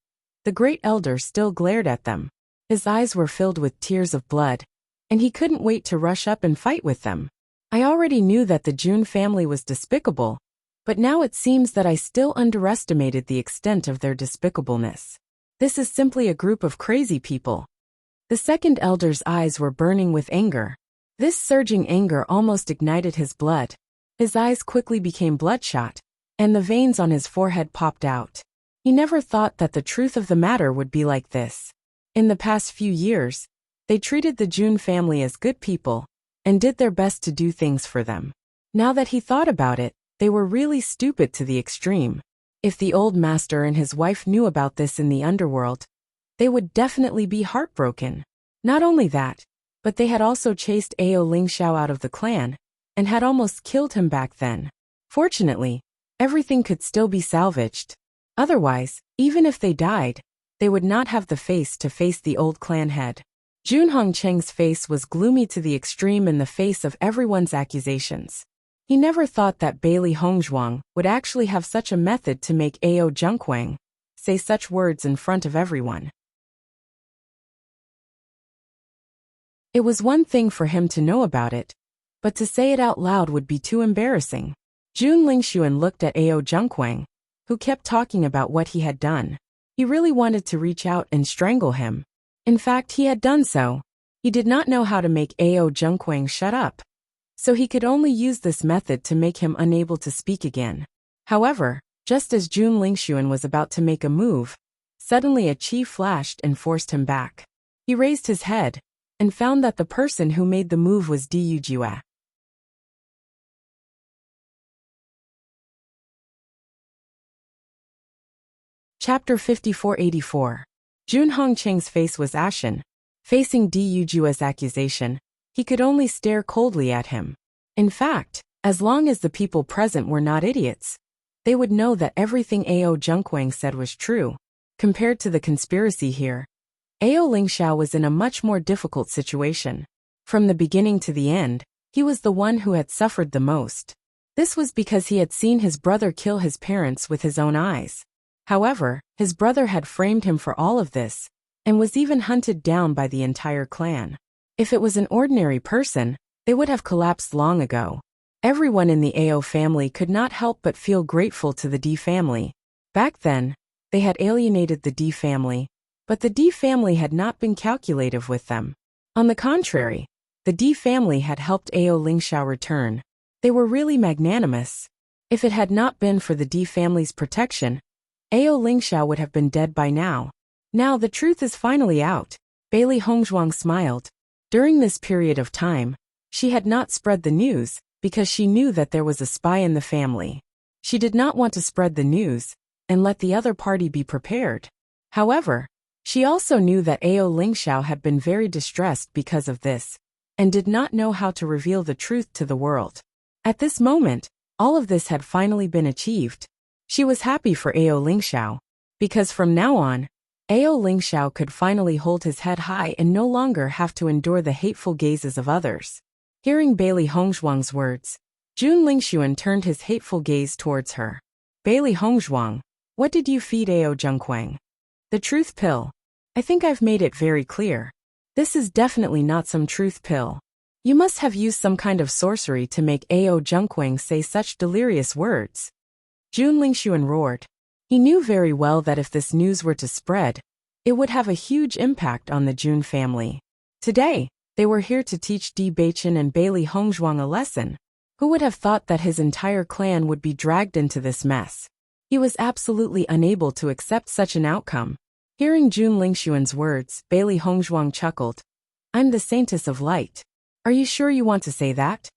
Speaker 1: the great elder still glared at them. His eyes were filled with tears of blood, and he couldn't wait to rush up and fight with them. I already knew that the Jun family was despicable, but now it seems that I still underestimated the extent of their despicableness. This is simply a group of crazy people. The second elder's eyes were burning with anger. This surging anger almost ignited his blood. His eyes quickly became bloodshot, and the veins on his forehead popped out. He never thought that the truth of the matter would be like this. In the past few years, they treated the Jun family as good people, and did their best to do things for them. Now that he thought about it, they were really stupid to the extreme. If the old master and his wife knew about this in the underworld, they would definitely be heartbroken. Not only that, but they had also chased Ao Lingxiao out of the clan, and had almost killed him back then. Fortunately, everything could still be salvaged. Otherwise, even if they died, they would not have the face to face the old clan head. Jun Hongcheng's face was gloomy to the extreme in the face of everyone's accusations. He never thought that Bailey Hongzhuang would actually have such a method to make Ao Junkwang say such words in front of everyone. It was one thing for him to know about it, but to say it out loud would be too embarrassing. Jun Lingxuan looked at Ao Junkwang, who kept talking about what he had done. He really wanted to reach out and strangle him. In fact, he had done so. He did not know how to make Ao Junkwang shut up, so he could only use this method to make him unable to speak again. However, just as Jun Lingxuan was about to make a move, suddenly a chi flashed and forced him back. He raised his head, and found that the person who made the move was Du Jue. Chapter 5484. Jun Hongcheng's face was ashen. Facing Du Jue's accusation, he could only stare coldly at him. In fact, as long as the people present were not idiots, they would know that everything Ao Zhengquang said was true. Compared to the conspiracy here, Ao Lingxiao was in a much more difficult situation. From the beginning to the end, he was the one who had suffered the most. This was because he had seen his brother kill his parents with his own eyes. However, his brother had framed him for all of this, and was even hunted down by the entire clan. If it was an ordinary person, they would have collapsed long ago. Everyone in the Ao family could not help but feel grateful to the D family. Back then, they had alienated the D family, but the D family had not been calculative with them. On the contrary, the D family had helped Ao Lingxiao return. They were really magnanimous. If it had not been for the D family's protection, Ao Lingxiao would have been dead by now. Now the truth is finally out. Bailey Hongzhuang smiled. During this period of time, she had not spread the news, because she knew that there was a spy in the family. She did not want to spread the news, and let the other party be prepared. However, she also knew that Ao Lingxiao had been very distressed because of this, and did not know how to reveal the truth to the world. At this moment, all of this had finally been achieved. She was happy for Ao Lingxiao, because from now on, Ao Lingxiao could finally hold his head high and no longer have to endure the hateful gazes of others. Hearing Bailey Hongzhuang's words, Jun Lingxuan turned his hateful gaze towards her. Bailey Hongzhuang, what did you feed Ao Zhengquang? The truth pill. I think I've made it very clear. This is definitely not some truth pill. You must have used some kind of sorcery to make Ao Zhengquang say such delirious words. Jun Lingxuan roared. He knew very well that if this news were to spread, it would have a huge impact on the Jun family. Today, they were here to teach Bewitching and Bailey Hongzhuang a lesson. Who would have thought that his entire clan would be dragged into this mess? He was absolutely unable to accept such an outcome. Hearing Jun Lingxuan's words, Bailey Hongzhuang chuckled. I'm the Saintess of Light. Are you sure you want to say that?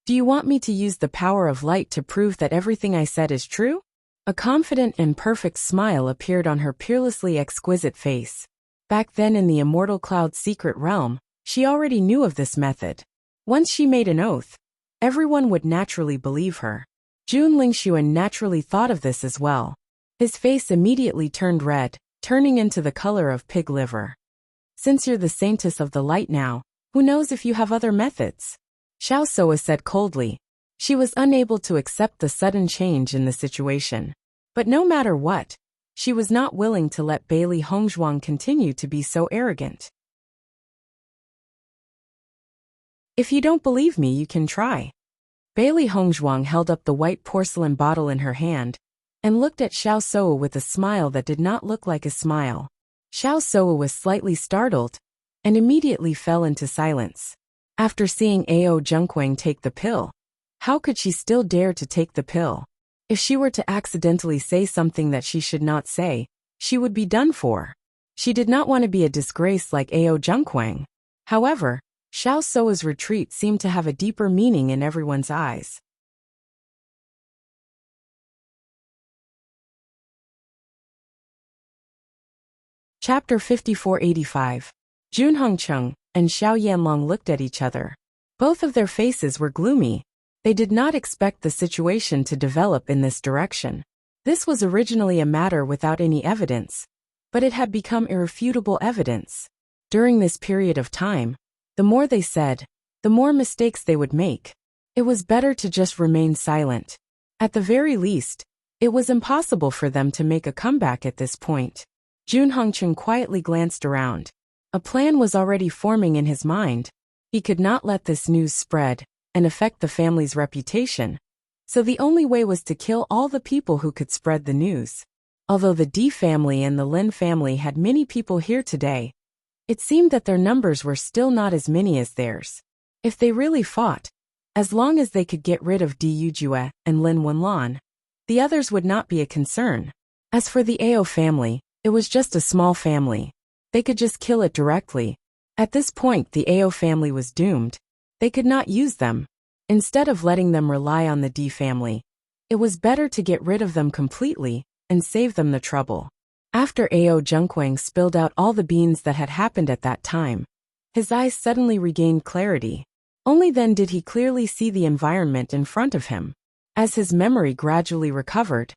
Speaker 1: Do you want me to use the power of light to prove that everything I said is true? A confident and perfect smile appeared on her peerlessly exquisite face. Back then in the Immortal Cloud's secret realm, she already knew of this method. Once she made an oath, everyone would naturally believe her. Jun Lingxuan naturally thought of this as well. His face immediately turned red, turning into the color of pig liver. Since you're the Saintess of the Light now, who knows if you have other methods? Xiao Soa said coldly. She was unable to accept the sudden change in the situation. But no matter what, she was not willing to let Bailey Hongzhuang continue to be so arrogant. If you don't believe me, you can try. Bailey Hongzhuang held up the white porcelain bottle in her hand, and looked at Xiao Soa with a smile that did not look like a smile. Xiao Soa was slightly startled, and immediately fell into silence. After seeing Ao Zhengquang take the pill, how could she still dare to take the pill? If she were to accidentally say something that she should not say, she would be done for. She did not want to be a disgrace like Ao Zhengquang. However, Xiao Soa's retreat seemed to have a deeper meaning in everyone's eyes. Chapter 5485. Jun Hongcheng and Xiao Yanlong looked at each other. Both of their faces were gloomy. They did not expect the situation to develop in this direction. This was originally a matter without any evidence, but it had become irrefutable evidence. During this period of time, the more they said, the more mistakes they would make. It was better to just remain silent. At the very least, it was impossible for them to make a comeback at this point. Jun Hongcheng quietly glanced around. A plan was already forming in his mind. He could not let this news spread and affect the family's reputation, so the only way was to kill all the people who could spread the news. Although the D family and the Lin family had many people here today, it seemed that their numbers were still not as many as theirs. If they really fought, as long as they could get rid of Di Yujue and Lin Wenlan, the others would not be a concern. As for the Ao family, it was just a small family. They could just kill it directly. At this point, the Ao family was doomed. They could not use them. Instead of letting them rely on the D family, it was better to get rid of them completely and save them the trouble. After Ao Zhengquang spilled out all the beans that had happened at that time, his eyes suddenly regained clarity. Only then did he clearly see the environment in front of him. As his memory gradually recovered,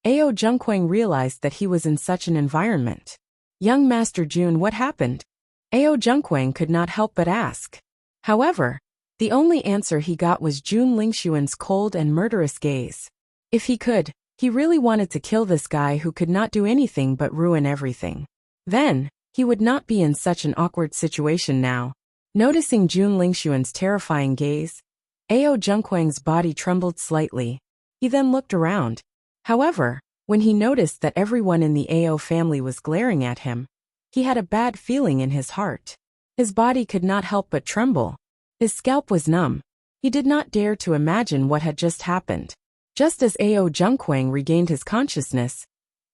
Speaker 1: Ao Zhengquang realized that he was in such an environment. Young Master Jun, what happened? Ao Zhengquang could not help but ask. However, the only answer he got was Jun Lingxuan's cold and murderous gaze. If he could, he really wanted to kill this guy who could not do anything but ruin everything. Then, he would not be in such an awkward situation now. Noticing Jun Lingxuan's terrifying gaze, Ao Zhengquang's body trembled slightly. He then looked around. However, when he noticed that everyone in the Ao family was glaring at him, he had a bad feeling in his heart. His body could not help but tremble. His scalp was numb. He did not dare to imagine what had just happened. Just as Ao Zhengquang regained his consciousness,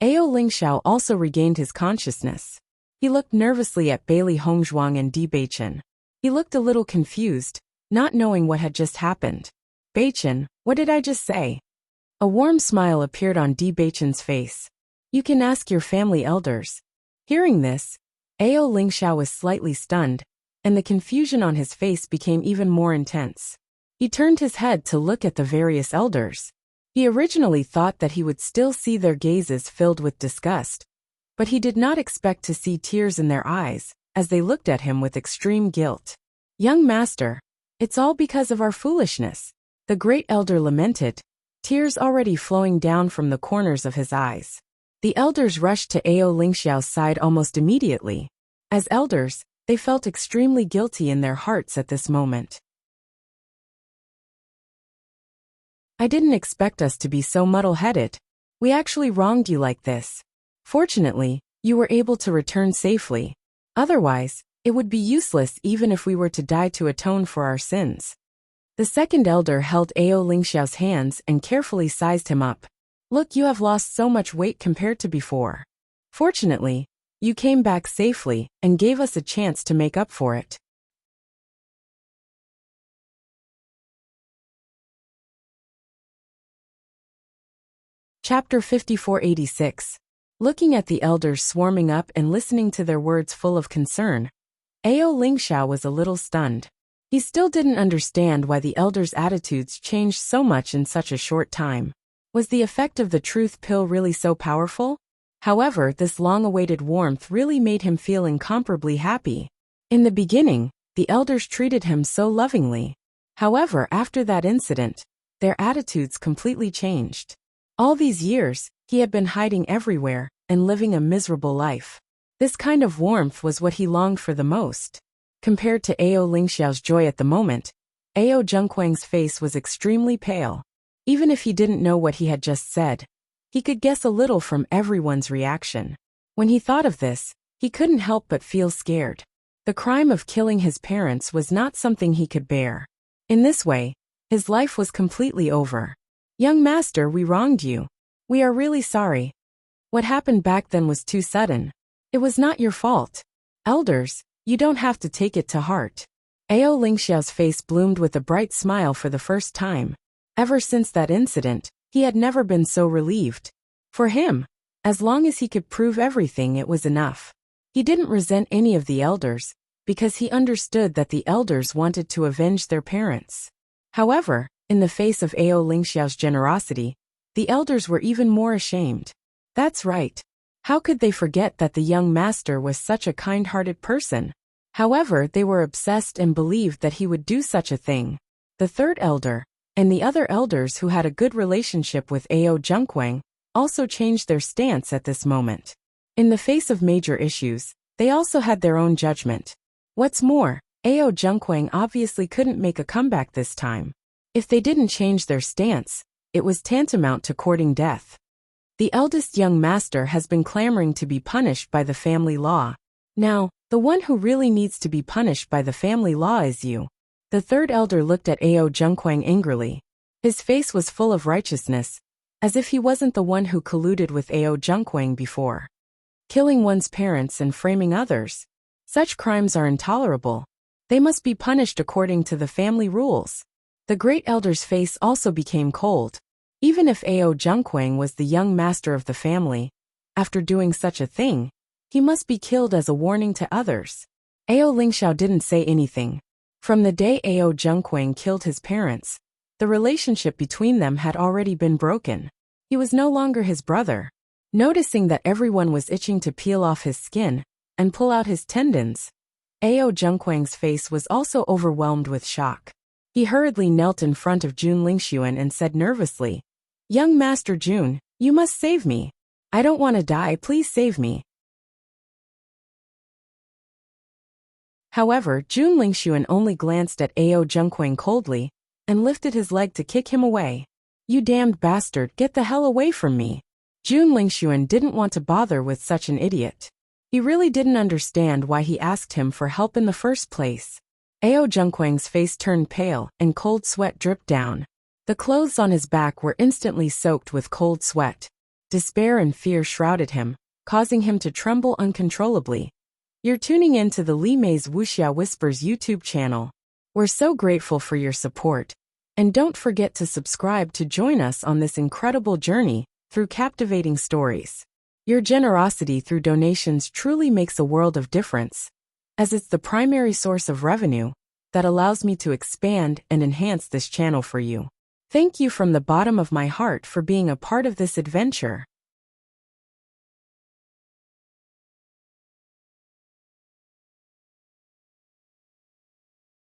Speaker 1: Ao Lingxiao also regained his consciousness. He looked nervously at Bailey Hongzhuang and Di Beichen. He looked a little confused, not knowing what had just happened. Beichen, what did I just say? A warm smile appeared on Di Beichen's face. You can ask your family elders. Hearing this, Ao Lingxiao was slightly stunned, and the confusion on his face became even more intense. He turned his head to look at the various elders. He originally thought that he would still see their gazes filled with disgust, but he did not expect to see tears in their eyes, as they looked at him with extreme guilt. Young master, it's all because of our foolishness, the great elder lamented, tears already flowing down from the corners of his eyes. The elders rushed to Ao Lingxiao's side almost immediately. As elders, they felt extremely guilty in their hearts at this moment. I didn't expect us to be so muddle-headed. We actually wronged you like this. Fortunately, you were able to return safely. Otherwise, it would be useless even if we were to die to atone for our sins. The second elder held Ao Lingxiao's hands and carefully sized him up. Look, you have lost so much weight compared to before. Fortunately, you came back safely and gave us a chance to make up for it. Chapter 5486. Looking at the elders swarming up and listening to their words full of concern, Ao Lingxiao was a little stunned. He still didn't understand why the elders' attitudes changed so much in such a short time. Was the effect of the truth pill really so powerful? However, this long-awaited warmth really made him feel incomparably happy. In the beginning, the elders treated him so lovingly. However, after that incident, their attitudes completely changed. All these years, he had been hiding everywhere and living a miserable life. This kind of warmth was what he longed for the most. Compared to Ao Lingxiao's joy at the moment, Ao Zhengquang's face was extremely pale. Even if he didn't know what he had just said, he could guess a little from everyone's reaction. When he thought of this, he couldn't help but feel scared. The crime of killing his parents was not something he could bear. In this way, his life was completely over. Young master, we wronged you. We are really sorry. What happened back then was too sudden. It was not your fault. Elders, you don't have to take it to heart. Ao Lingxiao's face bloomed with a bright smile for the first time. Ever since that incident, he had never been so relieved. For him, as long as he could prove everything, it was enough. He didn't resent any of the elders, because he understood that the elders wanted to avenge their parents. However, in the face of Ao Lingxiao's generosity, the elders were even more ashamed. That's right. How could they forget that the young master was such a kind-hearted person? However, they were obsessed and believed that he would do such a thing. The third elder, and the other elders who had a good relationship with Ao Zhengquang, also changed their stance at this moment. In the face of major issues, they also had their own judgment. What's more, Ao Zhengquang obviously couldn't make a comeback this time. If they didn't change their stance, it was tantamount to courting death. The eldest young master has been clamoring to be punished by the family law. Now, the one who really needs to be punished by the family law is you. The third elder looked at Ao Zhengquang angrily. His face was full of righteousness, as if he wasn't the one who colluded with Ao Zhengquang before. Killing one's parents and framing others. Such crimes are intolerable. They must be punished according to the family rules. The great elder's face also became cold. Even if Ao Zhengquang was the young master of the family, after doing such a thing, he must be killed as a warning to others. Ao Lingxiao didn't say anything. From the day Ao Junquang killed his parents, the relationship between them had already been broken. He was no longer his brother. Noticing that everyone was itching to peel off his skin and pull out his tendons, Ao Junquang's face was also overwhelmed with shock. He hurriedly knelt in front of Jun Lingxuan and said nervously, "Young Master Jun, you must save me. I don't want to die, please save me." However, Jun Lingxuan only glanced at Ao Junquang coldly and lifted his leg to kick him away. "You damned bastard, get the hell away from me." Jun Lingxuan didn't want to bother with such an idiot. He really didn't understand why he asked him for help in the first place. Ao Junquang's face turned pale and cold sweat dripped down. The clothes on his back were instantly soaked with cold sweat. Despair and fear shrouded him, causing him to tremble uncontrollably. You're tuning in to the Li Mei's Wuxia Whispers YouTube channel. We're so grateful for your support. And don't forget to subscribe to join us on this incredible journey through captivating stories. Your generosity through donations truly makes a world of difference, as it's the primary source of revenue that allows me to expand and enhance this channel for you. Thank you from the bottom of my heart for being a part of this adventure.